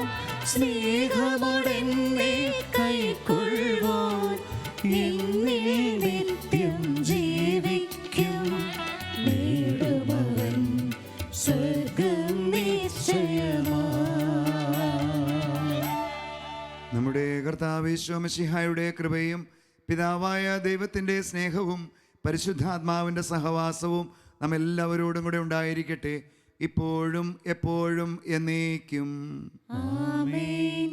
Speaker 2: സ്നേഹമുടെന്നെ കൈക്കൊള്ളുവാൻ എന്നിൽ നിത്യം ജീവിക്കും. നേടുമവൻ സ്വർഗം നിശ്ചയമാ.
Speaker 3: നമ്മുടെ കർത്താവ് മിശിഹായുടെ കൃപയും പിതാവായ ദൈവത്തിൻ്റെ സ്നേഹവും പരിശുദ്ധാത്മാവിൻ്റെ സഹവാസവും നമ്മെല്ലാവരോടും കൂടെ ഉണ്ടായിരിക്കട്ടെ, ഇപ്പോഴും എപ്പോഴും എന്നേക്കും.
Speaker 2: ആമേൻ.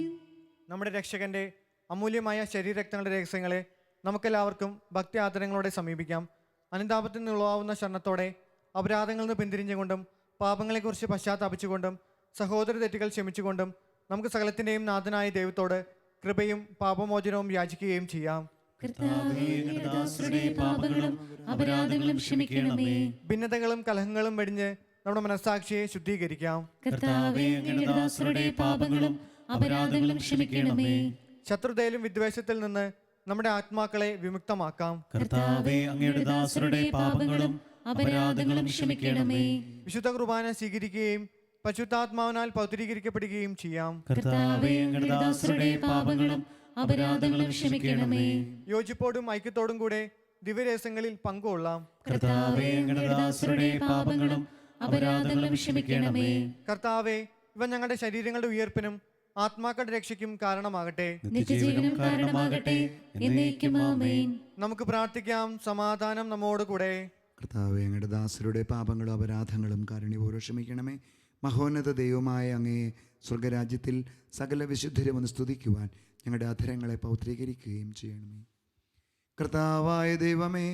Speaker 4: നമ്മുടെ രക്ഷകന്റെ അമൂല്യമായ ശരീരരക്തങ്ങളുടെ രഹസ്യങ്ങളെ നമുക്കെല്ലാവർക്കും ഭക്തി ആദരങ്ങളോടെ സമീപിക്കാം. അനുതാപത്തിൽ നിന്നുളവാവുന്ന ശരണത്തോടെ അപരാധങ്ങളിൽ നിന്ന് പിന്തിരിഞ്ഞുകൊണ്ടും പാപങ്ങളെക്കുറിച്ച് പശ്ചാത്താപിച്ചുകൊണ്ടും സഹോദര തെറ്റുകൾ ക്ഷമിച്ചുകൊണ്ടും നമുക്ക് സകലത്തിൻ്റെയും നാഥനായ ദൈവത്തോട് കൃപയും പാപമോചനവും യാചിക്കുകയും ചെയ്യാം.
Speaker 2: കർത്താവേ, അങ്ങയുടെ ദാസരുടെ പാപങ്ങളും അപരാധങ്ങളും ക്ഷമിക്കണമേ.
Speaker 4: ഭിന്നതകളും കലഹങ്ങളും വെടിഞ്ഞ് നമ്മുടെ മനസ്സാക്ഷിയെ ശുദ്ധീകരിക്കാം.
Speaker 2: കർത്താവേ, അങ്ങയുടെ ദാസരുടെ പാപങ്ങളും അപരാധങ്ങളും ക്ഷമിക്കണമേ.
Speaker 4: ശത്രുതയിലും വിദ്വേഷത്തിൽ നിന്ന് നമ്മുടെ ആത്മാക്കളെ വിമുക്തമാക്കാം.
Speaker 1: കർത്താവേ, അങ്ങയുടെ ദാസരുടെ പാപങ്ങളും
Speaker 2: അപരാധങ്ങളും ക്ഷമിക്കണമേ.
Speaker 4: വിശുദ്ധ കുർബാന സ്വീകരിക്കുകയും പരിശുദ്ധാത്മാവിനാൽ പൗത്രീകരിക്കപ്പെടുകയും ചെയ്യാം.
Speaker 2: കർത്താവേ, അങ്ങയുടെ ദാസരുടെ പാപങ്ങളും അപരാധങ്ങളും ക്ഷമിക്കണമേ.
Speaker 4: യോജിപ്പോടും ഐക്യത്തോടും കൂടെ ദിവ്യരഹസ്യങ്ങളിൽ പങ്കുകൊള്ളാം.
Speaker 2: കർത്താവേ, അങ്ങയുടെ ദാസരുടെ പാപങ്ങളും അപരാധങ്ങളും ക്ഷമിക്കണമേ.
Speaker 4: കർത്താവേ, ഇവ ഞങ്ങളുടെ ശരീരങ്ങളുടെ ഉയർപ്പിനും ആത്മാക്കളുടെ രക്ഷയ്ക്കും കാരണമാകട്ടെ.
Speaker 2: നിത്യജീവനും കാരണമാകട്ടെ. എന്നേക്കും ആമേൻ.
Speaker 4: നമുക്ക് പ്രാർത്ഥിക്കാം. സമാധാനം നമ്മോട് കൂടെ.
Speaker 3: കർത്താവേ, അങ്ങയുടെ ദാസരുടെ പാപങ്ങളും അപരാധങ്ങളും കാരുണ്യപൂർവ്വം ക്ഷമിക്കണമേ. മഹോന്നത ദൈവമായ അങ്ങയെ സ്വർഗരാജ്യത്തിൽ സകല വിശുദ്ധരും ഒന്ന് സ്തുതിക്കുവാൻ ഞങ്ങളുടെ അധരങ്ങളെ പൗത്രീകരിക്കുകയും ചെയ്യണമേ. കർത്താവായ ദൈവമേ,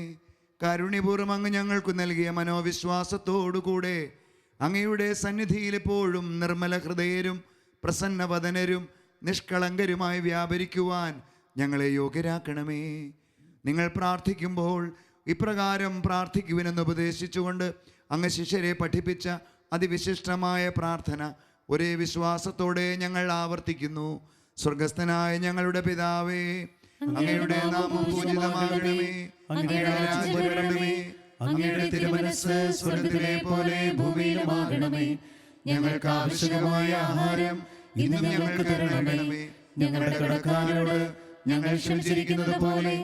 Speaker 3: കാരുണ്യപൂർവ്വം അങ്ങ് ഞങ്ങൾക്ക് നൽകിയ മനോവിശ്വാസത്തോടുകൂടെ അങ്ങയുടെ സന്നിധിയിൽ എപ്പോഴും നിർമ്മല ഹൃദയരും പ്രസന്നവദനരും നിഷ്കളങ്കരുമായി വ്യാപരിക്കുവാൻ ഞങ്ങളെ യോഗ്യരാക്കണമേ. നിങ്ങൾ പ്രാർത്ഥിക്കുമ്പോൾ ഇപ്രകാരം പ്രാർത്ഥിക്കുവിനെന്ന് ഉപദേശിച്ചുകൊണ്ട് അങ്ങ് ശിഷ്യരെ പഠിപ്പിച്ച അതിവിശിഷ്ടമായ പ്രാർത്ഥന ഒരേ വിശ്വാസത്തോടെ ഞങ്ങൾ ആവർത്തിക്കുന്നു. സ്വർഗസ്ഥനായ ഞങ്ങളുടെ പിതാവേ, അങ്ങയുടെ നാമം പൂജിതമാകണമേ, അങ്ങയുടെ രാജ്യം വരണമേ,
Speaker 1: അങ്ങയുടെ തിരുമനസ്സ് സ്വർഗ്ഗത്തിലെ പോലെ ഭൂമിയിലുമാകണമേ. ഞങ്ങൾക്ക് ആവശ്യമായ ആഹാരം ഇന്ന് ഞങ്ങൾക്ക് തരണമേ. ഞങ്ങളുടെ കടക്കാരോട് ഞങ്ങൾ ക്ഷമിച്ചിരിക്കുന്നത് പോലെ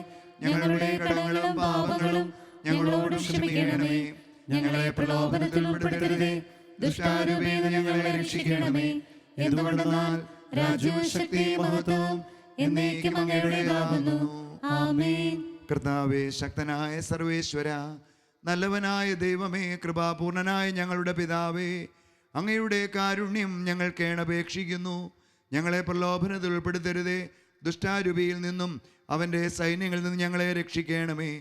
Speaker 1: ഞങ്ങളുടെ കടങ്ങളും പാപങ്ങളും ഞങ്ങളോട് ക്ഷമിക്കണമേ. ഞങ്ങളെ പ്രലോഭനത്തിൽ ഉൾപ്പെടുത്തരുതേ, ദുഷ്ടാരൂപേണ ഞങ്ങളെ രക്ഷിക്കണമേ. എന്തുകൊണ്ടെന്നാൽ രാജ്യവും ശക്തിയും മഹത്വവും എന്നേക്കും അങ്ങയുടേതാകുന്നു. ആമേൻ.
Speaker 3: കർത്താവേ, ശക്തനായ സർവേശ്വര, നല്ലവനായ ദൈവമേ, കൃപാപൂർണനായ ഞങ്ങളുടെ പിതാവേ, അങ്ങയുടെ കാരുണ്യം ഞങ്ങൾ കേണപേക്ഷിക്കുന്നു. ഞങ്ങളെ പ്രലോഭനത്തിൽ ഉൾപ്പെടുത്തരുതേ, ദുഷ്ടാരൂപിയിൽ നിന്നും അവൻ്റെ സൈന്യങ്ങളിൽ നിന്നും ഞങ്ങളെ രക്ഷിക്കണമേ.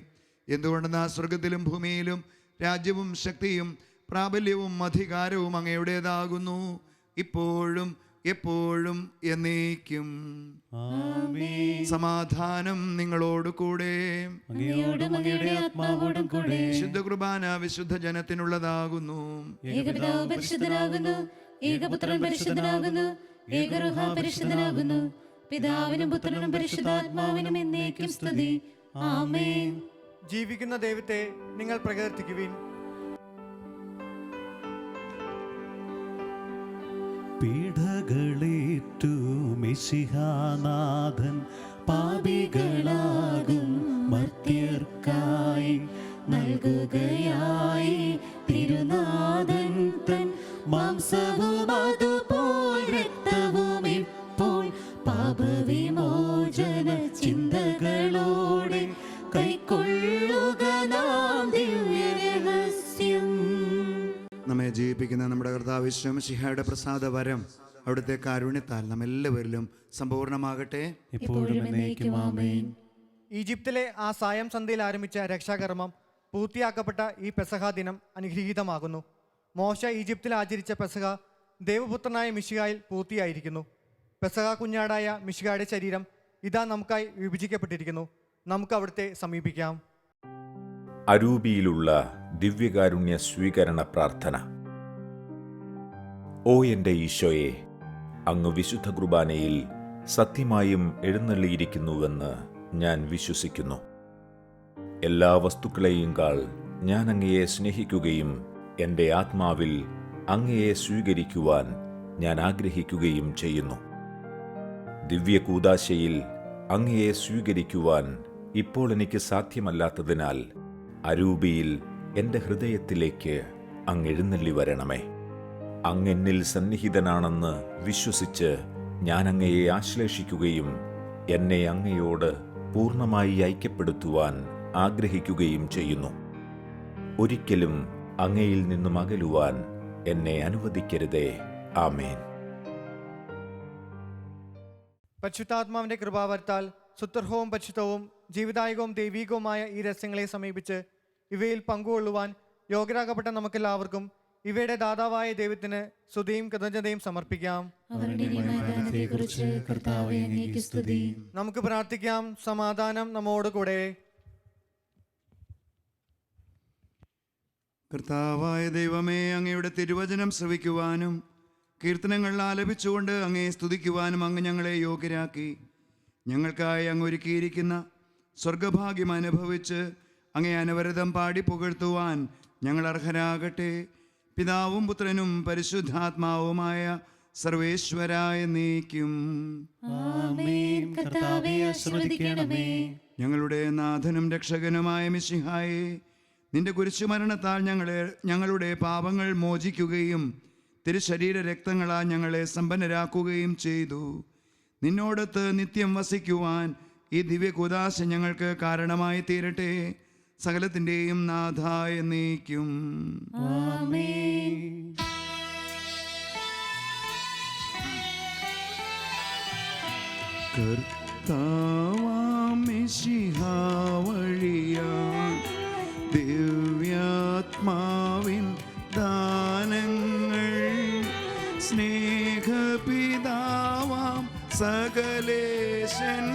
Speaker 3: എന്തുകൊണ്ടെന്നാൽ സ്വർഗത്തിലും ഭൂമിയിലും രാജ്യവും ശക്തിയും പ്രാബല്യവും അധികാരവും അങ്ങയുടേതാകുന്നു, ഇപ്പോഴും എപ്പോഴും എന്നേക്കും.
Speaker 1: ആമേൻ.
Speaker 3: സമാധാനം നിങ്ങളോട് കൂടെ.
Speaker 2: അങ്ങയോടും അങ്ങയുടെ ആത്മാവോടും കൂടെ.
Speaker 3: ശുദ്ധ കുർബാന വിശുദ്ധ ജനത്തിനുള്ളതാകുന്നു.
Speaker 2: ഏകപിതാവ് പരിശുദ്ധനാകുന്നു, ഏകപുത്രൻ പരിശുദ്ധനാകുന്നു, ഏകരൂഹ പരിശുദ്ധനാകുന്നു. പിതാവിനും പുത്രനും പരിശുദ്ധാത്മാവിനും എന്നേക്കും സ്തുതി. ആമേൻ.
Speaker 4: ജീവിക്കുന്ന ദൈവത്തെ നിങ്ങൾ പ്രകീർത്തിക്കുവിൻ.
Speaker 1: പീഡകളേറ്റു മിശിഹാനാഥൻ പാപികളാകും മർത്യർക്കായി നൽകുകയായി തിരുനാഥൻ തൻ മാംസവും അതുപോൽ രക്തവും ഇപ്പോൾ പാപവിമോചന ചിന്തകളോടെ കൈക്കൊള്ളുക നാം ദിവ്യരഹസ്യം.
Speaker 3: നമ്മെ ജീവിപ്പിക്കുന്ന നമ്മുടെ കർത്താവ് യേശു മിശിഹായുടെ പ്രസാദവരം അവിടുത്തെ കാരുണ്യത്താൽ നമ്മെല്ലാവരിലും സമ്പൂർണ്ണമാകട്ടെ.
Speaker 1: ഇപ്പോഴും എന്നേക്കും ആമേൻ.
Speaker 4: ഈജിപ്തിലെ ആ സായം സന്ധ്യയിൽ ആരംഭിച്ച രക്ഷാകർമ്മം പൂർത്തിയാക്കപ്പെട്ട ഈ പെസഹ ദിനം അനുഗ്രഹീതമാകുന്നു. മോശ ഈജിപ്തിൽ ആചരിച്ച പെസഹ ദൈവപുത്രനായ മിശിഹായിൽ പൂർത്തിയായിരിക്കുന്നു. പെസഹ കുഞ്ഞാടായ മിശിഹായുടെ ശരീരം ഇതാ നമുക്കായി വിഭജിക്കപ്പെട്ടിരിക്കുന്നു. നമുക്ക് അവിടുത്തെ സമീപിക്കാം.
Speaker 9: അരൂപിയിലുള്ള ദിവ്യകാരുണ്യ സ്വീകരണ പ്രാർത്ഥന. ഓ എൻ്റെ ഈശോയെ, അങ്ങ് വിശുദ്ധ കുർബാനയിൽ സത്യമായും എഴുന്നള്ളിയിരിക്കുന്നുവെന്ന് ഞാൻ വിശ്വസിക്കുന്നു. എല്ലാ വസ്തുക്കളെയും കാൾ ഞാൻ അങ്ങയെ സ്നേഹിക്കുകയും എൻ്റെ ആത്മാവിൽ അങ്ങയെ സ്വീകരിക്കുവാൻ ഞാൻ ആഗ്രഹിക്കുകയും ചെയ്യുന്നു. ദിവ്യകൂദാശയിൽ അങ്ങയെ സ്വീകരിക്കുവാൻ ഇപ്പോൾ എനിക്ക് സാധ്യമല്ലാത്തതിനാൽ അരൂപിയിൽ എൻ്റെ ഹൃദയത്തിലേക്ക് അങ്ങ് എഴുന്നള്ളി വരണമേ. അങ്ങെന്നിൽ സന്നിഹിതനാണെന്ന് വിശ്വസിച്ച് ഞാൻ അങ്ങയെ ആശ്ലേഷിക്കുകയും എന്നെ അങ്ങയോട് പൂർണ്ണമായി ഐക്യപ്പെടുത്തുവാൻ ആഗ്രഹിക്കുകയും ചെയ്യുന്നു. ഒരിക്കലും അങ്ങയിൽ നിന്നും അകലുവാൻ എന്നെ അനുവദിക്കരുതേ. ആമേൻ.
Speaker 4: പരിശുദ്ധാത്മാവിന്റെ കൃപാവരത്താൽ സുത്യർഹവും പരിശുദ്ധവും ജീവിതായകവും ദൈവീകവുമായ ഈ രഹസ്യങ്ങളെ സമീപിച്ച് ഇവയിൽ പങ്കുകൊള്ളുവാൻ യോഗ്യരാകപ്പെട്ട നമുക്കെല്ലാവർക്കും ഇവയുടെ ദാതാവായ ദൈവത്തിന് സ്തുതിയും കൃതജ്ഞതയും സമർപ്പിക്കാം. നമുക്ക് പ്രാർത്ഥിക്കാം. സമാധാനം നമ്മോട് കൂടെ.
Speaker 3: കർത്താവായ ദൈവമേ, അങ്ങയുടെ തിരുവചനം ശ്രവിക്കുവാനും കീർത്തനങ്ങൾ ആലപിച്ചുകൊണ്ട് അങ്ങയെ സ്തുതിക്കുവാനും അങ്ങ് ഞങ്ങളെ യോഗ്യരാക്കി. ഞങ്ങൾക്കായി അങ്ങ് ഒരുക്കിയിരിക്കുന്ന സ്വർഗഭാഗ്യം അനുഭവിച്ച് അങ്ങയെ അനവരതം പാടി പുകഴ്ത്തുവാൻ ഞങ്ങൾ അർഹരാകട്ടെ. പിതാവും പുത്രനും പരിശുദ്ധാത്മാവുമായ സർവേശ്വരായ നീക്കും. ഞങ്ങളുടെ നാഥനും രക്ഷകനുമായ മിശിഹായെ, നിന്റെ കുരിശുമരണത്താൽ ഞങ്ങളുടെ പാപങ്ങൾ മോചിക്കുകയും തിരുശരീര രക്തങ്ങളാൽ ഞങ്ങളെ സമ്പന്നരാക്കുകയും ചെയ്തു. നിന്നോടൊത്ത് നിത്യം വസിക്കുവാൻ ഈ ദിവ്യകുദാശ ഞങ്ങൾക്ക് കാരണമായി തീരട്ടെ. സകലത്തിൻ്റെയും നാഥായ നീക്കും. കർത്താവാം മിശിഹാ വഴിയാൽ ദിവ്യാത്മാവിൻ ദാനങ്ങൾ സ്നേഹപിതാവാം സകലേശൻ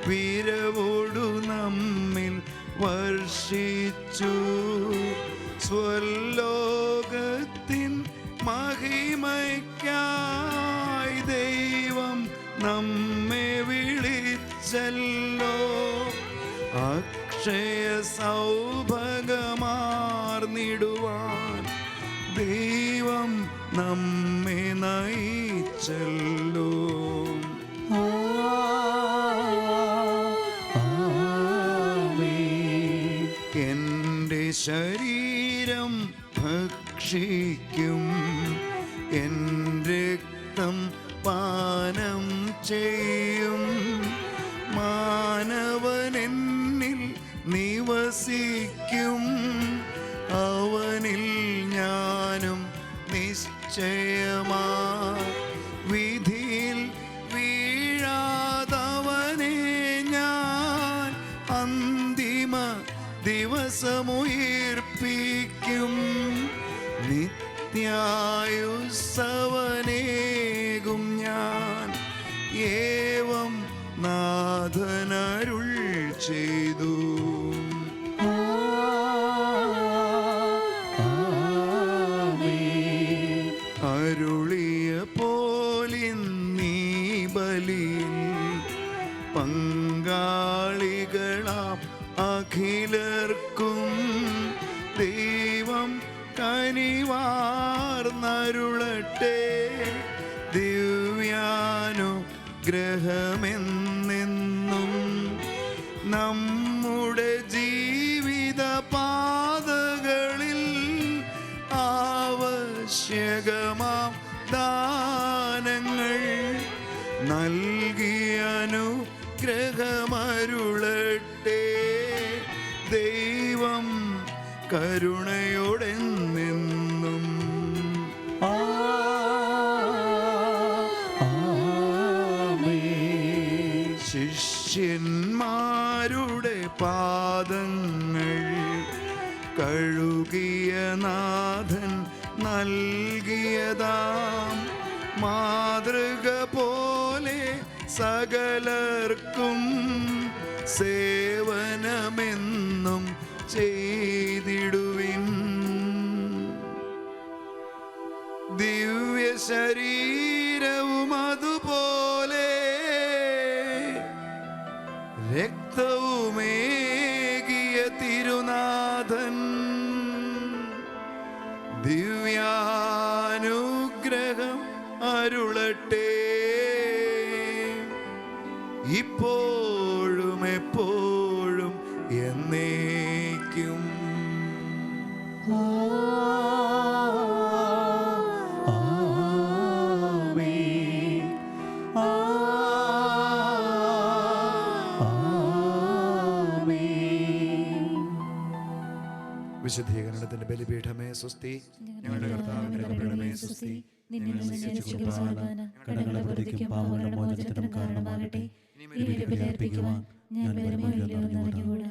Speaker 3: വിരവോടു നമ്മിൽ വർഷിച്ചു. സ്വലോകത്തിൻ മഹിമയ്ക്കായി ദൈവം നമ്മെ വിളിച്ചല്ലോ. അക്ഷയ സൗഭഗമാർന്നിടുവാൻ ദൈവം നമ്മെ നയിച്ചല്ലോ. എൻ്റെ ശരീരം ഭക്ഷിക്കും, എൻ്റെ രക്തം പാനം ചെയ്യും. മാനവനെന്നിൽ നിവസിക്കും, അവനിൽ ഞാനും നിശ്ചയമാ. വിധിയിൽ വീഴാതവനെ ഞാൻ അന്തിമ ദിവസമുയിർപ്പിക്കും. നിത്യായുസ്സവനേകും ഞാൻ, ഏവം നാഥനരുൾ ചെയ്തു. അരുളിയ പോലിന്നീ ബലിയിൽ പങ്കാളികളാം അഖിലർക്കും ദൈവം കനിവാർന്നരുളട്ടെ. ദിവ്യാനുഗ്രഹമെന്നെന്നും നമ്മുടെ ജീവിത പാതകളിൽ ആവശ്യകമാം ദാനങ്ങൾ നൽകിയനുഗ്രഹമരുളട്ടെ. ദൈവം കരുണയോടെന്നെന്നും. ശിഷ്യന്മാരുടെ പാദങ്ങൾ കഴുകിയ നാഥൻ നൽകിയതാം മാതൃക പോലെ സകലർക്കും സേവനമെന്നും ചെയ്തിടുവിൻ. ദിവ്യ ശരീരവും അതുപോലെ രക്തവുമേകിയ തിരുനാഥൻ ദിവ്യാനുഗ്രഹം അരുളട്ടെ. ഇപ്പോഴും എപ്പോഴും എന്നേക്കും. വിശുദ്ധീകരണത്തിന്റെ ബലിപീഠമേ സ്വസ്തി.
Speaker 1: ഞങ്ങളുടെ കർത്താവിന്റെ കരുണമേ സ്വസ്തി. നിന്നെ കടങ്ങളെ പ്രതിക്കും പാപങ്ങളുടെ മോചനത്തിനും കാരണമാകട്ടെ. ഈ ബലി അർപ്പിക്കുവാൻ ഞാൻ വരുമോ ഇല്ലയോ എന്ന് അറിഞ്ഞുകൂടാ.